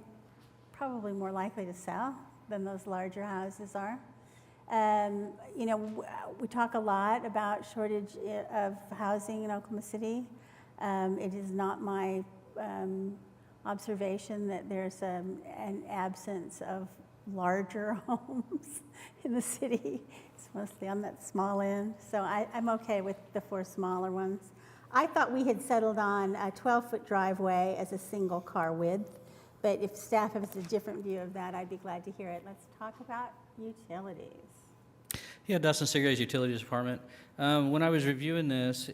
probably more likely to sell than those larger houses are. You know, we talk a lot about shortage of housing in Oklahoma City. It is not my observation that there's an absence of larger homes in the city. It's mostly on that small end. So I'm okay with the 4 smaller ones. I thought we had settled on a 12-foot driveway as a single car width, but if staff has a different view of that, I'd be glad to hear it. Let's talk about utilities. Yeah, Dustin Segraves, Utilities Department. When I was reviewing this,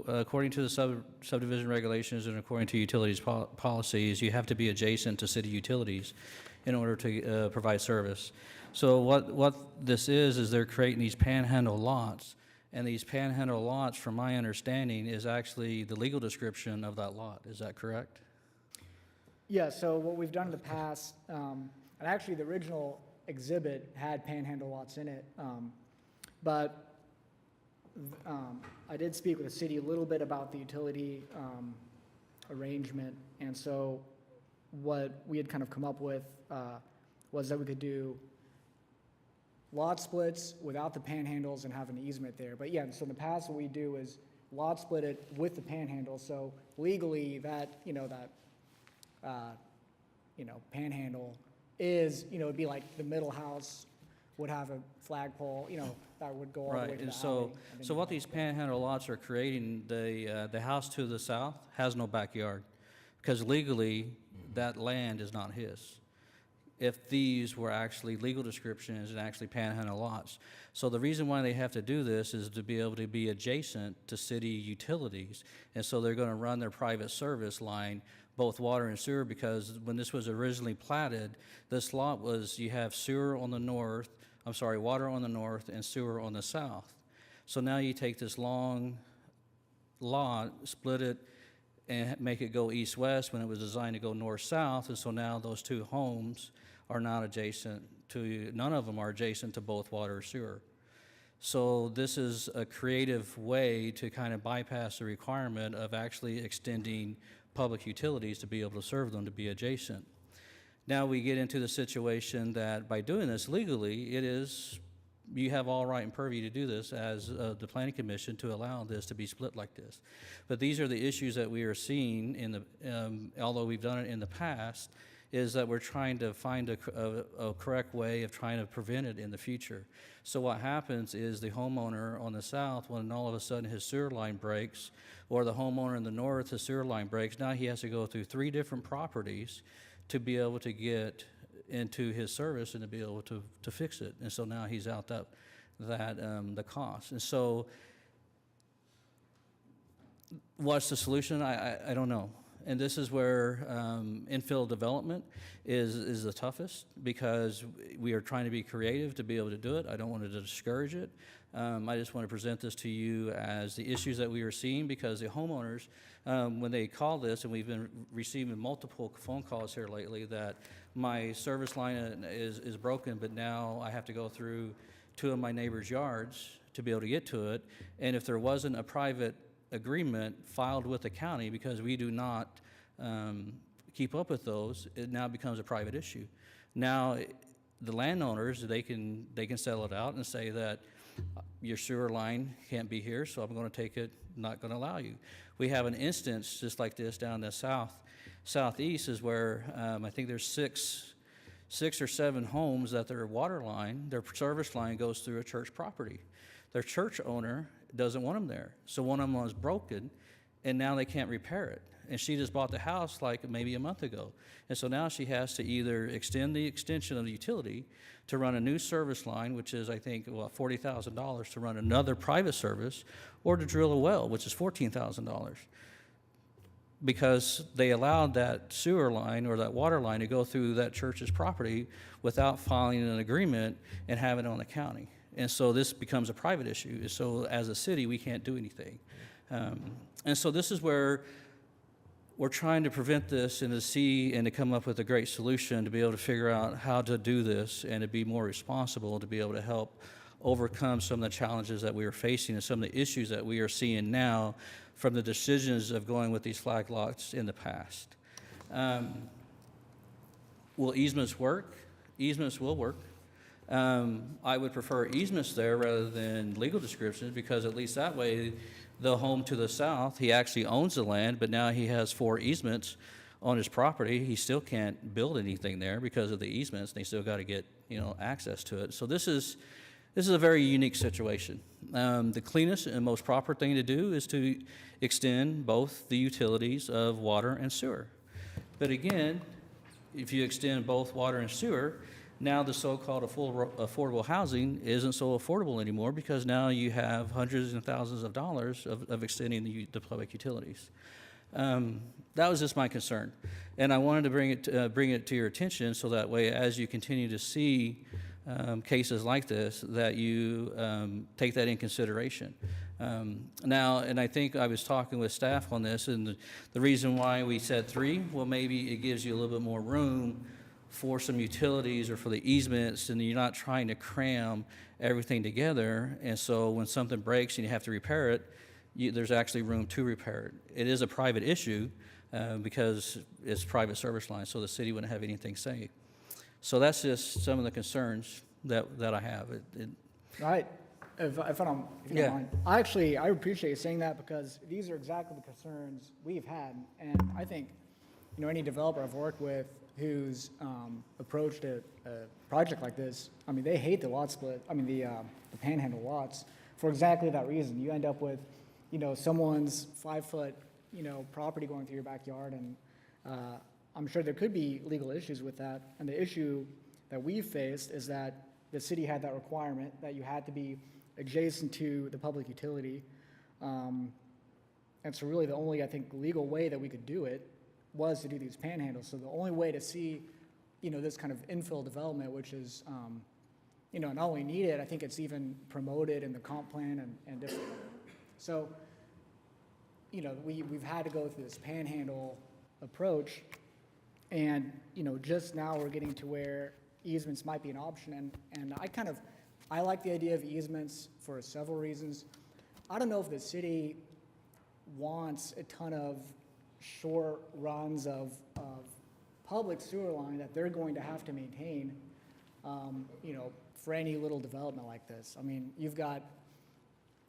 according to the subdivision regulations and according to utilities policies, you have to be adjacent to city utilities in order to provide service. So what this is they're creating these panhandle lots, and these panhandle lots, from my understanding, is actually the legal description of that lot. Is that correct? Yeah, so what we've done in the past, and actually the original exhibit had panhandle lots in it, but I did speak with the city a little bit about the utility arrangement, and so what we had kind of come up with was that we could do lot splits without the panhandles and have an easement there. But yeah, so in the past what we do is lot split it with the panhandle, so legally that, panhandle is, it'd be like the middle house would have a flagpole, that would go all the way to the Right, and alley. so what these panhandle lots are creating, the house to the south has no backyard, because legally, that land is not his. If these were actually legal descriptions and actually panhandle lots. So the reason why they have to do this is to be able to be adjacent to city utilities. And so they're going to run their private service line, both water and sewer, because when this was originally platted, this lot was, you have water on the north and sewer on the south. So now you take this long lot, split it, and make it go east-west when it was designed to go north-south, and so now those 2 homes are not adjacent to, none of them are adjacent to both water or sewer. So this is a creative way to kind of bypass the requirement of actually extending public utilities to be able to serve them to be adjacent. Now we get into the situation that by doing this legally, you have all right and purview to do this as the Planning Commission to allow this to be split like this. But these are the issues that we are seeing although we've done it in the past, is that we're trying to find a correct way of trying to prevent it in the future. So what happens is the homeowner on the south, when all of a sudden his sewer line breaks, or the homeowner in the north, his sewer line breaks, now he has to go through 3 different properties to be able to get into his service and to be able to fix it. And so now he's out the cost. And so what's the solution? I don't know. And this is where infill development is the toughest, because we are trying to be creative to be able to do it. I don't want to discourage it. I just want to present this to you as the issues that we are seeing, because the homeowners, when they call this, and we've been receiving multiple phone calls here lately, that my service line is broken, but now I have to go through 2 of my neighbors' yards to be able to get to it. And if there wasn't a private agreement filed with the county, because we do not keep up with those, it now becomes a private issue. Now, the landowners, they can settle it out and say that your sewer line can't be here, so I'm gonna take it, not gonna allow you. We have an instance just like this down the southeast is where, I think there's six or seven homes that their water line, their service line goes through a church property. Their church owner doesn't want them there. So one of them was broken, and now they can't repair it. And she just bought the house like maybe a month ago. And so now she has to either extend the extension of the utility to run a new service line, which is, I think, well, $40,000 to run another private service, or to drill a well, which is $14,000. Because they allowed that sewer line or that water line to go through that church's property without filing an agreement and having it on the county. And so this becomes a private issue. So as a city, we can't do anything. And so this is where we're trying to prevent this and to see and to come up with a great solution to be able to figure out how to do this and to be more responsible, to be able to help overcome some of the challenges that we are facing and some of the issues that we are seeing now from the decisions of going with these flag lots in the past. Will easements work? Easements will work. I would prefer easements there rather than legal descriptions, because at least that way, the home to the south, he actually owns the land, but now he has 4 easements on his property. He still can't build anything there because of the easements, and they still got to get, access to it. So this is a very unique situation. The cleanest and most proper thing to do is to extend both the utilities of water and sewer. But again, if you extend both water and sewer, now the so-called affordable housing isn't so affordable anymore, because now you have hundreds and thousands of dollars of extending the public utilities. That was just my concern. And I wanted to bring it to your attention so that way, as you continue to see cases like this, that you take that in consideration. Now, and I think I was talking with staff on this, and the reason why we said 3, well, maybe it gives you a little bit more room for some utilities or for the easements, and you're not trying to cram everything together. And so when something breaks and you have to repair it, there's actually room to repair it. It is a private issue because it's private service line, so the city wouldn't have anything to say. So that's just some of the concerns that I have. Right. If you don't mind. I appreciate you saying that, because these are exactly the concerns we've had. And I think, any developer I've worked with who's approached a project like this, they hate the lot split, the panhandle lots, for exactly that reason. You end up with, someone's 5-foot, property going through your backyard, and I'm sure there could be legal issues with that. And the issue that we've faced is that the city had that requirement that you had to be adjacent to the public utility. And so really the only, I think, legal way that we could do it was to do these panhandles. So the only way to see, this kind of infill development, which is, not only needed, I think it's even promoted in the comp plan and different. So, we've had to go through this panhandle approach, and, just now we're getting to where easements might be an option. And I like the idea of easements for several reasons. I don't know if the city wants a ton of short runs of public sewer line that they're going to have to maintain, for any little development like this. You've got,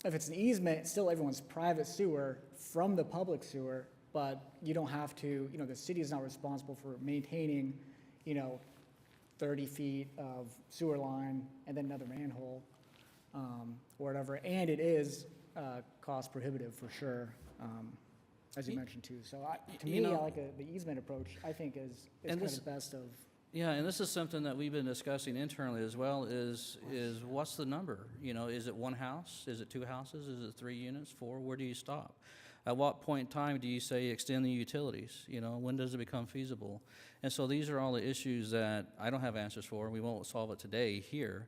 if it's an easement, it's still everyone's private sewer from the public sewer, but you don't have to, the city is not responsible for maintaining, 30 feet of sewer line and then another manhole, or whatever. And it is cost prohibitive for sure. As you mentioned too. So to me, I like the easement approach. I think is kind of the best of. Yeah, and this is something that we've been discussing internally as well, is what's the number? Is it 1 house? Is it 2 houses? Is it 3 units, 4? Where do you stop? At what point in time do you say extend the utilities? When does it become feasible? And so these are all the issues that I don't have answers for. We won't solve it today here.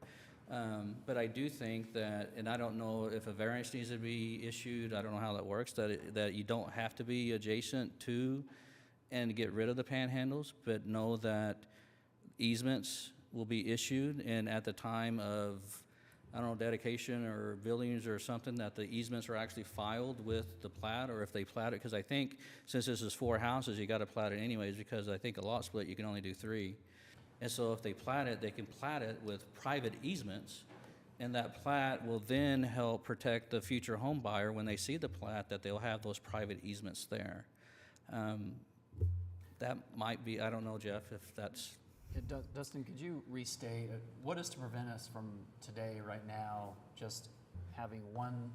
But I do think that, and I don't know if a variance needs to be issued, I don't know how that works, that you don't have to be adjacent to and get rid of the panhandles, but know that easements will be issued, and at the time of, dedication or buildings or something, that the easements are actually filed with the plat, or if they plat it, because I think since this is 4 houses, you got to plat it anyways, because I think a lot split, you can only do 3. And so if they plat it, they can plat it with private easements, and that plat will then help protect the future home buyer when they see the plat, that they'll have those private easements there. That might be, I don't know, Jeff, if that's, Dustin, could you restate, what is to prevent us from today, right now, just having one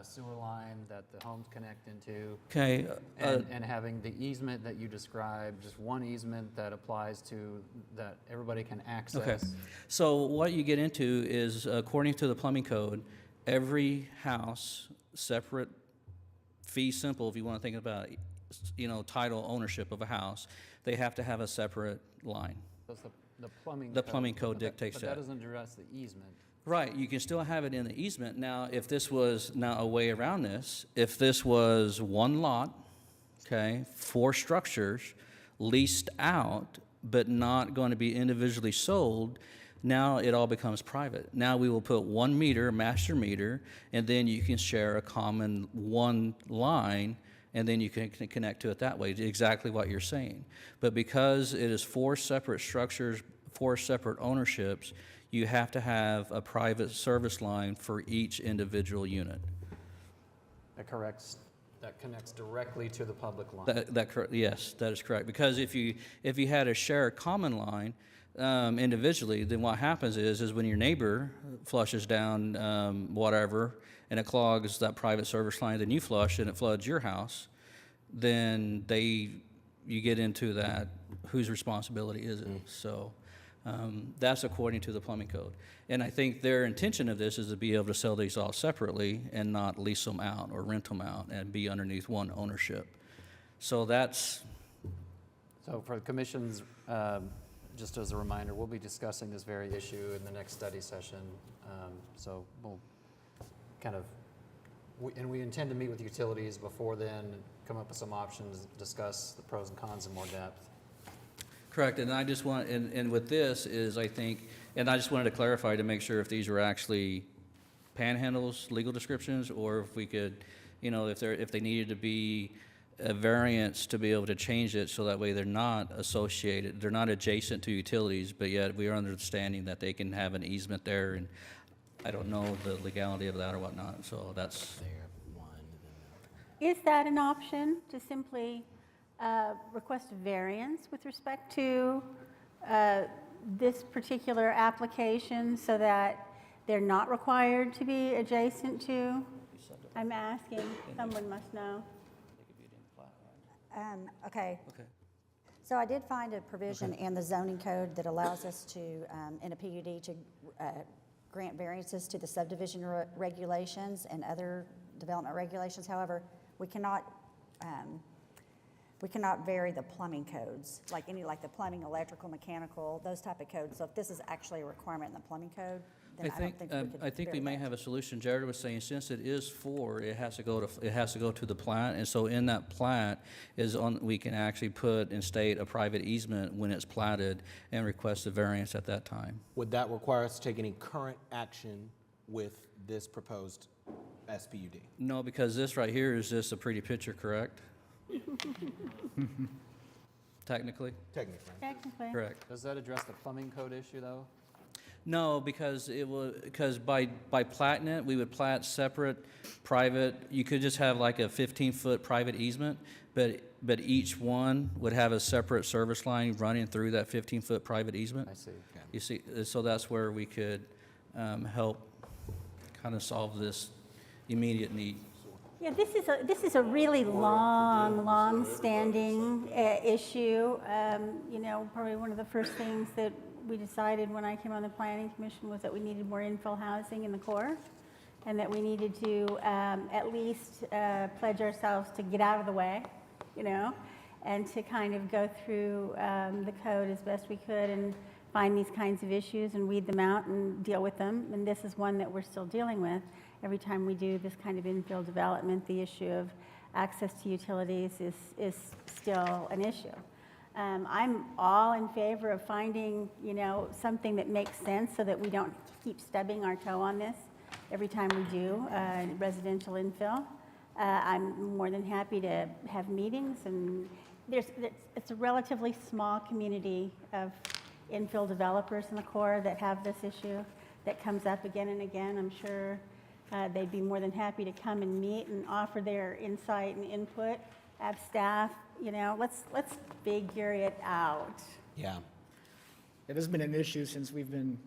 sewer line that the homes connect into? Okay, And having the easement that you described, just one easement that applies to, that everybody can access? okay. So what you get into is, according to the plumbing code, every house, separate fee simple, if you want to think about, title ownership of a house, they have to have a separate line. Does the plumbing The code- plumbing code but that- dictates But that. that doesn't address the easement. Right, you can still have it in the easement. Now, if this was, now a way around this, if this was one lot, okay, 4 structures leased out, but not going to be individually sold, now it all becomes private. Now we will put 1 meter, master meter, and then you can share a common one line, and then you can connect to it that way, exactly what you're saying. But because it is 4 separate structures, 4 separate ownerships, you have to have a private service line for each individual unit. That connects directly to the public line. Yes, that is correct. Because if you had a shared common line individually, then what happens is when your neighbor flushes down whatever, and it clogs that private service line, then you flush and it floods your house, then you get into that, whose responsibility is it? So that's according to the plumbing code. And I think their intention of this is to be able to sell these all separately and not lease them out or rent them out and be underneath one ownership. So that's, So for the commission's, just as a reminder, we'll be discussing this very issue in the next study session. So we'll and we intend to meet with utilities before then, come up with some options, discuss the pros and cons in more depth. correct. And I just want, and with this is, I think, and I just wanted to clarify to make sure if these were actually panhandles, legal descriptions, or if we could, if they needed to be a variance to be able to change it so that way they're not associated, they're not adjacent to utilities, but yet we are understanding that they can have an easement there, and I don't know the legality of that or whatnot, so that's. Is that an option, to simply request a variance with respect to this particular application so that they're not required to be adjacent to? I'm asking, someone must know. Okay. So I did find a provision in the zoning code that allows us to, in a PUD, to grant variances to the subdivision regulations and other development regulations. However, we cannot vary the plumbing codes, like the plumbing, electrical, mechanical, those type of codes. So if this is actually a requirement in the plumbing code, then I don't think we could I think we vary may that. have a solution. Jared was saying, since it is 4, it has to go to the plat, and so in that plat we can actually put and state a private easement when it's platted and request a variance at that time. Would that require us to take any current action with this proposed SPUD? No, because this right here is just a pretty picture, correct? Technically? Technically. Correct. Does that address the plumbing code issue, though? No, because by platting it, we would plat separate, private, you could just have like a 15-foot private easement, but each one would have a separate service line running through that 15-foot private easement. I see. You see, so that's where we could help kind of solve this immediate need. Yeah, this is a really long-standing issue. Probably one of the first things that we decided when I came on the Planning Commission was that we needed more infill housing in the core, and that we needed to at least pledge ourselves to get out of the way, and to kind of go through the code as best we could and find these kinds of issues and weed them out and deal with them. And this is one that we're still dealing with. Every time we do this kind of infill development, the issue of access to utilities is still an issue. I'm all in favor of finding, something that makes sense so that we don't keep stubbing our toe on this every time we do residential infill. I'm more than happy to have meetings, and it's a relatively small community of infill developers in the core that have this issue that comes up again and again. I'm sure they'd be more than happy to come and meet and offer their insight and input. Have staff, let's figure it out. Yeah. Yeah, this has been an issue since we've been,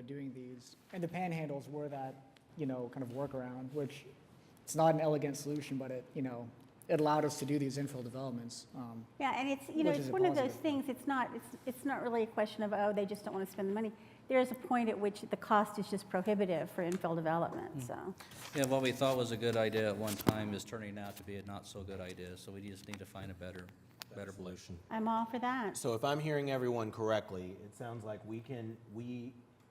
doing these. And the panhandles were that, kind of workaround, which it's not an elegant solution, but it, it allowed us to do these infill developments. Yeah, and it's, Which it's is a one of those positive. things, it's not really a question of, oh, they just don't want to spend the money. There is a point at which the cost is just prohibitive for infill development, so. Yeah, what we thought was a good idea at one time is turning out to be a not-so-good idea, so we just need to find a better solution. I'm all for that. So if I'm hearing everyone correctly, it sounds like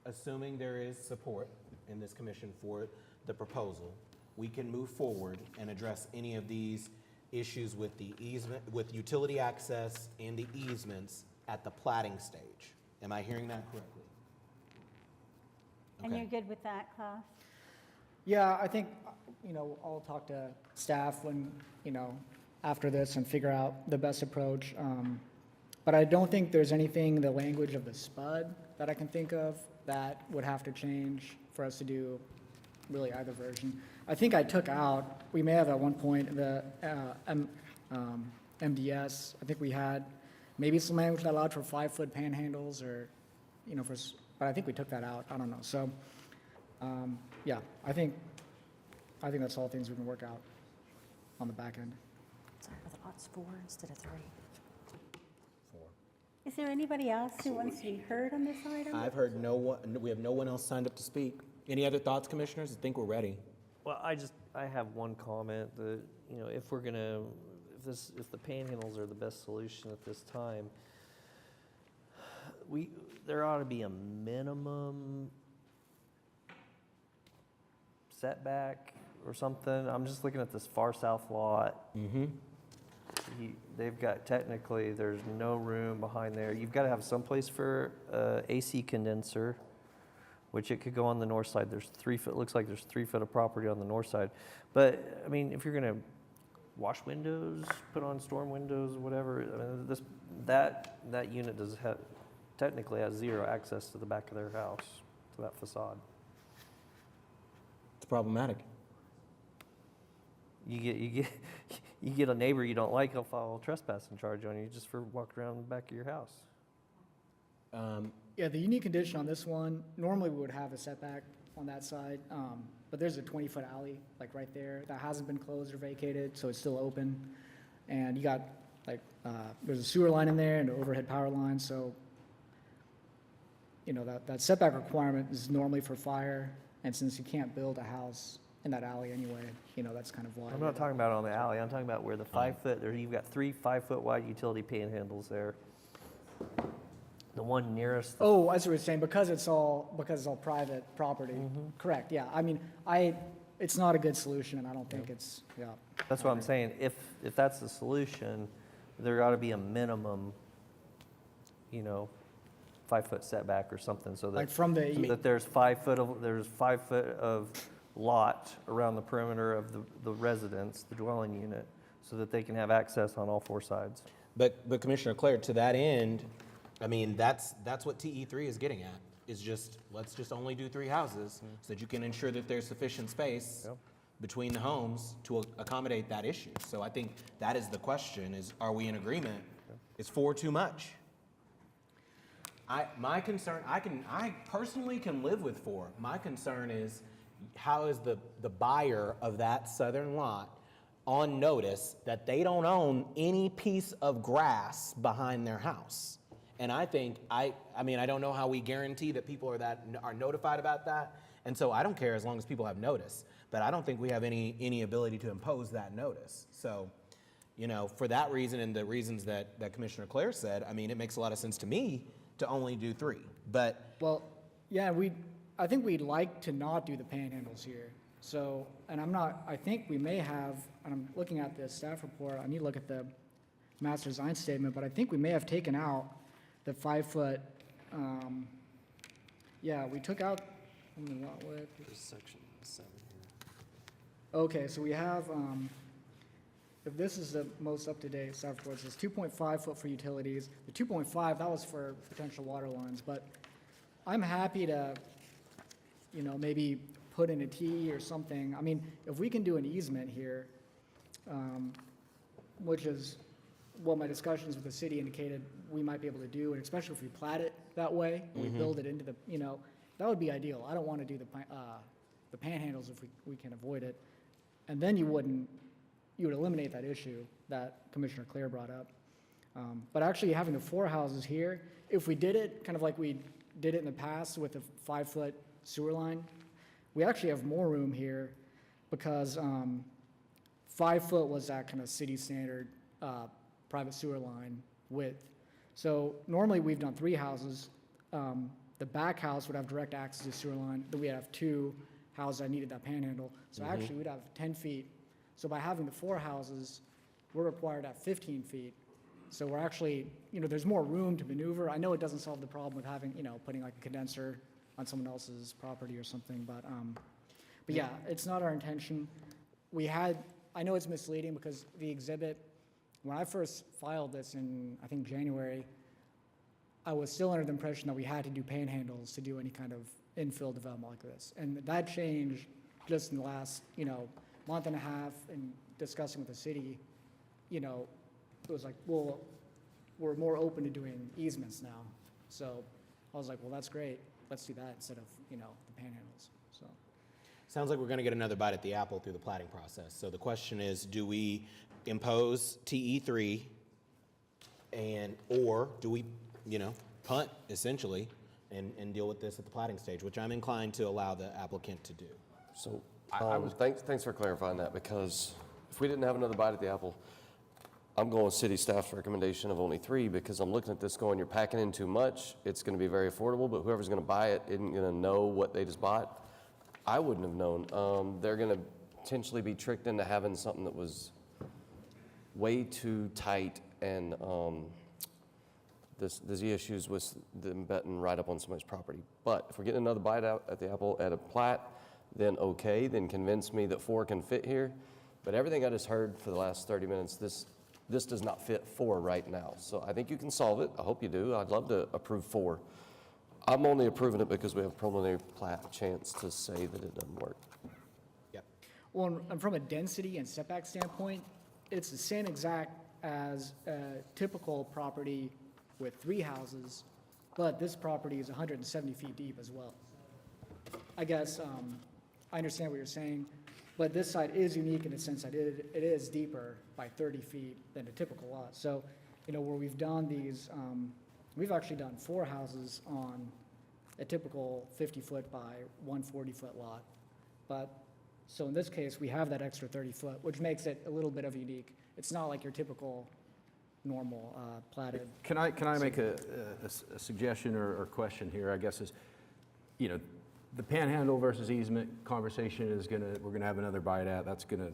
assuming there is support in this commission for the proposal, we can move forward and address any of these issues with the easement, with utility access and the easements at the plating stage. Am I hearing that correctly? And Okay. you're good with that, Klaus? Yeah, I think, I'll talk to staff when, after this and figure out the best approach. But I don't think there's anything in the language of the SPUD that I can think of that would have to change for us to do really either version. I think I took out, we may have at one point, the MDS, I think we had maybe some language that allowed for 5-foot panhandles or, but I think we took that out, I don't know. So, yeah, I think that's all things we can work out on the back end. Sorry, are the lots 4 instead of 3? Is there anybody else who wants to be heard on this item? I've heard no one, we have no one else signed up to speak. Any other thoughts, commissioners? I think we're ready. Well, I have one comment that, if we're gonna, if the panhandles are the best solution at this time, there ought to be a minimum setback or something. I'm just looking at this far south lot. Mm-hmm. They've got, technically, there's no room behind there. You've got to have someplace for AC condenser, which it could go on the north side. There's 3 foot, looks like there's 3 foot of property on the north side. But, I mean, if you're going to wash windows, put on storm windows, whatever, I mean, that unit technically has 0 access to the back of their house, to that facade. It's problematic. You get a neighbor you don't like, he'll file a trespassing charge on you just for walking around the back of your house. Yeah, the unique condition on this one, normally we would have a setback on that side, but there's a 20-foot alley, like right there, that hasn't been closed or vacated, so it's still open. And you got, there's a sewer line in there and an overhead power line, so, that setback requirement is normally for fire, and since you can't build a house in that alley anyway, that's kind of why. I'm not talking about on the alley, I'm talking about where the 5 foot, you've got 3 5-foot wide utility panhandles there. The one nearest. Oh, I see what you're saying, because it's all private property. Correct, yeah. I mean, it's not a good solution, and I don't think it's, yeah. That's what I'm saying. If that's the solution, there ought to be a minimum, 5-foot setback or something, so that. Like from the- so that there's 5 foot of lot around the perimeter of the residence, the dwelling unit, so that they can have access on all 4 sides. But Commissioner Claire, to that end, I mean, that's what TE3 is getting at, is just, let's just only do 3 houses so that you can ensure that there's sufficient space between the homes to accommodate that issue. So I think that is the question, is are we in agreement? Is 4 too much? My concern, I personally can live with 4. My concern is, how is the buyer of that southern lot on notice that they don't own any piece of grass behind their house? And I think, I mean, I don't know how we guarantee that people are notified about that. And so I don't care as long as people have notice, but I don't think we have any ability to impose that notice. So, for that reason and the reasons that Commissioner Claire said, I mean, it makes a lot of sense to me to only do 3, but. Well, yeah, I think we'd like to not do the panhandles here. So, and I think we may have, and I'm looking at the staff report, I need to look at the master design statement, but I think we may have taken out the 5-foot, yeah, we took out, lot width. There's section 7 here. Okay, so we have, if this is the most up-to-date stuff, where it says 2.5 foot for utilities, the 2.5, that was for potential water lines, but I'm happy to, you know, maybe put in a T or something. I mean, if we can do an easement here, which is what my discussions with the city indicated we might be able to do, and especially if we plat it that way, and we build it into the, you know, that would be ideal. I don't want to do the panhandles if we can avoid it. And then you would eliminate that issue that Commissioner Claire brought up. But actually having the 4 houses here, if we did it kind of like we did it in the past with a 5-foot sewer line, we actually have more room here because 5 foot was that kind of city standard private sewer line width. So normally we've done 3 houses. The back house would have direct access to sewer line. Then we have 2 houses that needed that panhandle. So actually we'd have 10 feet. So by having the 4 houses, we're required at 15 feet. So we're actually, you know, there's more room to maneuver. I know it doesn't solve the problem with having, you know, putting like a condenser on someone else's property or something, but yeah, it's not our intention. I know it's misleading because the exhibit, when I first filed this in, I think, January, I was still under the impression that we had to do panhandles to do any kind of infill development like this. And that changed just in the last, you know, month and a half in discussing with the city. You know, it was like, well, we're more open to doing easements now. So I was like, well, that's great. Let's do that instead of, you know, the panhandles, so. Sounds like we're going to get another bite at the apple through the plating process. So the question is, do we impose TE3 or do we, you know, punt essentially and deal with this at the plating stage, which I'm inclined to allow the applicant to do. So, thanks for clarifying that, because if we didn't have another bite at the apple, I'm going with city staff's recommendation of only 3, because I'm looking at this going, you're packing in too much, it's gonna be very affordable, but whoever's gonna buy it isn't gonna know what they just bought. I wouldn't have known. They're gonna potentially be tricked into having something that was way too tight, and there's the issues with them betting right up on somebody's property. But if we're getting another bite out at the apple at a plat, then okay, then convince me that 4 can fit here. But everything I just heard for the last 30 minutes, this does not fit 4 right now. So I think you can solve it. I hope you do. I'd love to approve 4. I'm only approving it because we have preliminary plat chance to say that it doesn't work. Yep. Well, and from a density and setback standpoint, it's the same exact as a typical property with 3 houses, but this property is 170 feet deep as well. I guess I understand what you're saying, but this side is unique in the sense that it is deeper by 30 feet than a typical lot. So, you know, where we've done these, we've actually done 4 houses on a typical 50-foot by 140-foot lot. But, so in this case, we have that extra 30 foot, which makes it a little bit of unique. It's not like your typical normal platted. Can I make a suggestion or question here, I guess, is, you know, the panhandle versus easement conversation is we're gonna have another bite at, that's gonna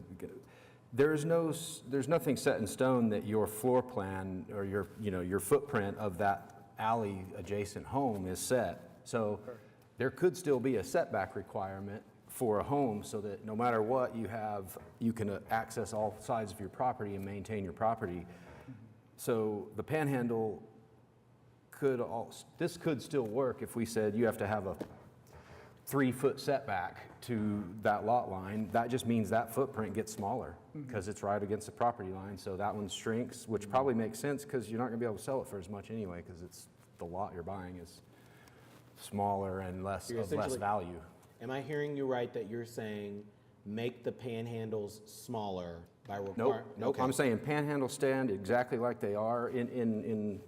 there's nothing set in stone that your floor plan or your footprint of that alley adjacent home is set. So there could still be a setback requirement for a home so that no matter what you can access all sides of your property and maintain your property. So the panhandle this could still work if we said you have to have a 3-foot setback to that lot line. That just means that footprint gets smaller because it's right against the property line. So that one shrinks, which probably makes sense because you're not gonna be able to sell it for as much anyway because it's the lot you're buying is smaller and less value. Am I hearing you right that you're saying make the panhandles smaller by requiring? Nope. Okay. I'm saying panhandle stand exactly like they are in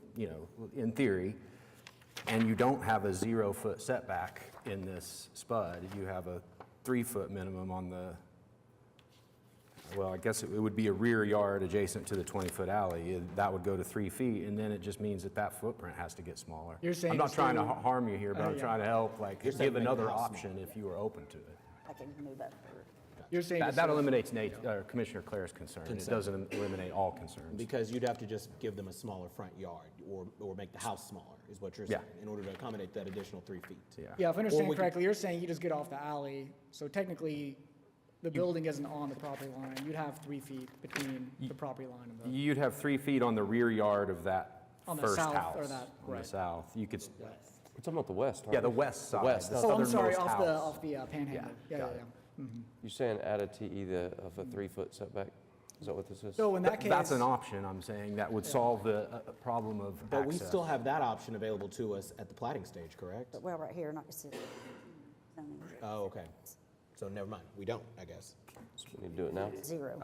theory, and you don't have a 0-foot setback in this spud. You have a 3-foot minimum on the, well, I guess it would be a rear yard adjacent to the 20-foot alley. That would go to 3 feet, and then it just means that footprint has to get smaller. You're saying I'm not it's trying to still- harm you here, but I'm yeah. trying to help, like, You're saying give make another the house option smaller. if you were open to it. I can move that forward. You're saying That eliminates Commissioner Claire's concern. It doesn't eliminate all concerns. Because you'd have to just give them a smaller front yard or make the house smaller, is what you're saying, in order to accommodate that additional 3 feet. Yeah, if I understand Or we could- correctly, you're saying you just get off the alley, so technically the building isn't on the property line, you'd have 3 feet between the property line and the, You'd have 3 feet on the rear yard of that On the first south house. or that- On the right. south. You could, We're talking about the west, aren't yeah, the we? west side. west. the oh, I'm sorry, southernmost off the, house. off the panhandle. Yeah, yeah, got it. yeah. You're saying add a TE of a 3-foot setback? Is that what this is? So in that case. That's an option, I'm saying, that would solve the problem of access. But we still have that option available to us at the plating stage, correct? But well, right here, not just zoning. Oh, okay. So never mind, we don't, I guess. So we need to do it now? 0.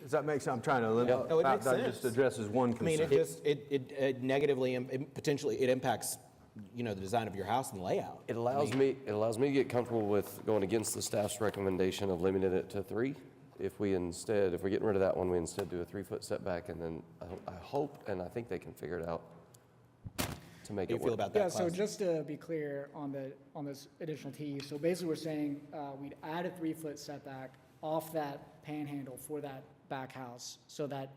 Does that make sense? I'm trying to eliminate, No, it makes that just sense. addresses one I mean, concern. it just, it negatively, potentially, it impacts, the design of your house and layout. It allows me to get comfortable with going against the staff's recommendation of limiting it to 3. If we're getting rid of that one, we instead do a 3-foot setback, and then I hope, and I think they can figure it out to make How do it you feel work. about that, Yeah, so Klaus? just to be clear on this additional T, so basically we're saying we'd add a 3-foot setback off that panhandle for that back house, so that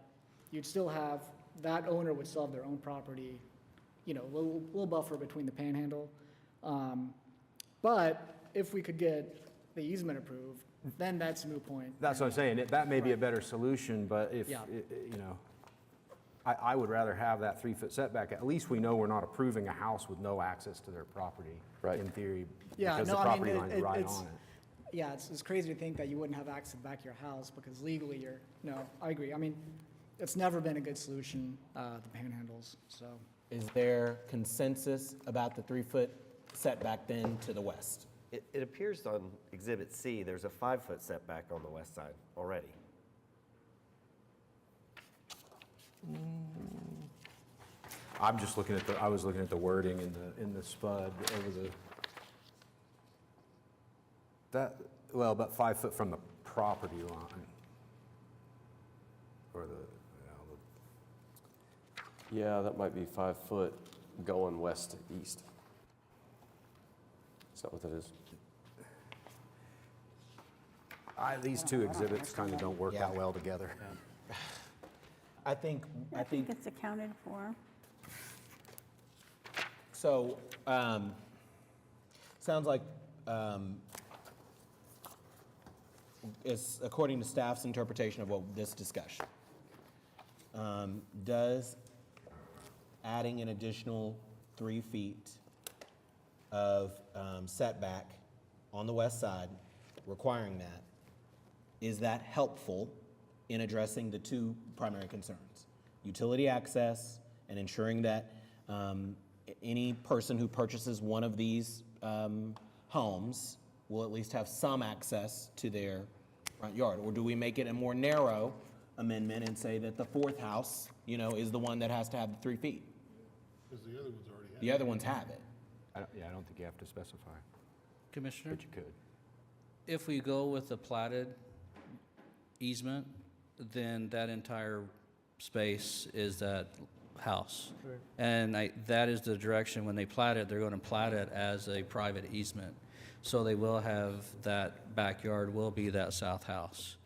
you'd still have, that owner would still have their own property, a little buffer between the panhandle. But if we could get the easement approved, then that's a moot point. That's what I'm saying, that may be a better solution, but if, Yeah. I would rather have that 3-foot setback. At least we know we're not approving a house with no access to their property, Right. in theory, Yeah, because the no, I mean, property line is right on it. Yeah, it's crazy to think that you wouldn't have access back to your house, because legally no, I agree. I mean, it's never been a good solution, the panhandles, so. Is there consensus about the 3-foot setback then to the west? It appears on Exhibit C, there's a 5-foot setback on the west side already. I'm just looking at I was looking at the wording in the SPUD over about 5 foot from the property line. Or Yeah, that might be 5 foot going west to east. Is that what that is? these two exhibits kind of don't work that well together. I think it's accounted for. so. Sounds like, it's according to staff's interpretation of this discussion. Does adding an additional 3 feet of setback on the west side, requiring that, is that helpful in addressing the two primary concerns? Utility access and ensuring that any person who purchases one of these homes will at least have some access to their front yard? Or do we make it a more narrow amendment and say that the fourth house, is the one that has to have the 3 feet? Because the other ones already have. The other ones have it. I don't think you have to specify, Commissioner, but you could. if we go with the platted easement, then that entire space is that house. And that is the direction, when they plat it, they're going to plat it as a private easement. So they will have, that backyard will be that south house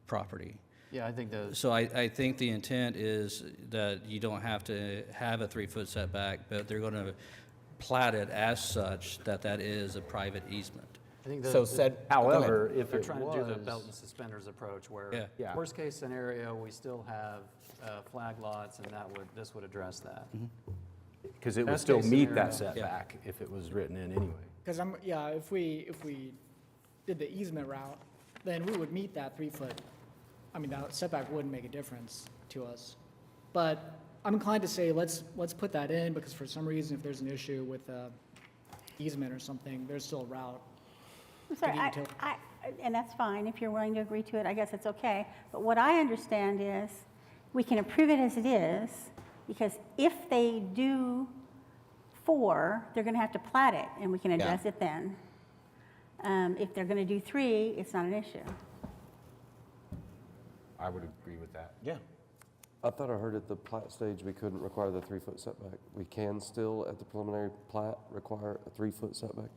property. Yeah, I think So I think the intent is that you don't have to have a 3-foot setback, but they're going to plat it as such that that is a private easement. I think So said, However, if they're it trying to do the belt was, and suspenders approach, where Yeah. Yeah. worst case scenario, we still have flag lots, and this would address that. because it would Best still case meet that scenario. setback if it was written in anyway. Because if we did the easement route, then we would meet that 3-foot, that setback wouldn't make a difference to us. But I'm inclined to say, let's put that in, because for some reason, if there's an issue with easement or something, there's still a route. I'm sorry, Getting util- and that's fine, if you're willing to agree to it, I guess it's okay. But what I understand is, we can approve it as it is, because if they do 4, they're gonna have to plat it, and we can address it then. If they're gonna do 3, it's not an issue. I would agree with that. Yeah. I thought I heard at the plat stage we couldn't require the 3-foot setback. We can still, at the preliminary plat, require a 3-foot setback?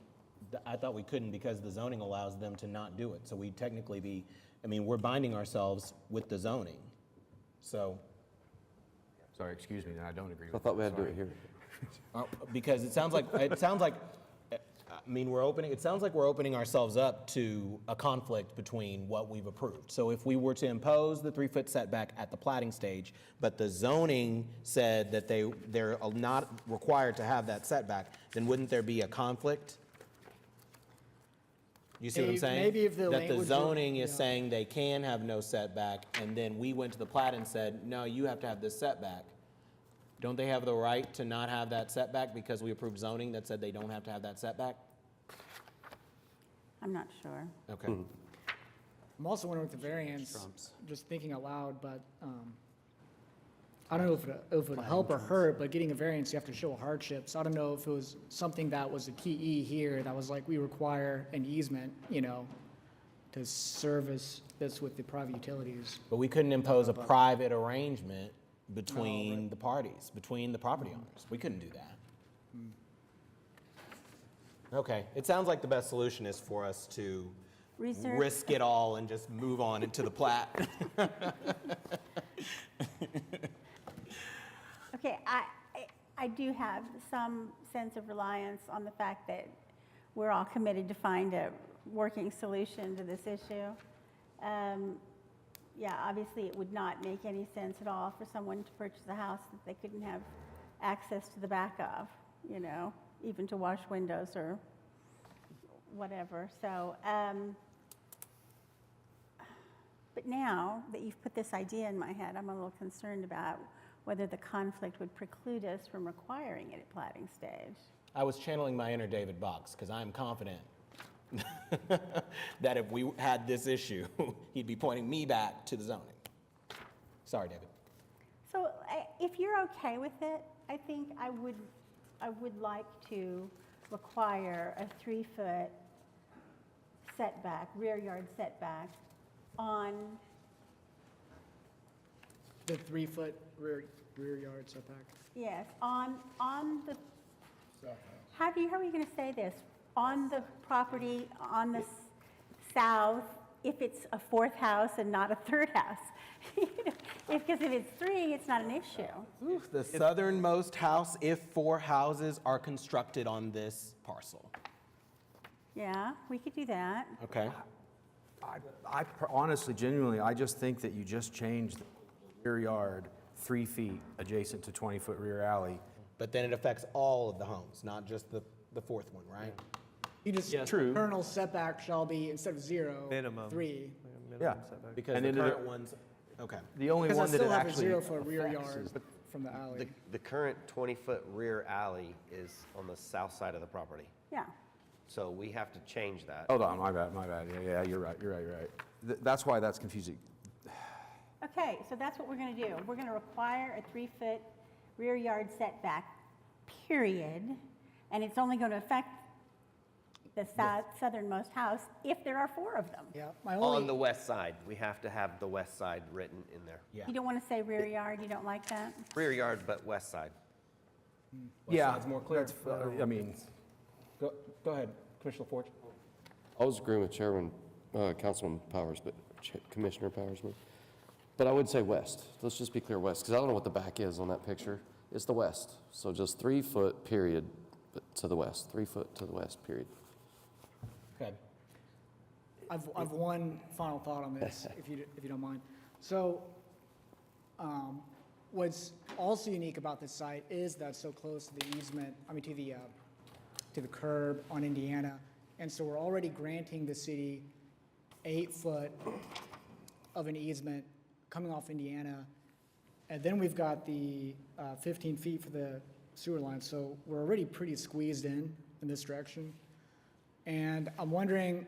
I thought we couldn't because the zoning allows them to not do it. So we'd technically we're binding ourselves with the zoning. So, Sorry, excuse me, I don't agree with I that. thought we had to do Sorry. it here. because it sounds like, mean, it sounds like we're opening ourselves up to a conflict between what we've approved. So if we were to impose the 3-foot setback at the plating stage, but the zoning said that they're not required to have that setback, then wouldn't there be a conflict? You see what I'm saying? Maybe if the That the language- zoning is saying they can have no setback, and then we went to the plat and said, no, you have to have this setback. Don't they have the right to not have that setback because we approved zoning that said they don't have to have that setback? I'm not sure. Okay. I'm also wondering with the variance, just thinking out loud, but I don't know if it would help or hurt, but getting a variance, you have to show a hardship. So I don't know if it was something that was a key E here that was like, we require an easement, to service this with the private utilities. But we couldn't impose a private arrangement between the parties, between the property owners. We couldn't do that. Okay, it sounds like the best solution is for us to Reserve- risk it all and just move on into the plat. Okay, I do have some sense of reliance on the fact that we're all committed to find a working solution to this issue. Yeah, obviously, it would not make any sense at all for someone to purchase a house that they couldn't have access to the back of, even to wash windows or whatever. So, but now that you've put this idea in my head, I'm a little concerned about whether the conflict would preclude us from requiring it at plating stage. I was channeling my inner David Box because I'm confident that if we had this issue, he'd be pointing me back to the zoning. Sorry, David. So if you're okay with it, I think I would like to require a 3-foot setback, rear yard setback on, The 3-foot rear yard setback. yes, on the, how are you going to say this? On the property on the south, if it's a 4th house and not a 3rd house. Because if it's 3, it's not an issue. The southernmost house if 4 houses are constructed on this parcel. Yeah, we could do that. Okay. Honestly, genuinely, I just think that you just changed the rear yard 3 feet adjacent to 20-foot rear alley. But then it affects all of the homes, not just the 4th one, right? You just, True. internal setback shall be, instead of 0, Minimum. 3. Yeah. Because And the then current ones, okay. The only Because I one that still it have a actually 0-foot rear affects yard is from the alley. The current 20-foot rear alley is on the south side of the property. Yeah. So we have to change that. Hold on, my bad. Yeah, you're right. That's why that's confusing. Okay, so that's what we're going to do. We're going to require a 3-foot rear yard setback, period. And it's only going to affect the southernmost house if there are 4 of them. Yeah, my On only, the west side, we have to have the west side written in there. Yeah. You don't want to say rear yard, you don't like that? Rear yard, but west side. Yeah, side's more clear. I mean, Go ahead, Commissioner LaForge. I was agreeing with Chairman, Councilman Powers, but Commissioner Powers, but I would say west. Let's just be clear, west, because I don't know what the back is on that picture. It's the west, so just 3 foot, period, but to the west, 3 foot to the west, period. Okay. I've one final thought on this, if you don't mind. So, what's also unique about this site is that it's so close to the easement, to the curb on Indiana. And so we're already granting the city 8 foot of an easement coming off Indiana. And then we've got the 15 feet for the sewer line. So we're already pretty squeezed in this direction. And I'm wondering,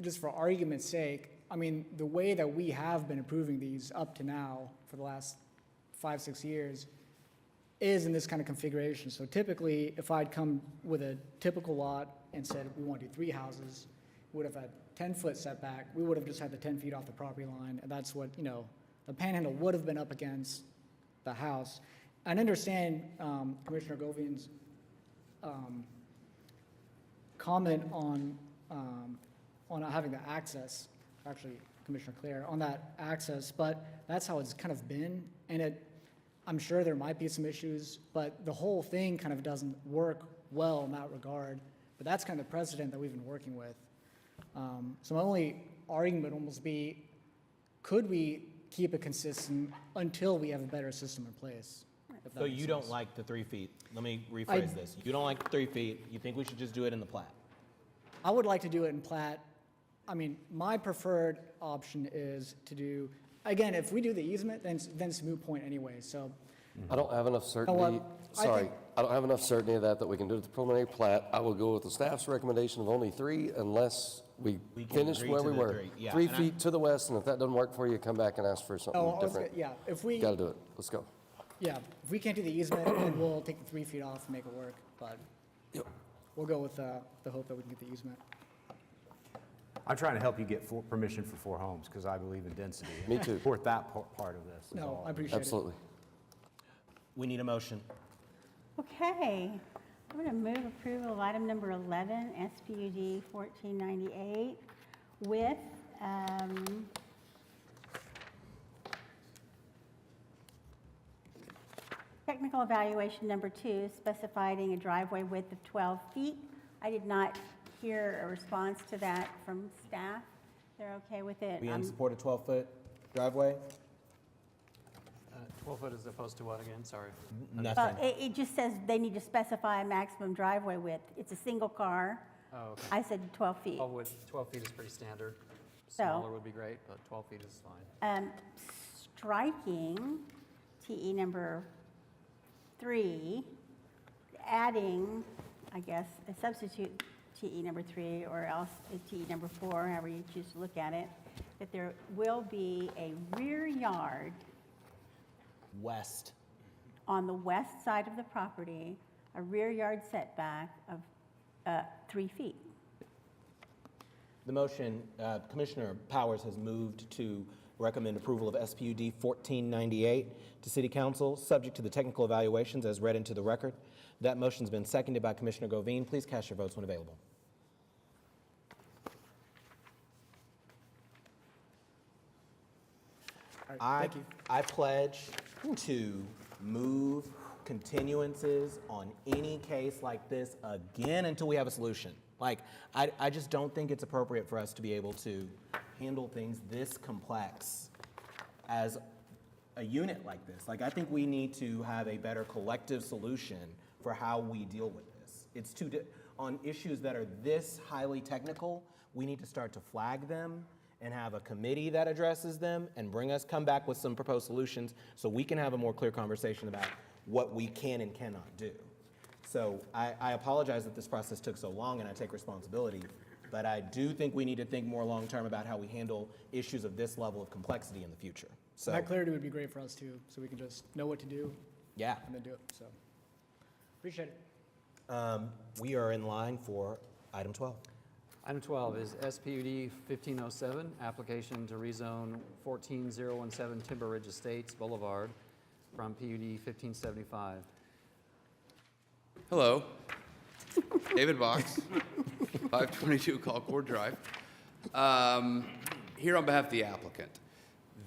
just for argument's sake, I mean, the way that we have been approving these up to now for the last 5-6 years is in this kind of configuration. So typically, if I'd come with a typical lot and said, we want to do 3 houses, we would have had 10-foot setback. We would have just had the 10 feet off the property line. And that's what, the panhandle would have been up against the house. I understand Commissioner Govian's comment on not having the access, actually Commissioner Clare, on that access, but that's how it's kind of been. And I'm sure there might be some issues, but the whole thing kind of doesn't work well in that regard But that's kind of the precedent that we've been working with. So my only argument would almost be, could we keep it consistent until we have a better system in place? if that So makes you don't sense. like the 3 feet? Let me rephrase this. You don't like the 3 feet, you think we should just do it in the plat? I would like to do it in plat. I mean, my preferred option is to do, again, if we do the easement, then it's a moot point anyway, so. I don't have enough certainty, I sorry, think- I don't have enough certainty of that we can do it the preliminary plat. I will go with the staff's recommendation of only 3 unless we We can finish agree where to we the were. 3, yeah, 3 and I- feet to the west, and if that doesn't work for you, come back and ask for Oh, something I was different. gonna- yeah, if we, Gotta do it, let's go. yeah, if we can't do the easement, then we'll take the 3 feet off and make it work, but we'll go with the hope that we can get the easement. I'm trying to help you get permission for 4 homes, because I believe in density. Me too. Support that part of this. is No, all. I appreciate it. Absolutely. We need a motion. Okay, I'm going to move approval of item number 11, SPUD 1498, with technical evaluation number 2, specifying a driveway width of 12 feet. I did not hear a response to that from staff. They're okay with it? We in support of 12-foot driveway? 12 foot as opposed to what again? Sorry. Nothing. It just says they need to specify a maximum driveway width. It's a single car. Oh, okay. I said 12 feet. 12 feet is pretty standard. So- Smaller would be great, but 12 feet is fine. Striking TE number 3, adding, I guess, a substitute TE number 3 or else a TE number 4, however you choose to look at it, that there will be a rear yard West. on the west side of the property, a rear yard setback of 3 feet. The motion, Commissioner Powers has moved to recommend approval of SPUD 1498 to City Council, subject to the technical evaluations as read into the record. That motion's been seconded by Commissioner Govine. Please cast your votes when available. All right, thank you. I pledge to move continuances on any case like this again until we have a solution. Like, I just don't think it's appropriate for us to be able to handle things this complex as a unit like this. Like, I think we need to have a better collective solution for how we deal with this. It's on issues that are this highly technical, we need to start to flag them and have a committee that addresses them and come back with some proposed solutions so we can have a more clear conversation about what we can and cannot do. So I apologize that this process took so long and I take responsibility, but I do think we need to think more long-term about how we handle issues of this level of complexity in the future. So, That clarity would be great for us too, so we can just know what to do yeah, and then do it, so. Appreciate it. we are in line for item 12. Item 12 is SPUD 1507, application to rezone 14017 Timber Ridge Estates Boulevard from PUD 1575. Hello, David Box, 522 Colcord Drive. Here on behalf of the applicant.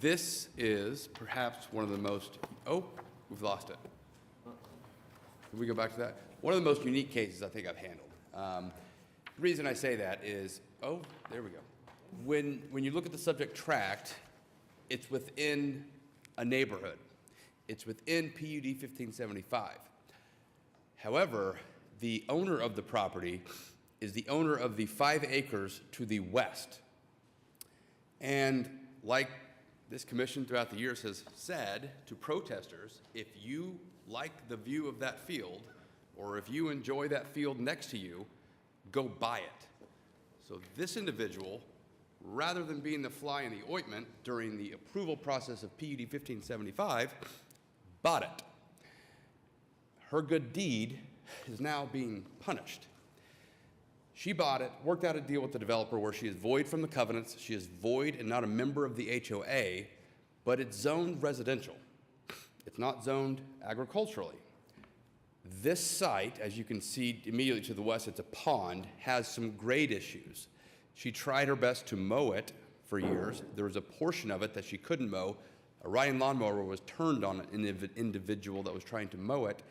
This is perhaps one of the most, we've lost it. Can we go back to that? One of the most unique cases I think I've handled. The reason I say that is, there we go. When you look at the subject tract, it's within a neighborhood. It's within PUD 1575. However, the owner of the property is the owner of the 5 acres to the west. And like this commission throughout the years has said to protesters, if you like the view of that field, or if you enjoy that field next to you, go buy it. So this individual, rather than being the fly in the ointment during the approval process of PUD 1575, bought it. Her good deed is now being punished. She bought it, worked out a deal with the developer where she is void from the covenants, she is void and not a member of the HOA, but it's zoned residential. It's not zoned agriculturally. This site, as you can see immediately to the west, it's a pond, has some grade issues. She tried her best to mow it for years. There was a portion of it that she couldn't mow. A riding lawnmower was turned on an individual that was trying to mow it.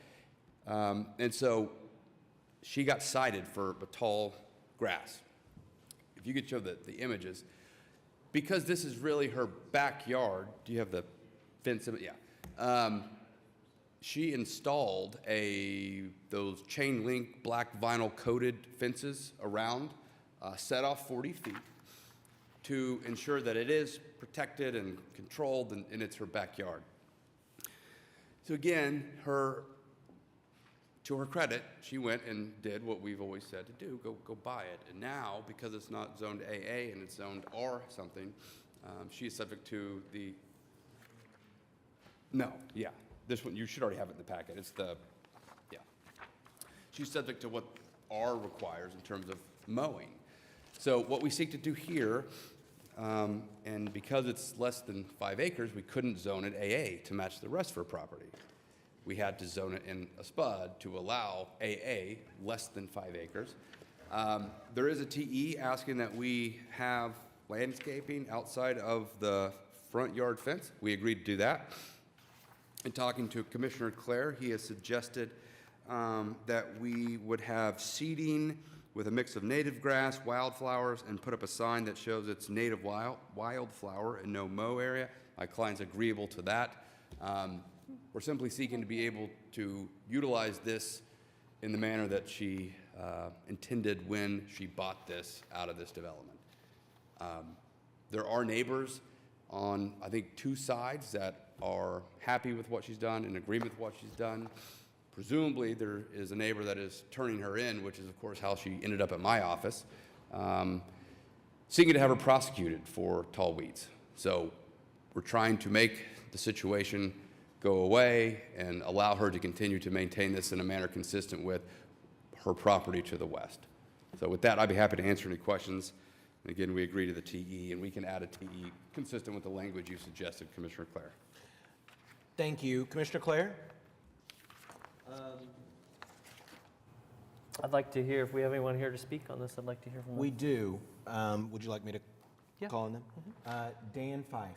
And so she got cited for a tall grass. If you could show the images, because this is really her backyard. Do you have the fence? Yeah. She installed those chain link black vinyl coated fences around, set off 40 feet to ensure that it is protected and controlled, and it's her backyard. So again, to her credit, she went and did what we've always said to do, go buy it. And now, because it's not zoned AA and it's zoned R something, she is subject to this one, you should already have it in the packet. She's subject to what R requires in terms of mowing. So what we seek to do here, and because it's less than 5 acres, we couldn't zone it AA to match the rest of her property. We had to zone it in a SPUD to allow AA less than 5 acres. There is a TE asking that we have landscaping outside of the front yard fence. We agreed to do that. In talking to Commissioner Clare, he has suggested that we would have seeding with a mix of native grass, wildflowers, and put up a sign that shows it's native wildflower and no mow area. My client's agreeable to that. We're simply seeking to be able to utilize this in the manner that she intended when she bought this out of this development. There are neighbors on, I think, 2 sides that are happy with what she's done, in agreement with what she's done. Presumably, there is a neighbor that is turning her in, which is, of course, how she ended up at my office, seeking to have her prosecuted for tall weeds. So we're trying to make the situation go away and allow her to continue to maintain this in a manner consistent with her property to the west. So with that, I'd be happy to answer any questions. And again, we agree to the TE, and we can add a TE consistent with the language you suggested, Commissioner Clare. Thank you. Commissioner Clare? I'd like to hear, if we have anyone here to speak on this, I'd like to hear from them. We do. Would you like me to call on them? Dan Fife.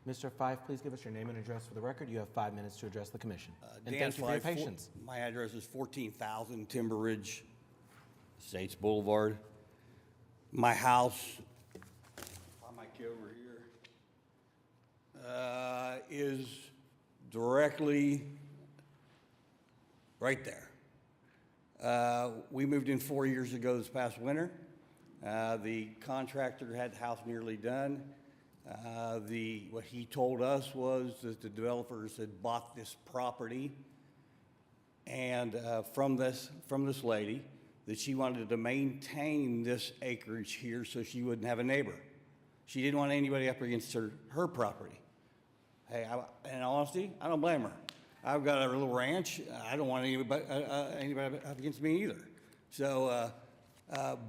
Mr. Fife, please give us your name and address for the record. You have 5 minutes to address the commission. And thank you for your patience. My address is 14,000 Timber Ridge Estates Boulevard. My house, I might get over here, is directly right there. We moved in 4 years ago this past winter. The contractor had the house nearly done. What he told us was that the developers had bought this property and from this lady, that she wanted to maintain this acreage here so she wouldn't have a neighbor. She didn't want anybody up against her property. Hey, in honesty, I don't blame her. I've got a little ranch. I don't want anybody up against me either. So,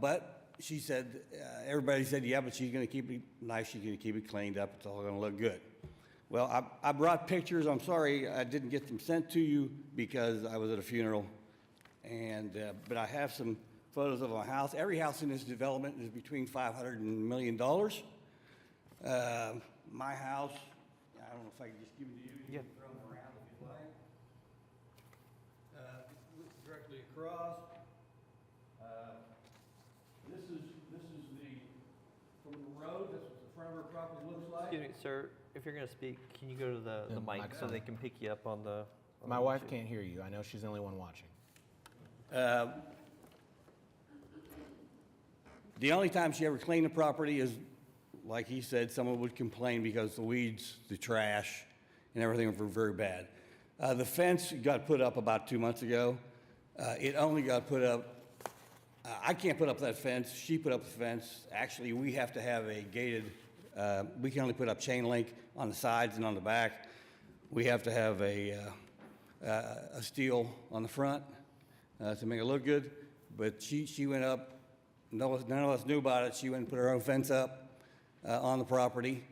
but she said, everybody said, yeah, but she's going to keep it nice. She's going to keep it cleaned up. It's all going to look good. Well, I brought pictures. I'm sorry I didn't get them sent to you because I was at a funeral. And but I have some photos of my house. Every house in this development is between $500 and $1 million. My house, I don't know if I can just give it to you. You can throw them around if you like. Directly across. This is from the road. That's what the front of our property looks like. Excuse me, sir, if you're going to speak, can you go to the mic so they can pick you up on the... My wife can't hear you. I know she's the only one watching. The only time she ever cleaned the property is, like he said, someone would complain because the weeds, the trash, and everything were very bad. The fence got put up about 2 months ago. It only got put up, I can't put up that fence. She put up the fence. Actually, we have to have a gated, we can only put up chain link on the sides and on the back. We have to have a steel on the front to make it look good. But she went up, none of us knew about it. She went and put her own fence up on the property.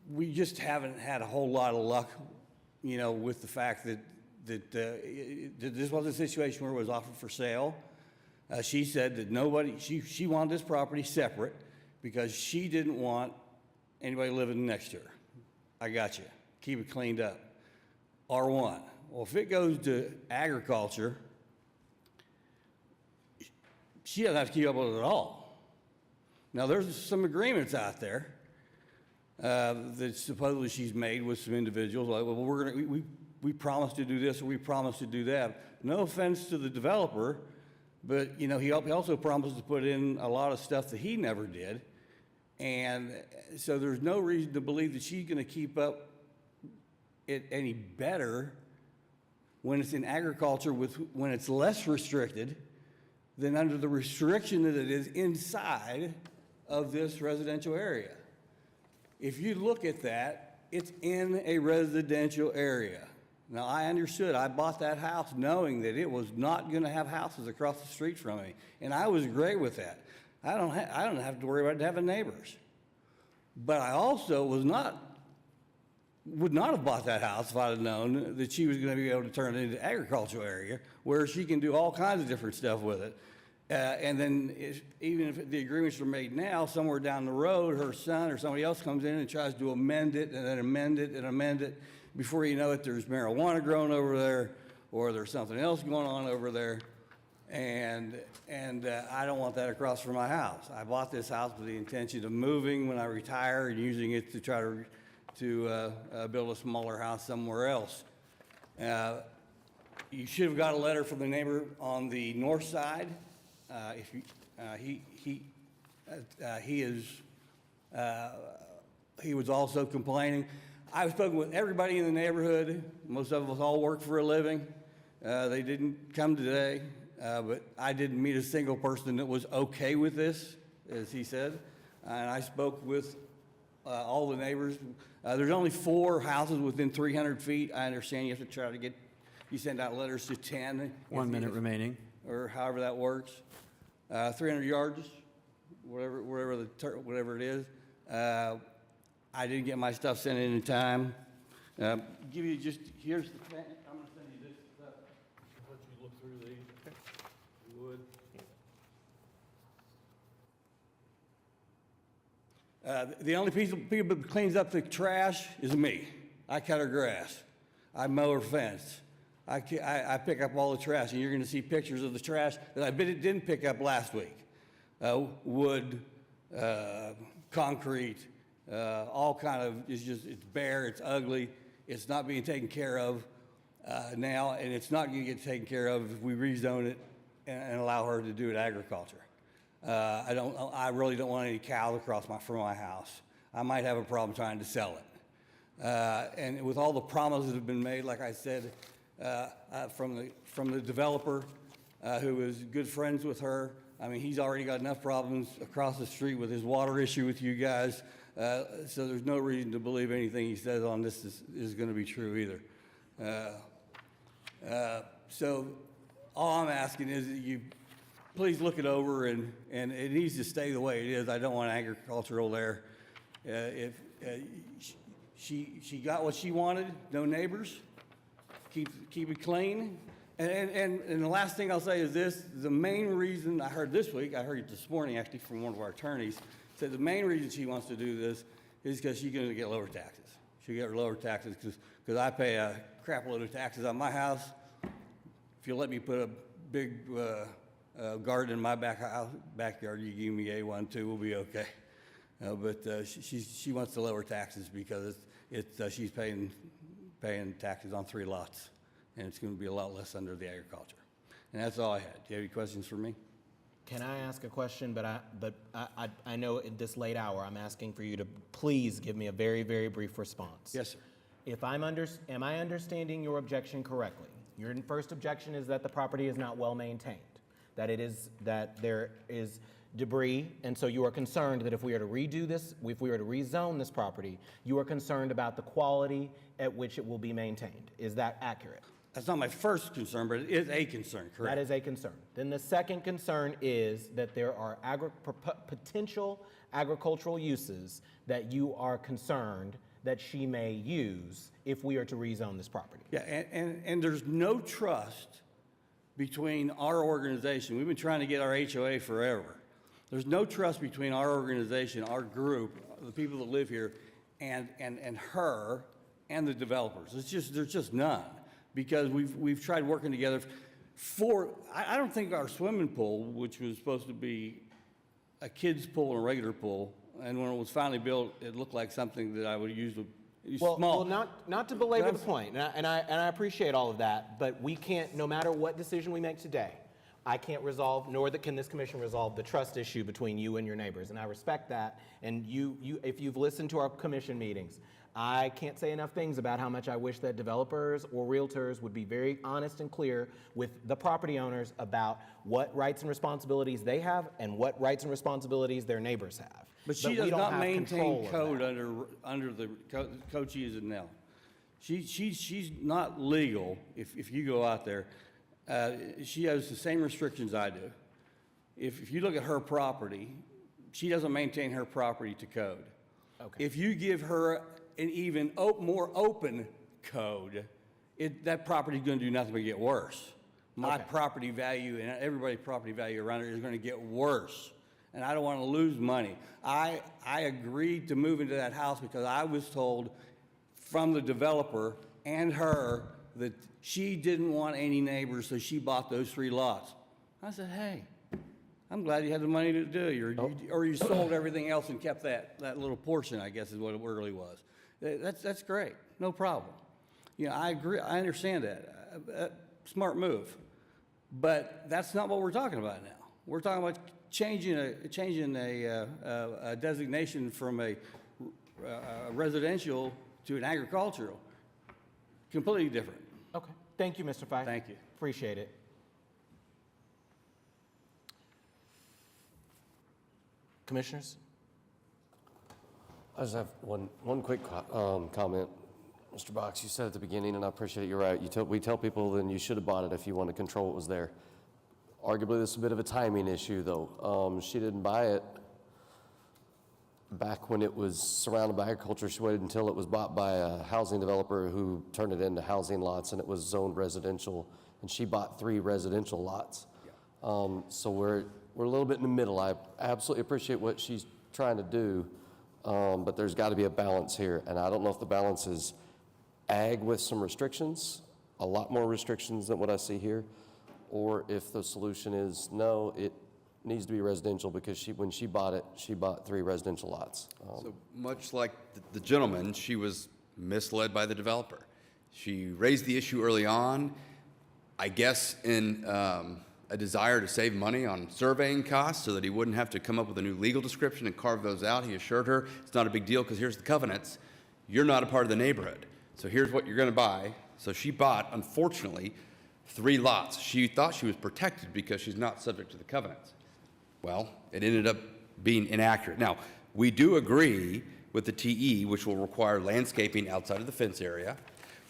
We just haven't had a whole lot of luck, you know, with the fact that this was a situation where it was offered for sale. She said that she wanted this property separate because she didn't want anybody living next to her. I got you. Keep it cleaned up. R1. Well, if it goes to agriculture, she doesn't have to keep up with it at all. Now, there's some agreements out there that supposedly she's made with some individuals, like, well, we promised to do this or we promised to do that. No offense to the developer, but, you know, he also promised to put in a lot of stuff that he never did. And so there's no reason to believe that she's going to keep up it any better when it's in agriculture when it's less restricted than under the restriction that it is inside of this residential area. If you look at that, it's in a residential area. Now, I understood. I bought that house knowing that it was not going to have houses across the street from me, and I was great with that. I don't have to worry about having neighbors. But I also would not have bought that house if I'd have known that she was going to be able to turn it into an agricultural area where she can do all kinds of different stuff with it. And then even if the agreements are made now, somewhere down the road, her son or somebody else comes in and tries to amend it and then amend it and amend it. Before you know it, there's marijuana growing over there, or there's something else going on over there. And I don't want that across from my house. I bought this house with the intention of moving when I retire and using it to try to build a smaller house somewhere else. You should have got a letter from the neighbor on the north side. He was also complaining. I've spoken with everybody in the neighborhood. Most of us all work for a living. They didn't come today, but I didn't meet a single person that was okay with this, as he said. And I spoke with all the neighbors. There's only 4 houses within 300 feet. I understand you have to try to you send out letters to 10. 1 minute remaining. Or however that works. 300 yards, whatever it is. I didn't get my stuff sent in time. Give you just, here's the, I'm gonna send you this stuff. Let you look through these. Okay. You would. The only people that cleans up the trash is me. I cut her grass. I mow her fence. I pick up all the trash, and you're going to see pictures of the trash that I didn't pick up last week. Wood, concrete, all kind of, it's bare, it's ugly, it's not being taken care of now, and it's not going to get taken care of if we rezone it and allow her to do it agriculture. I really don't want any cows across from my house. I might have a problem trying to sell it. And with all the promises that have been made, like I said, from the developer, who is good friends with her. I mean, he's already got enough problems across the street with his water issue with you guys, so there's no reason to believe anything he says on this is going to be true either. So all I'm asking is that you please look it over, and it needs to stay the way it is. I don't want agricultural there. If she got what she wanted, no neighbors. Keep it clean. And the last thing I'll say is this: the main reason I heard this week, I heard it this morning actually from one of our attorneys, said the main reason she wants to do this is because she's going to get lower taxes. She'll get lower taxes because I pay a crap load of taxes on my house. If you let me put a big garden in my backyard, you give me A1 too, we'll be okay. But she wants to lower taxes because she's paying taxes on 3 lots, and it's going to be a lot less under the agriculture. And that's all I had. Do you have any questions for me? Can I ask a question? But I know at this late hour, I'm asking for you to please give me a very, very brief response. Yes, sir. Am I understanding your objection correctly? Your first objection is that the property is not well maintained, that there is debris, and so you are concerned that if we are to redo this, if we were to rezone this property, you are concerned about the quality at which it will be maintained. Is that accurate? That's not my first concern, but it is a concern, correct? That is a concern. Then the second concern is that there are potential agricultural uses that you are concerned that she may use if we are to rezone this property. Yeah, and there's no trust between our organization. We've been trying to get our HOA forever. There's no trust between our organization, our group, the people that live here, and her and the developers. There's just none. Because we've tried working together I don't think our swimming pool, which was supposed to be a kid's pool and a regular pool, and when it was finally built, it looked like something that I would use small. Well, not to belabor the point, and I appreciate all of that, but we can't, no matter what decision we make today, I can't resolve, nor can this commission resolve the trust issue between you and your neighbors, and I respect that. And if you've listened to our commission meetings, I can't say enough things about how much I wish that developers or realtors would be very honest and clear with the property owners about what rights and responsibilities they have and what rights and responsibilities their neighbors have. But she we does don't not have control maintain of code that. under the code she is in now. She's not legal if you go out there. She has the same restrictions I do. If you look at her property, she doesn't maintain her property to code. Okay. If you give her an even more open code, that property's going to do nothing but get worse. My property value and everybody's property value around it is going to get worse, and I don't want to lose money. I agreed to move into that house because I was told from the developer and her that she didn't want any neighbors, so she bought those 3 lots. I said, hey, I'm glad you had the money to do it, or you sold everything else and kept that little portion, I guess is what it really was. That's great, no problem. I agree, I understand that. Smart move. But that's not what we're talking about now. We're talking about changing a designation from a residential to an agricultural. Completely different. Okay. Thank you, Mr. Fife. Thank you. Appreciate it. Commissioners? I just have one quick comment. Mr. Box, you said at the beginning, and I appreciate it, you're right. We tell people then you should have bought it if you want to control what was there. Arguably, this is a bit of a timing issue, though. She didn't buy it back when it was surrounded by agriculture. She waited until it was bought by a housing developer who turned it into housing lots, and it was zoned residential, and she bought 3 residential lots. So we're a little bit in the middle. I absolutely appreciate what she's trying to do, but there's got to be a balance here, and I don't know if the balance is ag with some restrictions, a lot more restrictions than what I see here, or if the solution is no, it needs to be residential because when she bought it, she bought 3 residential lots. So much like the gentleman, she was misled by the developer. She raised the issue early on, I guess in a desire to save money on surveying costs so that he wouldn't have to come up with a new legal description and carve those out. He assured her it's not a big deal because here's the covenants. You're not a part of the neighborhood. So here's what you're going to buy. So she bought, unfortunately, 3 lots. She thought she was protected because she's not subject to the covenants. Well, it ended up being inaccurate. Now, we do agree with the TE, which will require landscaping outside of the fence area.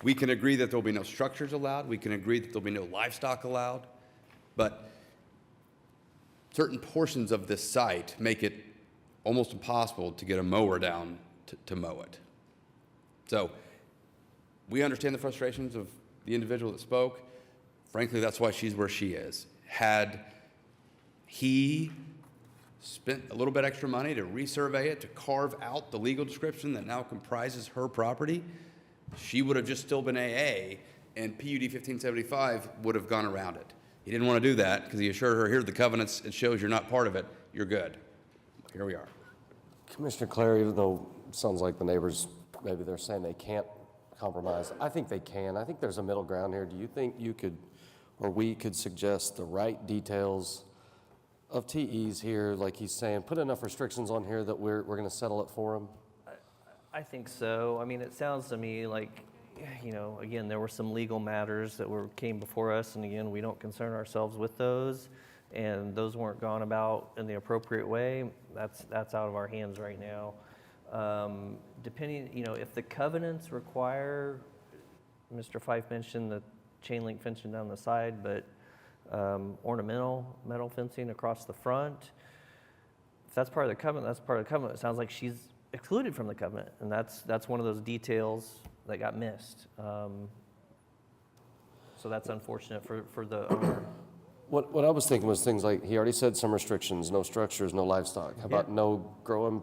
We can agree that there'll be no structures allowed. We can agree that there'll be no livestock allowed. But certain portions of this site make it almost impossible to get a mower down to mow it. So we understand the frustrations of the individual that spoke. Frankly, that's why she's where she is. Had he spent a little bit extra money to resurvey it, to carve out the legal description that now comprises her property, she would have just still been AA, and PUD 1575 would have gone around it. He didn't want to do that because he assured her, here are the covenants, it shows you're not part of it, you're good. Here we are. Commissioner Clary, even though it sounds like the neighbors, maybe they're saying they can't compromise, I think they can. I think there's a middle ground here. Do you think you could, or we could suggest the right details of TEs here, like he's saying, put enough restrictions on here that we're going to settle it for him? I think so. I mean, it sounds to me like, again, there were some legal matters that came before us, and again, we don't concern ourselves with those, and those weren't gone about in the appropriate way. That's out of our hands right now. Depending, if the covenants require, Mr. Fife mentioned the chain link fencing down the side, but ornamental metal fencing across the front, if that's part of the covenant, that's part of the covenant. It sounds like she's excluded from the covenant, and that's one of those details that got missed. So that's unfortunate for the owner. What I was thinking was things like, he already said some restrictions, no structures, no livestock. How about no growing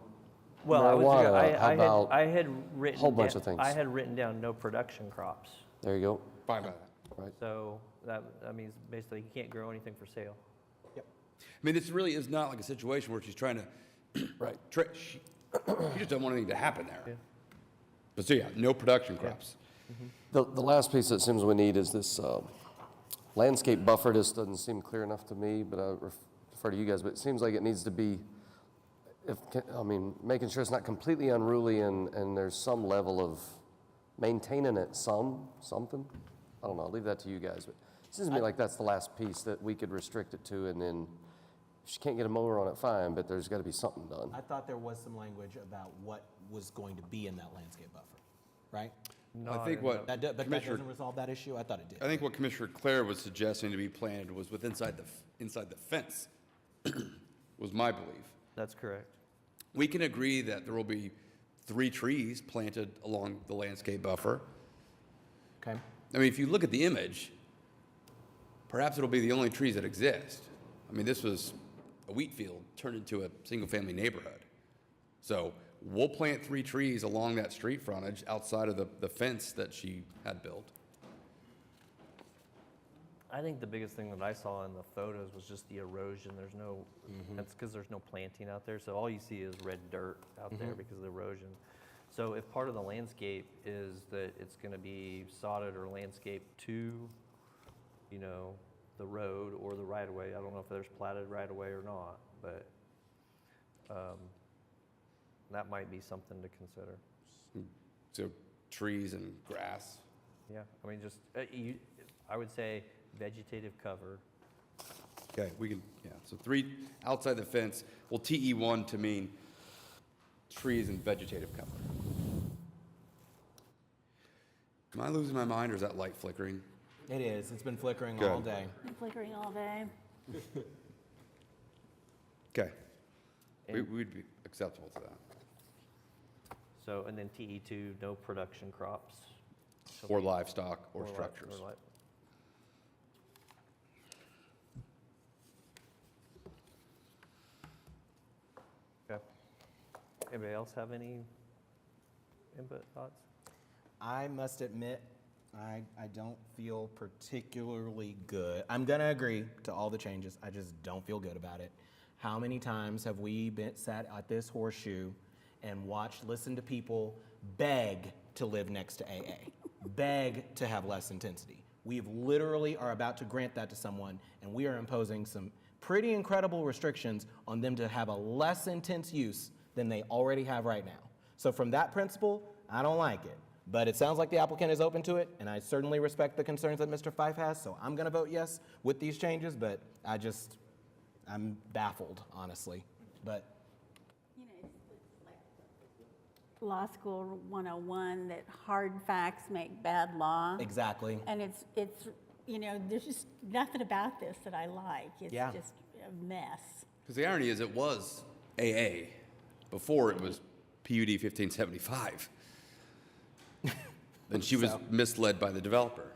Well, I was, marijuana, how about I had written. whole bunch down- of things? I had written down no production crops. There you go. Fine by that. Right. So that means basically you can't grow anything for sale. I mean, this really is not like a situation where she's trying to, Right. she just doesn't want anything to happen there. But so yeah, no production crops. The last piece that seems we need is this landscape buffer. This doesn't seem clear enough to me, but I refer to you guys, but it seems like it needs to be, making sure it's not completely unruly and there's some level of maintaining it something. I don't know, I'll leave that to you guys, but it seems to me like that's the last piece that we could restrict it to, and then if she can't get a mower on it, fine, but there's gotta be something done. I thought there was some language about what was going to be in that landscape buffer, right? I think what But that Commissioner, doesn't resolve that issue? I thought it did. I think what Commissioner Claire was suggesting to be planted was inside the fence, was my belief. That's correct. We can agree that there will be 3 trees planted along the landscape buffer. Okay. I mean, if you look at the image, perhaps it'll be the only trees that exist. I mean, this was a wheat field turned into a single-family neighborhood. So we'll plant 3 trees along that street frontage outside of the fence that she had built. I think the biggest thing that I saw in the photos was just the erosion. There's no, that's because there's no planting out there. So all you see is red dirt out there because of the erosion. So if part of the landscape is that it's going to be sodded or landscaped to, the road or the right of way, I don't know if there's platted right of way or not, but that might be something to consider. So trees and grass. Yeah, I mean, just, I would say vegetative cover. Okay, we can, yeah, so 3 outside the fence. Well, TE1 to mean trees and vegetative cover. Am I losing my mind or is that light flickering? It is. It's been flickering Good. all day. Flickering all day. Okay. We'd be acceptable to that. So, and then TE2, no production crops. Or livestock or li- structures. li- Okay. Anybody else have any input, thoughts? I must admit, I don't feel particularly good. I'm gonna agree to all the changes. I just don't feel good about it. How many times have we sat at this horseshoe and listened to people beg to live next to AA, beg to have less intensity? We literally are about to grant that to someone, and we are imposing some pretty incredible restrictions on them to have a less intense use than they already have right now. So from that principle, I don't like it. But it sounds like the applicant is open to it, and I certainly respect the concerns that Mr. Fife has, so I'm gonna vote yes with these changes, but I'm baffled, honestly. But It's like law school 101, that hard facts make bad law. exactly. And it's there's just nothing about this that I like. It's Yeah. just a mess. Because the irony is it was AA before it was PUD 1575. Then she was So- misled by the developer.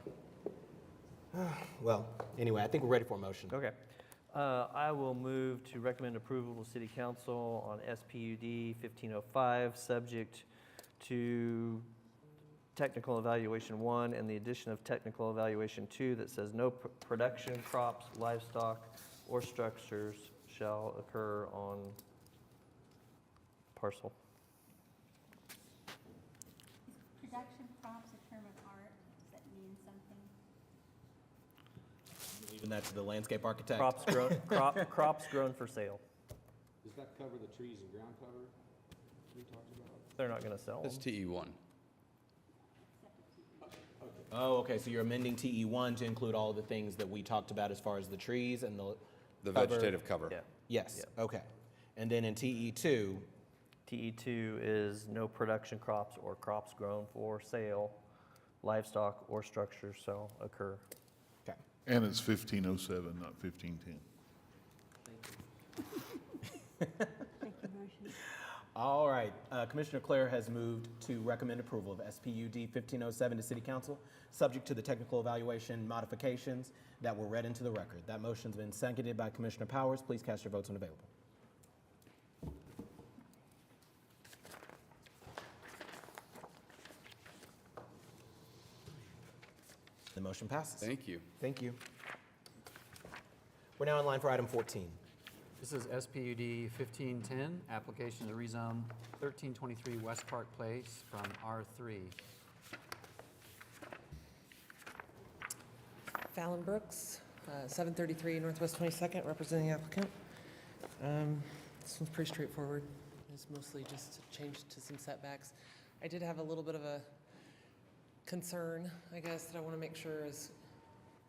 Well, anyway, I think we're ready for a motion. Okay. I will move to recommend approval to City Council on SPUD 1505, subject to technical evaluation 1 and the addition of technical evaluation 2 that says no production crops, livestock, or structures shall occur on parcel. Is production crops a term of art? Does that mean something? Leaving that to the landscape architect. Crops grown for sale. Does that cover the trees and ground cover we talked about? They're not gonna sell them. That's TE1. Oh, okay, so you're amending TE1 to include all the things that we talked about as far as the trees and The vegetative cover. Yeah. Yes, okay. And then in TE2, TE2 is no production crops or crops grown for sale, livestock or structures shall occur. okay. And it's 1507, not 1510. All right, Commissioner Claire has moved to recommend approval of SPUD 1507 to City Council, subject to the technical evaluation modifications that were read into the record. That motion's been seconded by Commissioner Powers. Please cast your votes when available. The motion passes. Thank you. Thank you. We're now in line for item 14. This is SPUD 1510, application to rezone 1323 West Park Place from R3. Fallon Brooks, 733 Northwest 22nd, representing the applicant. This one's pretty straightforward. It's mostly just a change to some setbacks. I did have a little bit of a concern, I guess, that I want to make sure is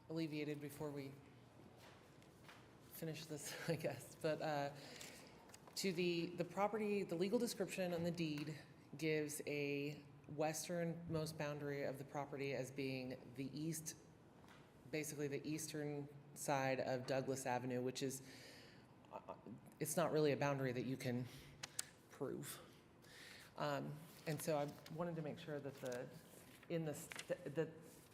alleviated before we finish this, I guess. But to the property, the legal description on the deed gives a westernmost boundary of the property as being the east, basically the eastern side of Douglas Avenue, which is, it's not really a boundary that you can prove. And so I wanted to make sure that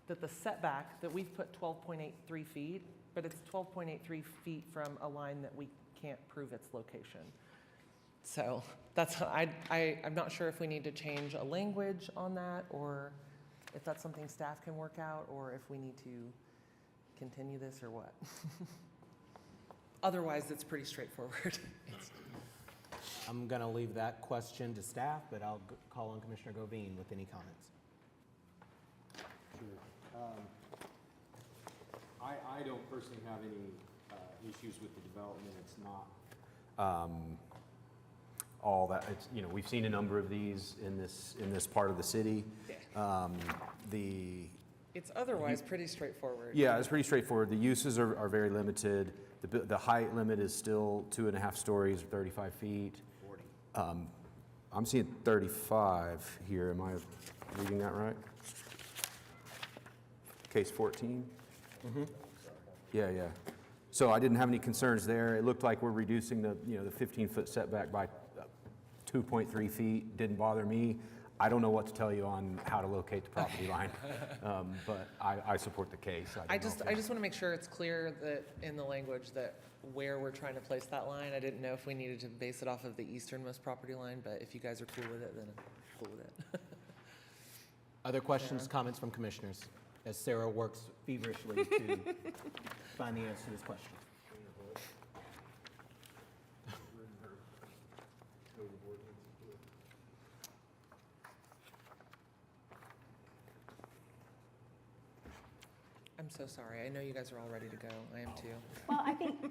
that the setback, that we've put 12.83 feet, but it's 12.83 feet from a line that we can't prove its location. So that's, I'm not sure if we need to change a language on that, or if that's something staff can work out, or if we need to continue this or what. Otherwise, it's pretty straightforward. I'm going to leave that question to staff, but I'll call on Commissioner Govine with any comments. Sure. I don't personally have any issues with the development. It's not all that, it's, you know, we've seen a number of these in this part of the city. It's otherwise pretty straightforward. Yeah, it's pretty straightforward. The uses are very limited. The height limit is still 2.5 stories, 35 feet. 40. I'm seeing 35 here. Am I reading that right? Case 14? Mm-hmm. Yeah. So I didn't have any concerns there. It looked like we're reducing the 15-foot setback by 2.3 feet. Didn't bother me. I don't know what to tell you on how to locate the property line, but I support the case. I just want to make sure it's clear that in the language that where we're trying to place that line. I didn't know if we needed to base it off of the easternmost property line, but if you guys are cool with it, then I'm cool with it. Other questions, comments from commissioners, as Sarah works feverishly to find the answer to this question? I'm so sorry. I know you guys are all ready to go. I am too. Well, I think,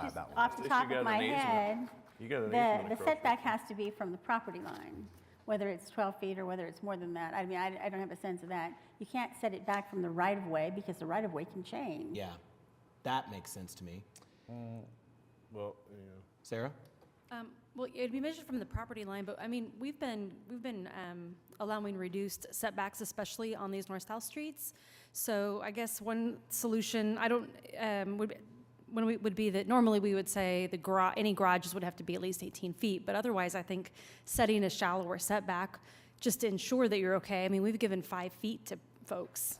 just off the top of my head, the setback has to be from the property line, whether it's 12 feet or whether it's more than that. I mean, I don't have a sense of that. You can't set it back from the right-of-way because the right-of-way can change. Yeah, that makes sense to me. Well, Sarah? Well, it'd be measured from the property line, but I mean, we've been allowing reduced setbacks, especially on these north-south streets. So I guess one solution, would be that normally we would say any garages would have to be at least 18 feet, but otherwise I think setting a shallower setback just to ensure that you're okay. I mean, we've given 5 feet to folks,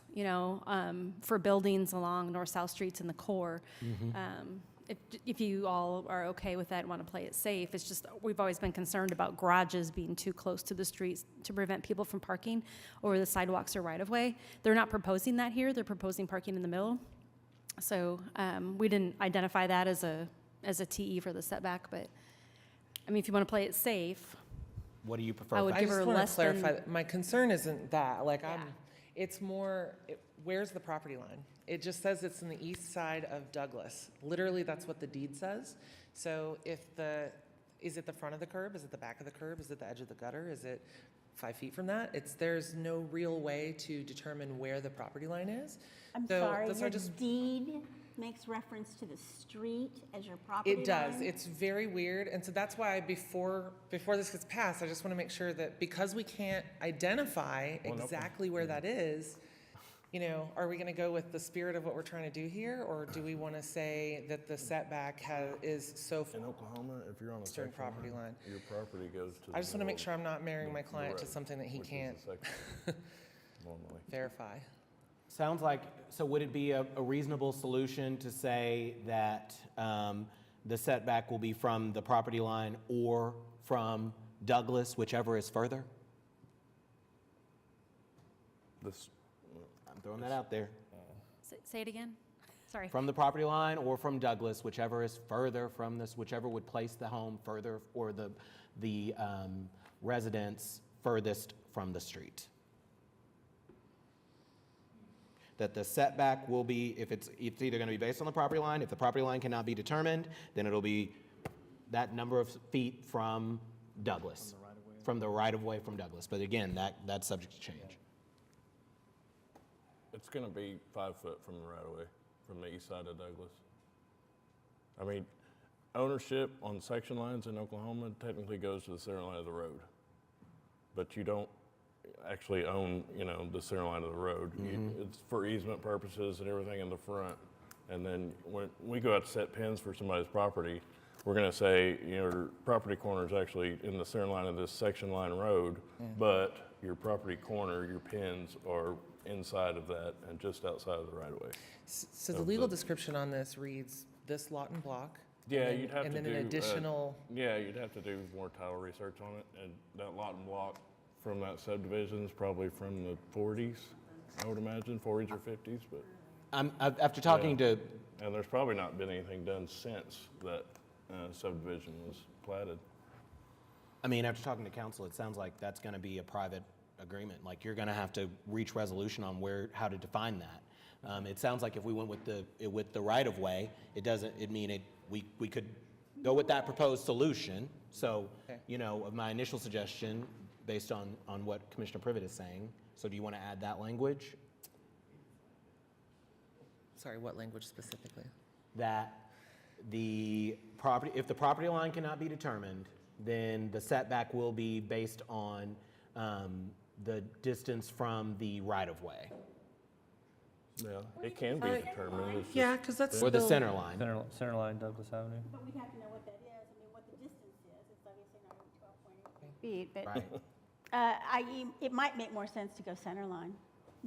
for buildings along north-south streets in the core. Mm-hmm. If you all are okay with that and want to play it safe, it's just we've always been concerned about garages being too close to the streets to prevent people from parking over the sidewalks or right-of-way. They're not proposing that here. They're proposing parking in the middle. So we didn't identify that as a TE for the setback, but I mean, if you want to play it safe, what do you prefer? I would give her less clarify than. that my concern isn't that. Like it's more. Where's the property line? It just says it's in the east side of Douglas. Literally, that's what the deed says. So is it the front of the curb? Is it the back of the curb? Is it the edge of the gutter? Is it 5 feet from that? There's no real way to determine where the property line is. I'm So sorry, that's why your deed makes reference to the street as your property line? It does. It's very weird. And so that's why before this gets passed, I just want to make sure that because we can't identify exactly where that is, are we going to go with the spirit of what we're trying to do here, or do we want to say that the setback is so far in Oklahoma, if you're on a eastern section property line? your property goes to. I just want to make sure I'm not marrying my client to something that he which is can't the section normally. verify. Sounds like, so would it be a reasonable solution to say that the setback will be from the property line or from Douglas, whichever is further? I'm throwing that out there. Say it again? Sorry. From the property line or from Douglas, whichever is further from this, whichever would place the home further, or the residence furthest from the street. That the setback will be, if it's either going to be based on the property line, if the property line cannot be determined, then it'll be that number of feet from Douglas, from the right-of-way from Douglas. But again, that's subject to change. It's gonna be 5 foot from the right of way, from the east side of Douglas. I mean, ownership on section lines in Oklahoma technically goes to the center line of the road. But you don't actually own, the center line of the road. It's for easement purposes and everything in the front. And then when we go out to set pins for somebody's property, we're gonna say, your property corner is actually in the center line of this section line road, but your property corner, your pins are inside of that and just outside of the right of way. So the legal description on this reads this lot and block. Yeah, and then- you'd have to do. And then an additional, Yeah, you'd have to do more title research on it, and that lot and block from that subdivision is probably from the 40s, I would imagine, 40s or 50s, but. After talking to, And there's probably not been anything done since that subdivision was platted. I mean, after talking to council, it sounds like that's going to be a private agreement. Like, you're going to have to reach resolution on how to define that. It sounds like if we went with the right-of-way, we could go with that proposed solution. So, of my initial suggestion, based on what Commissioner Privet is saying, so do you want to add that language? sorry, what language specifically? That if the property line cannot be determined, then the setback will be based on the distance from the right-of-way. Yeah, it can be determined. It's Yeah, just- because that's Or the still- center line. Center line, Douglas Avenue. But we'd have to know what that is, I mean, what the distance is, it's obviously not 12.8 feet, but Right. it might make more sense to go center line,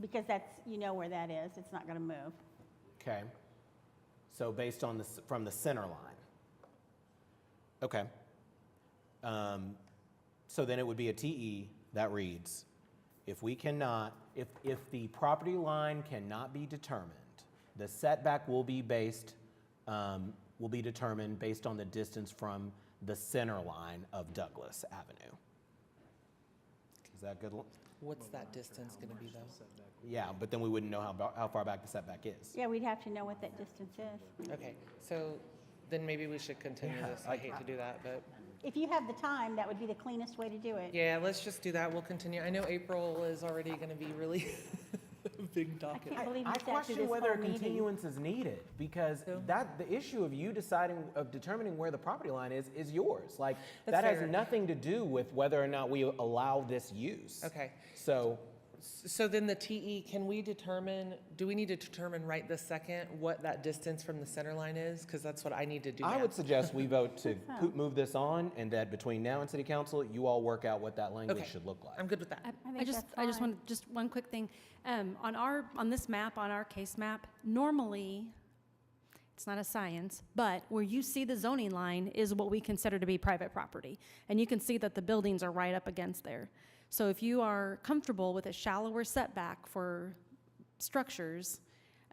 because that's, you know where that is, it's not gonna move. Okay. So based on from the center line. Okay. So then it would be a TE that reads, if the property line cannot be determined, the setback will be determined based on the distance from the center line of Douglas Avenue. Is that good? What's that distance going to be, though? Yeah, but then we wouldn't know how far back the setback is. Yeah, we'd have to know what that distance is. Okay, so then maybe we should continue this. I hate to do that, but If you have the time, that would be the cleanest way to do it. yeah, let's just do that. We'll continue. I know April is already going to be really big docket. Can't believe you I sat through question this whether a whole meeting. continuance is needed, because the issue of you determining where the property line is yours. Like, That's that has fair. nothing to do with whether or not we allow this use. Okay. So, then the TE, do we need to determine right this second what that distance from the center line is? Because that's what I need to do I now. would suggest we vote to move this on, and that between now and city council, you all work out what that language Okay. should look like. I'm good with that. I I just want, just one quick thing. On this map, on our case map, normally, it's not a science, but where you see the zoning line is what we consider to be private property. And you can see that the buildings are right up against there. So if you are comfortable with a shallower setback for structures,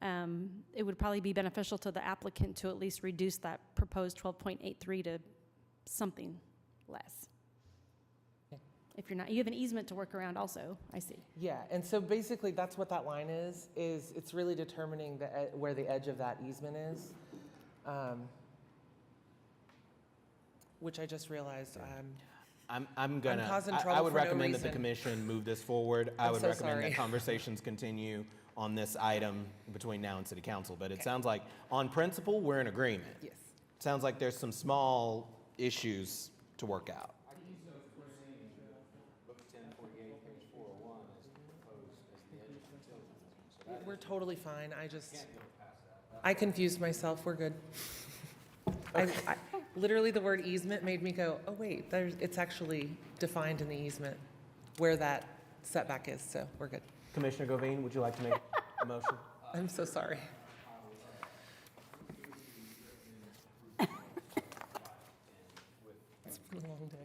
it would probably be beneficial to the applicant to at least reduce that proposed 12.83 to something less. If you're not, you have an easement to work around also, I see. Yeah, and so basically that's what that line is it's really determining where the edge of that easement is. Which I just realized, I'm gonna, causing I trouble would for no recommend that the reason. commission move this forward. I I'm would so recommend sorry. that conversations continue on this item between now and city council. But it sounds like, on principle, we're in agreement. Yes. Sounds like there's some small issues to work out. We're totally fine. I confused myself. We're good. Literally, the word easement made me go, oh, wait, it's actually defined in the easement where that setback is, so we're good. Commissioner Govine, would you like to make a motion? I'm so sorry. It's been a long day.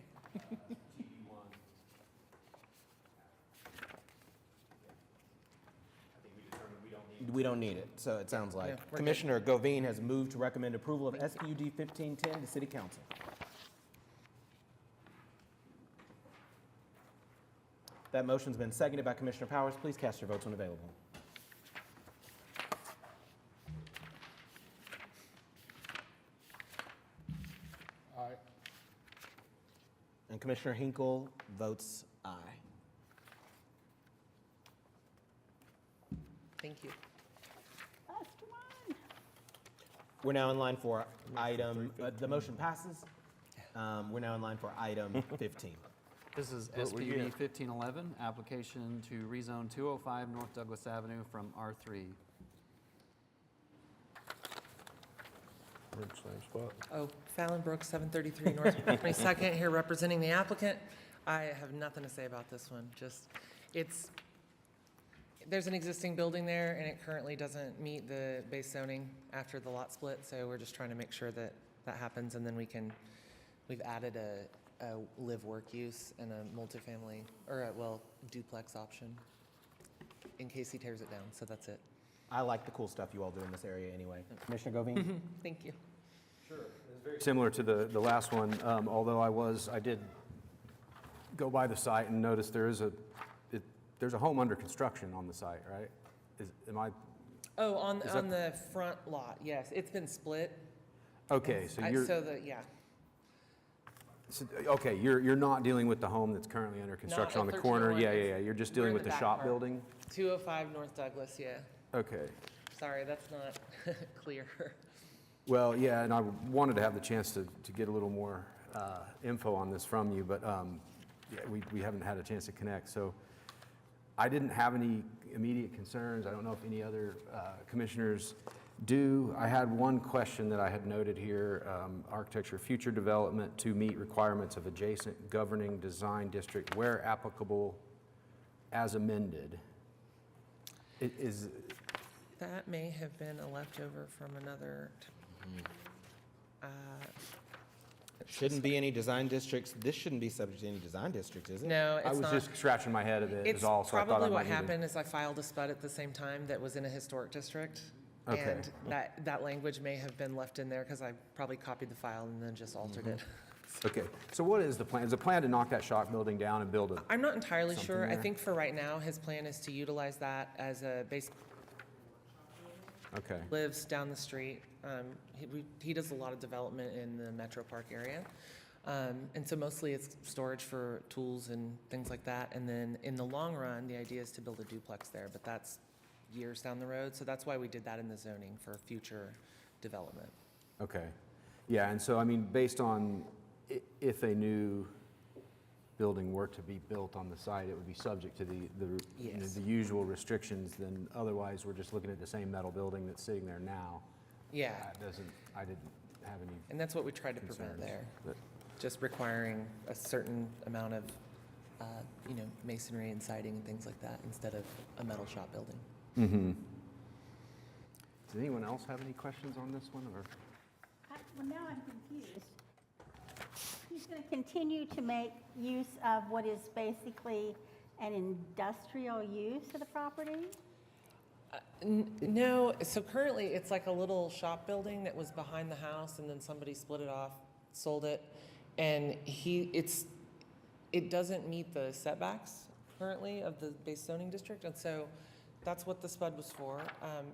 we don't need it, so it sounds like. Yeah, we're good. Commissioner Govine has moved to recommend approval of SPUD 1510 to City Council. That motion's been seconded by Commissioner Powers. Please cast your votes when available. Aye. And Commissioner Hinkle votes aye. Thank you. We're now in line for item, the motion passes. We're now in line for item 15. This is What we SPUD get? 1511, application to rezone 205 North Douglas Avenue from R3. Same spot. Oh, Fallon Brooks, 733 North 22nd, here representing the applicant. I have nothing to say about this one, just, there's an existing building there, and it currently doesn't meet the base zoning after the lot split, so we're just trying to make sure that that happens, and then we've added a live-work use and a multifamily, or duplex option, in case he tears it down, so that's it. I like the cool stuff you all do in this area anyway. Commissioner Govine? Thank you. Similar to the last one, although I did go by the site and notice there's a home under construction on the site, right? Am I, Oh, on Is that- the front lot, yes, it's been split. okay, so you're, Yeah. okay, you're not dealing with the home that's currently under construction at on the corner? 1301, Yeah, you're just we're dealing in with the the back shop part. building? 205 North Douglas, yeah. Okay. Sorry, that's not clear. Well, yeah, and I wanted to have the chance to get a little more info on this from you, but yeah, we haven't had a chance to connect. So I didn't have any immediate concerns. I don't know if any other commissioners do. I had one question that I had noted here, architecture, future development to meet requirements of adjacent governing design district where applicable as amended. That may have been a leftover from another. Shouldn't be any design districts, this shouldn't be subject to any design districts, is it? No, it's not. I was just scratching my head a bit, is It's all, so I thought I probably what might need to- happened is I filed a SPUD at the same time that was in a historic district. Okay. And that language may have been left in there because I probably copied the file and then just altered it. Okay, so what is the plan? Is the plan to knock that shop building down and build a? I'm not entirely Something sure. I there? think for right now, his plan is to utilize that as a base. Okay. Lives down the street. He does a lot of development in the Metro Park area. And so mostly it's storage for tools and things like that. And then in the long run, the idea is to build a duplex there, but that's years down the road. So that's why we did that in the zoning for future development. Okay, yeah, and so, I mean, based on if a new building were to be built on the site, it would be subject to Yes. the usual restrictions, then otherwise, we're just looking at the same metal building that's sitting there now. Yeah. I didn't have any. And that's what we tried to prevent concerns, there. but- Just requiring a certain amount of, masonry and siding and things like that instead of a metal shop building. Mm-hmm. Does anyone else have any questions on this one, or? Well, now I'm confused. He's going to continue to make use of what is basically an industrial use of the property? No, so currently it's like a little shop building that was behind the house and then somebody split it off, sold it. And it doesn't meet the setbacks currently of the base zoning district. And so that's what the SPUD was for.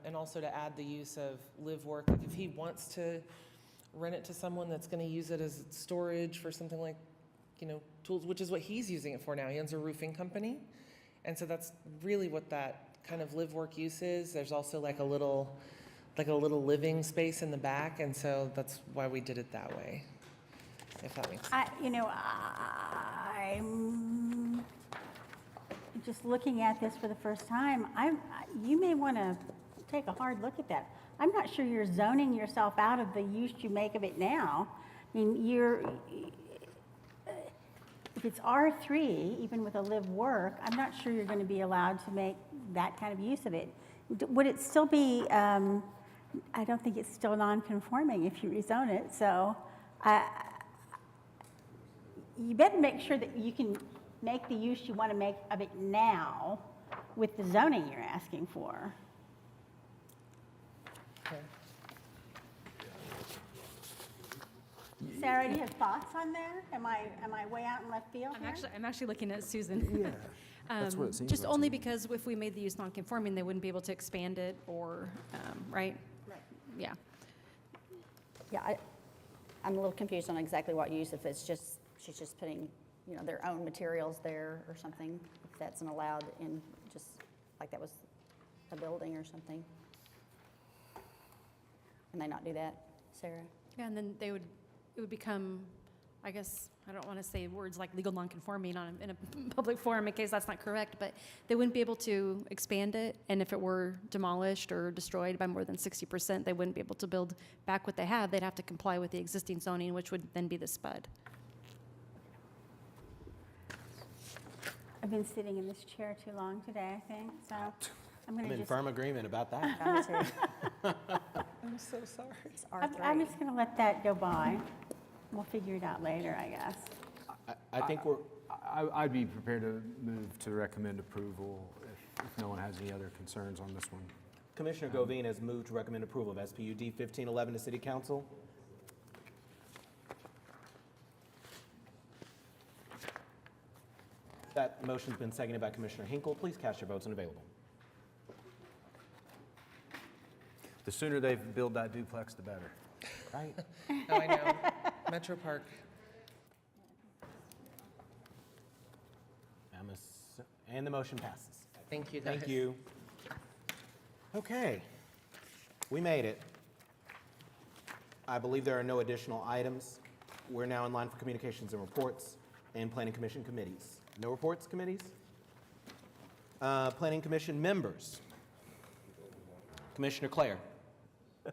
And also to add the use of live work. Like if he wants to rent it to someone that's going to use it as storage for something like, tools, which is what he's using it for now. He owns a roofing company. And so that's really what that kind of live work use is. There's also like a little living space in the back. And so that's why we did it that way. If that makes sense. I'm just looking at this for the first time. You may want to take a hard look at that. I'm not sure you're zoning yourself out of the use you make of it now. I mean, if it's R3, even with a live work, I'm not sure you're going to be allowed to make that kind of use of it. Would it still be, I don't think it's still non-conforming if you rezone it, so you better make sure that you can make the use you want to make of it now with the zoning you're asking for. Sarah, do you have thoughts on that? Am I way out in left field here? I'm actually looking at Susan. Yeah, that's what it seems Just like to only me. because if we made the use non-conforming, they wouldn't be able to expand it or, right? Right. Yeah. Yeah, I'm a little confused on exactly what use, if it's just, she's just putting, you know, their own materials there or something, if that's an allowed in, just like that was a building or something. Can they not do that, Sarah? Yeah, and then it would become, I guess, I don't want to say words like legal non-conforming in a public forum in case that's not correct, but they wouldn't be able to expand it, and if it were demolished or destroyed by more than 60%, they wouldn't be able to build back what they have. They'd have to comply with the existing zoning, which would then be the SPUD. I've been sitting in this chair too long today, I think, so I'm going I'm to in just... firm agreement about that. I'm so sorry. I'm just going to let that go by. We'll figure it out later, I guess. I think we're, I'd be prepared to move to recommend approval if no one has any other concerns on this one. Commissioner Govine has moved to recommend approval of SPUD 1511 to City Council. That motion's been seconded by Commissioner Hinkle. Please cast your votes when available. The sooner they build that duplex, the better. Right? Oh, I know. Metro Park. And the motion passes. Thank you, Thank guys. you. Okay, we made it. I believe there are no additional items. We're now in line for communications and reports and planning commission committees. No reports, committees? Planning commission members. Commissioner Claire. I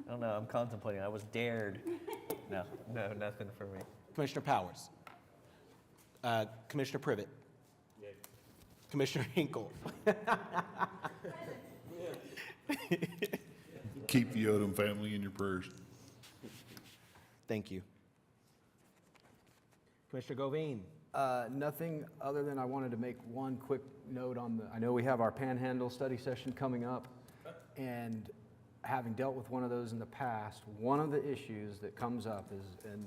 don't know, I'm contemplating. I was dared. No, nothing for me. Commissioner Powers. Commissioner Privet. Commissioner Hinkle. Keep the Odom family in your prayers. Thank you. Commissioner Govine. Nothing other than I wanted to make one quick note on I know we have our Panhandle study session coming up, and having dealt with one of those in the past, one of the issues that comes up is, and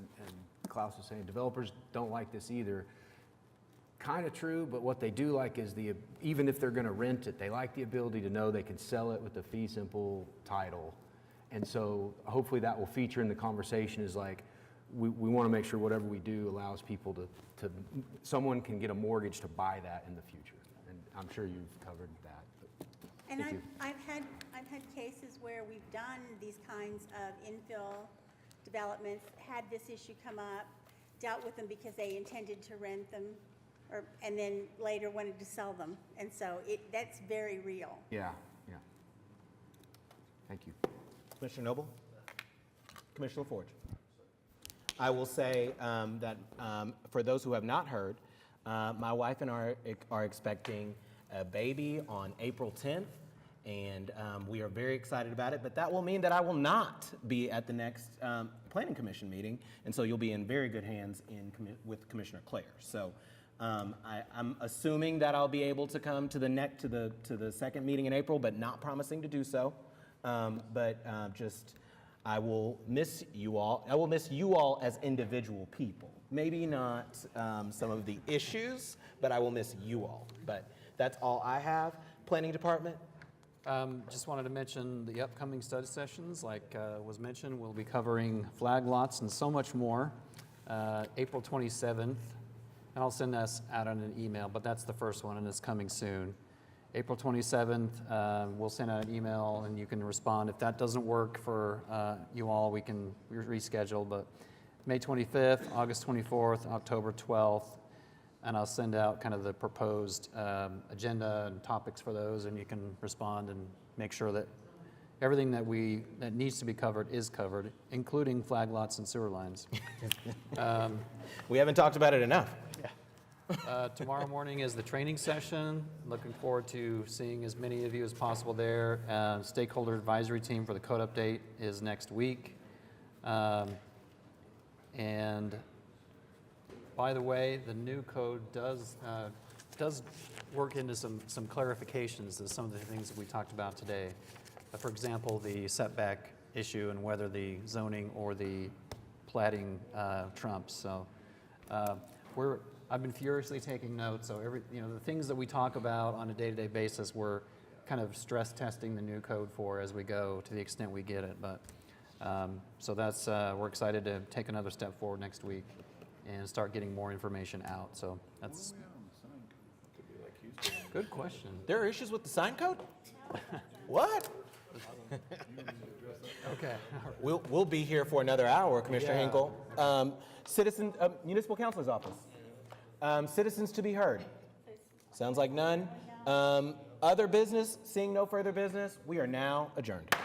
Klaus was saying, developers don't like this either. Kind of true, but what they do like is even if they're going to rent it, they like the ability to know they can sell it with a fee simple title. And so hopefully that will feature in the conversation is like, we want to make sure whatever we do allows people to someone can get a mortgage to buy that in the future. And I'm sure you've covered that. But And thank you. I've had cases where we've done these kinds of infill developments, had this issue come up, dealt with them because they intended to rent them, and then later wanted to sell them. And so that's very real. Yeah. Thank you. Commissioner Noble? Commissioner LaForge? I will say that for those who have not heard, my wife and I are expecting a baby on April 10th, and we are very excited about it, but that will mean that I will not be at the next Planning Commission meeting, and so you'll be in very good hands with Commissioner Claire. So I'm assuming that I'll be able to come to the second meeting in April, but not promising to do so. I will miss you all. I will miss you all as individual people. Maybe not some of the issues, but I will miss you all. But that's all I have. Planning Department? Just wanted to mention the upcoming study sessions, like was mentioned, we'll be covering flag lots and so much more. April 27th, and I'll send this out on an email, but that's the first one and it's coming soon. April 27th, we'll send out an email and you can respond. If that doesn't work for you all, we can reschedule, but May 25th, August 24th, October 12th, and I'll send out kind of the proposed agenda and topics for those, and you can respond and make sure that everything that needs to be covered is covered, including flag lots and sewer lines. We haven't talked about it enough. Tomorrow morning is the training session. Looking forward to seeing as many of you as possible there. Stakeholder advisory team for the code update is next week. And by the way, the new code does work into some clarifications to some of the things that we talked about today. for example, the setback issue and whether the zoning or the plating trumps. So I've been furiously taking notes, so the things that we talk about on a day-to-day basis, we're kind of stress testing the new code for as we go to the extent we get it. But so that's, we're excited to take another step forward next week and start getting more information out. So that's, good question. There are issues with the sign code? What? Okay. We'll be here for another hour, Commissioner Yeah. Hinkle. Municipal Counselor's Office. Citizens to be heard. Sounds like none. Other business, seeing no further business, we are now adjourned.